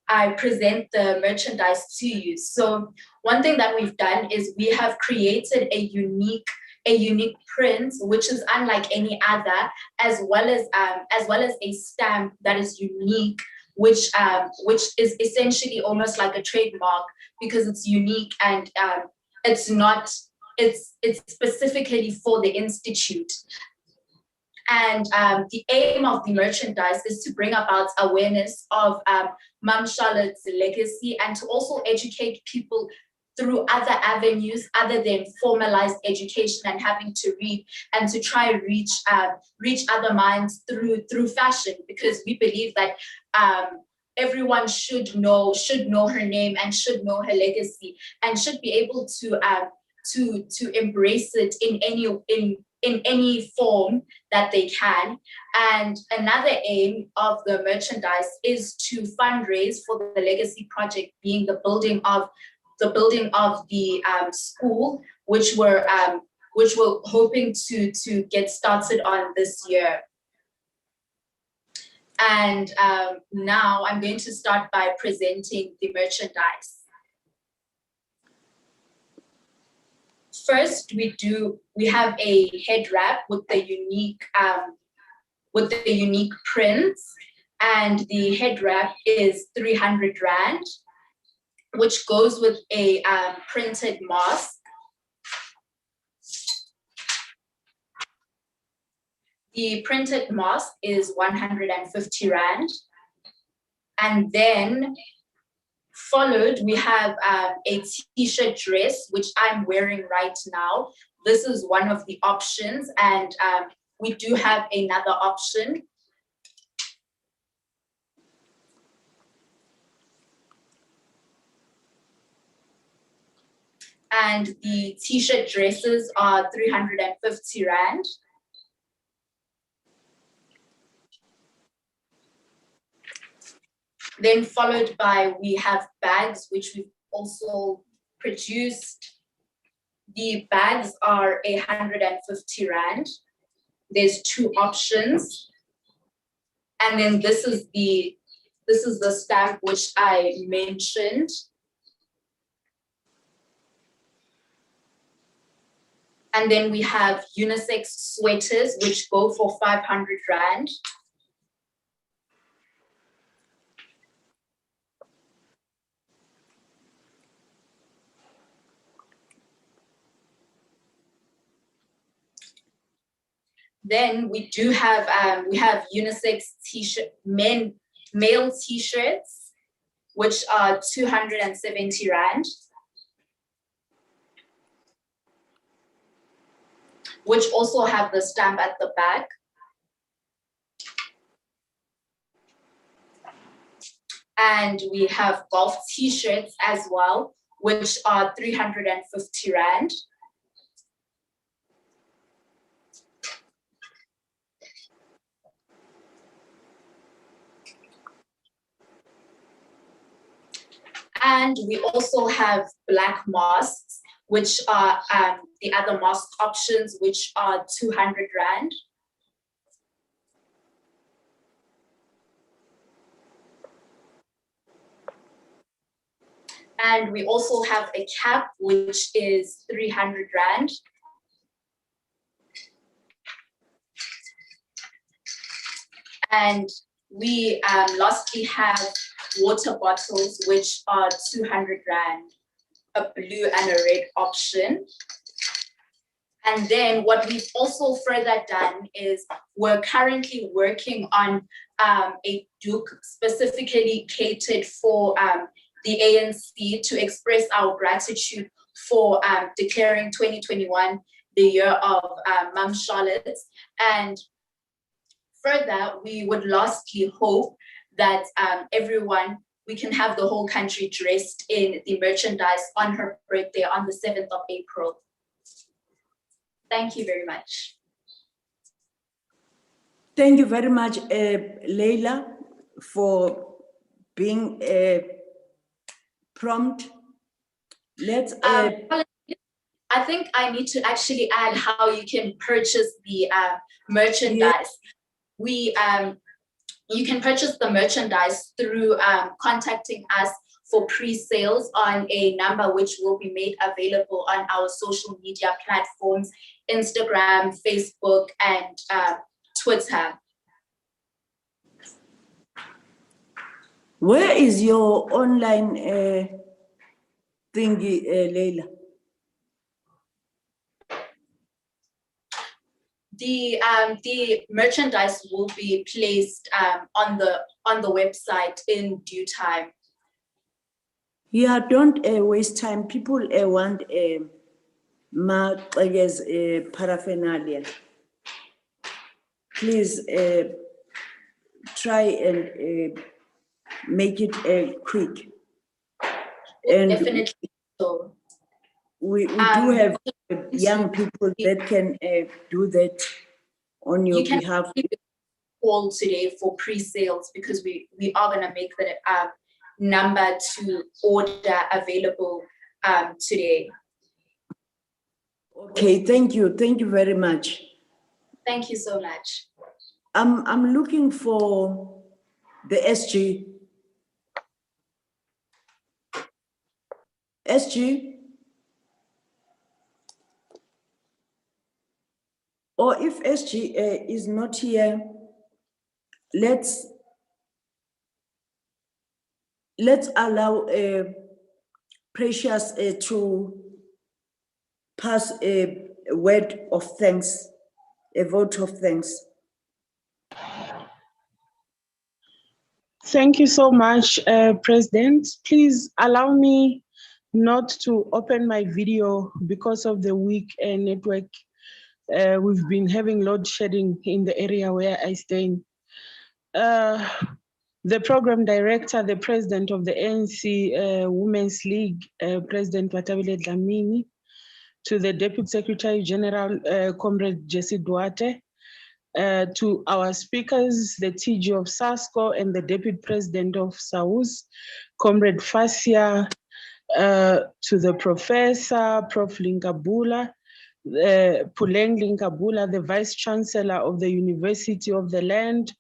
S14: I present the merchandise to you. So one thing that we've done is we have created a unique print, which is unlike any other, as well as a stamp that is unique, which is essentially almost like a trademark because it's unique and it's specifically for the Institute. And the aim of the merchandise is to bring about awareness of Mom Charlotte's legacy and to also educate people through other avenues other than formalized education and having to read, and to try reach other minds through fashion, because we believe that everyone should know her name and should know her legacy and should be able to embrace it in any form that they can. And another aim of the merchandise is to fundraise for the legacy project, being the building of the school, which we're hoping to get started on this year. And now I'm going to start by presenting the merchandise. First, we have a head wrap with the unique prints, and the head wrap is 300 Rand, which goes with a printed mask. The printed mask is 150 Rand, and then followed, we have a t-shirt dress, which I'm wearing right now. This is one of the options, and we do have another option. And the t-shirt dresses are 350 Rand. Then followed by, we have bags, which we've also produced. The bags are 150 Rand. There's two options. And then this is the stamp which I mentioned. And then we have unisex sweaters, which go for 500 Rand. Then we do have unisex t-shirt, male t-shirts, which are 270 Rand, which also have the stamp at the back. And we have golf t-shirts as well, which are 350 Rand. And we also have black masks, which are the other mask options, which are 200 Rand. And we also have a cap, which is 300 Rand. And we lastly have water bottles, which are 200 Rand, a blue and a red option. And then what we've also further done is we're currently working on a Duke specifically catered for the ANC to express our gratitude for declaring 2021 the year of Mom Charlotte. And further, we would lastly hope that we can have the whole country dressed in the merchandise on her birthday on the 7th of April. Thank you very much.
S4: Thank you very much, Leila, for being prompt. Let's.
S14: I think I need to actually add how you can purchase the merchandise. You can purchase the merchandise through contacting us for pre-sales on a number which will be made available on our social media platforms, Instagram, Facebook, and Twitter.
S4: Where is your online thingy, Leila?
S14: The merchandise will be placed on the website in due time.
S4: Yeah, don't waste time. People want paraphernalia. Please try and make it quick. And
S14: definitely so.
S4: We do have young people that can do that on your behalf.
S14: You can call today for pre-sales because we are going to make the number to order available today.
S4: Okay, thank you very much.
S14: Thank you so much.
S4: I'm looking for the SG. SG? Or if SG is not here, let's allow Precious to pass a word of thanks, a vote of thanks.
S15: Thank you so much, President. Please allow me not to open my video because of the weak network. We've been having load shedding in the area where I stay. The program director, the president of the ANC Women's League, President Watabile Dlamini, to the Deputy Secretary General, Comrade Jesse Duarte, to our speakers, the TG of SASCO and the Deputy President of SAUS, Comrade Fasia, to the Professor, Prof. Linkabula, Puleng Linkabula, the Vice Chancellor of the University of the Land,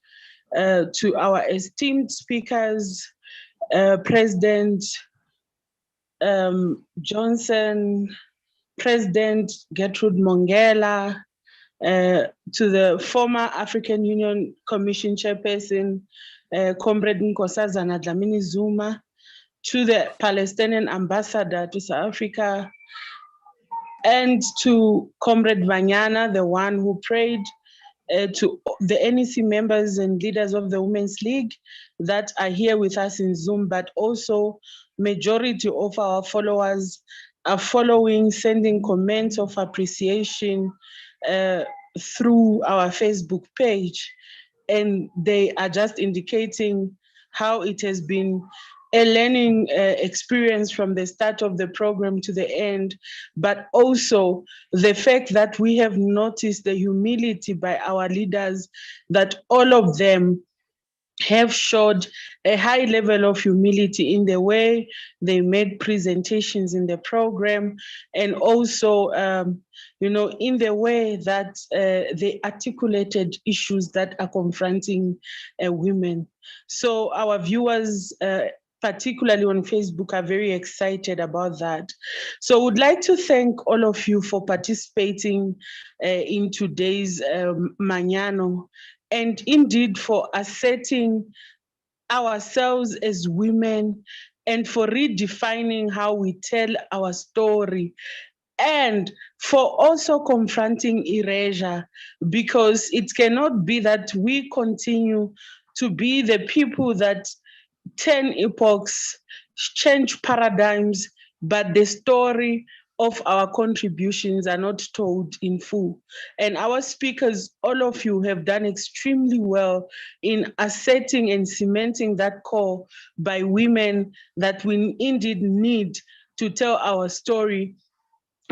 S15: to our esteemed speakers, President Johnson, President Gertrude Mongela, to the former African Union Commission Chairperson, Comrade Nkosazana Dlamini Zuma, to the Palestinian Ambassador to South Africa, and to Comrade Umanyano, the one who prayed, to the NEC members and leaders of the Women's League that are here with us in Zoom, but also majority of our followers are following, sending comments of appreciation through our Facebook page. And they are just indicating how it has been a learning experience from the start of the program to the end, but also the fact that we have noticed the humility by our leaders, that all of them have showed a high level of humility in the way they made presentations in the program, and also, in the way that they articulated issues that are confronting women. So our viewers, particularly on Facebook, are very excited about that. So I would like to thank all of you for participating in today's Umanyano, and indeed for asserting ourselves as women and for redefining how we tell our story, and for also confronting erasure, because it cannot be that we continue to be the people that turn epochs, change paradigms, but the story of our contributions are not told in full. And our speakers, all of you, have done extremely well in asserting and cementing that call by women that we indeed need to tell our story.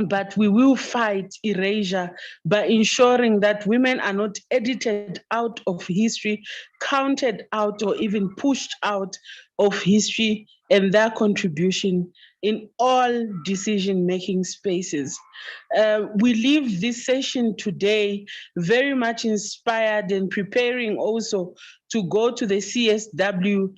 S15: But we will fight erasure by ensuring that women are not edited out of history, counted out, or even pushed out of history and their contribution in all decision-making spaces. We leave this session today very much inspired and preparing also to go to the CSW,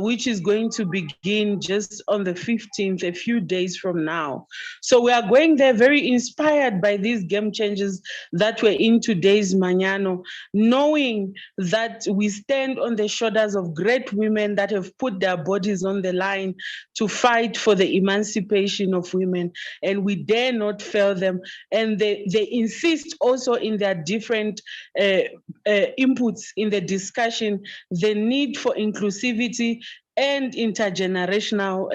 S15: which is going to begin just on the 15th, a few days from now. So we are going there very inspired by these game changers that were in today's Umanyano, knowing that we stand on the shoulders of great women that have put their bodies on the line to fight for the emancipation of women, and we dare not fail them. And they insist also in their different inputs in the discussion, the need for inclusivity and intergenerational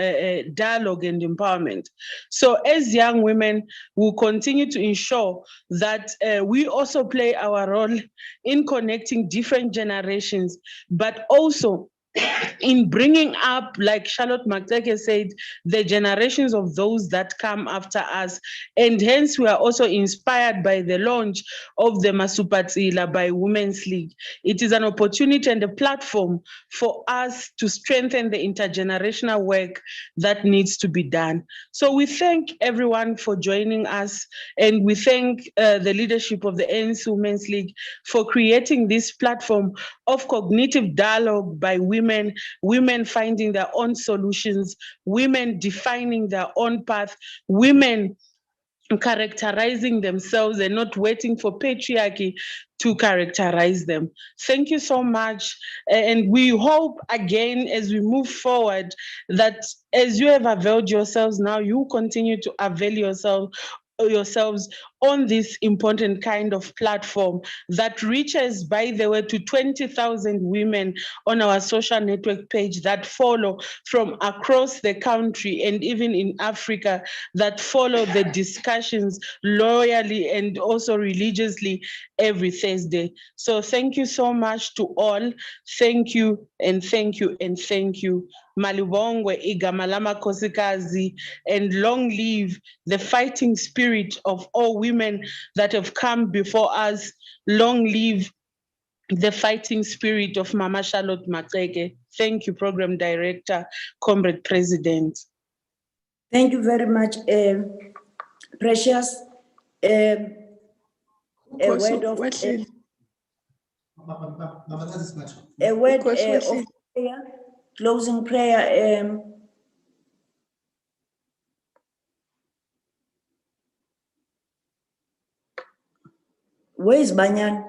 S15: dialogue and empowerment. So as young women, we'll continue to ensure that we also play our role in connecting different generations, but also in bringing up, like Charlotte Maxeke said, the generations of those that come after us. And hence we are also inspired by the launch of the Masupatsila by Women's League. It is an opportunity and a platform for us to strengthen the intergenerational work that needs to be done. So we thank everyone for joining us, and we thank the leadership of the ANC Women's League for creating this platform of cognitive dialogue by women, women finding their own solutions, women defining their own path, women characterizing themselves and not waiting for patriarchy to characterize them. Thank you so much. And we hope again, as we move forward, that as you have availed yourselves now, you continue to avail yourselves on this important kind of platform that reaches, by the way, to 20,000 women on our social network page that follow from across the country and even in Africa, that follow the discussions loyally and also religiously every Thursday. So thank you so much to all. Thank you and thank you and thank you. Malibongwe igama lamakosikazi, and long live the fighting spirit of all women that have come before us. Long live the fighting spirit of Mama Charlotte Maxeke. Thank you, Program Director, Comrade President.
S4: Thank you very much, Precious. A word of prayer, closing prayer. Where is Banyan?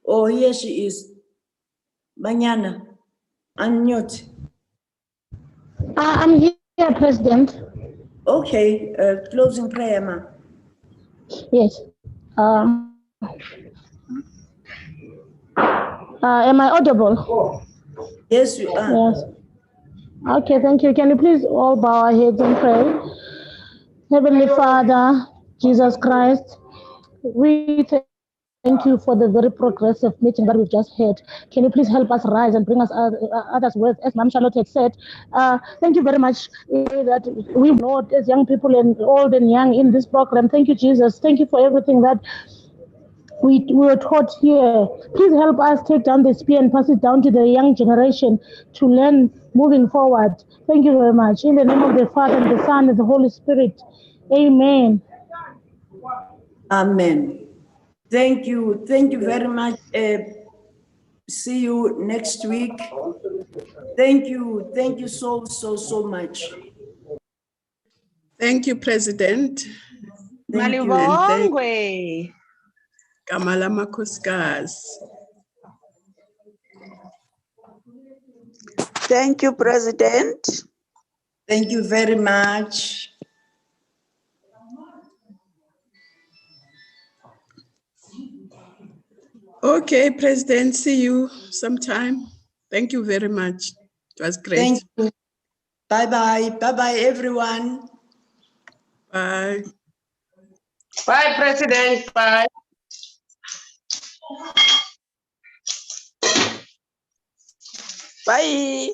S4: Oh, here she is. Banyana, unmute.
S2: I'm here, President.
S4: Okay, closing prayer, ma.
S2: Yes. Am I audible?
S4: Yes, you are.
S2: Yes. Okay, thank you. Can you please all bow our heads and pray? Heavenly Father, Jesus Christ, we thank you for the very progressive meeting that we've just had. Can you please help us rise and bring us others' words, as Ma'am Charlotte had said? Thank you very much that we know as young people and old and young in this program. Thank you, Jesus. Thank you for everything that we were taught here. Please help us take down the spear and pass it down to the young generation to learn moving forward. Thank you very much. In the name of the Father, and the Son, and the Holy Spirit. Amen.
S4: Amen. Thank you. Thank you very much. See you next week. Thank you. Thank you so much.
S10: Thank you, President.
S15: Malibongwe.
S10: Kamala Makuskas.
S8: Thank you, President.
S4: Thank you very much.
S10: Okay, President, see you sometime. Thank you very much. It was great.
S4: Thank you. Bye-bye. Bye-bye, everyone.
S10: Bye.
S15: Bye, President. Bye. Bye.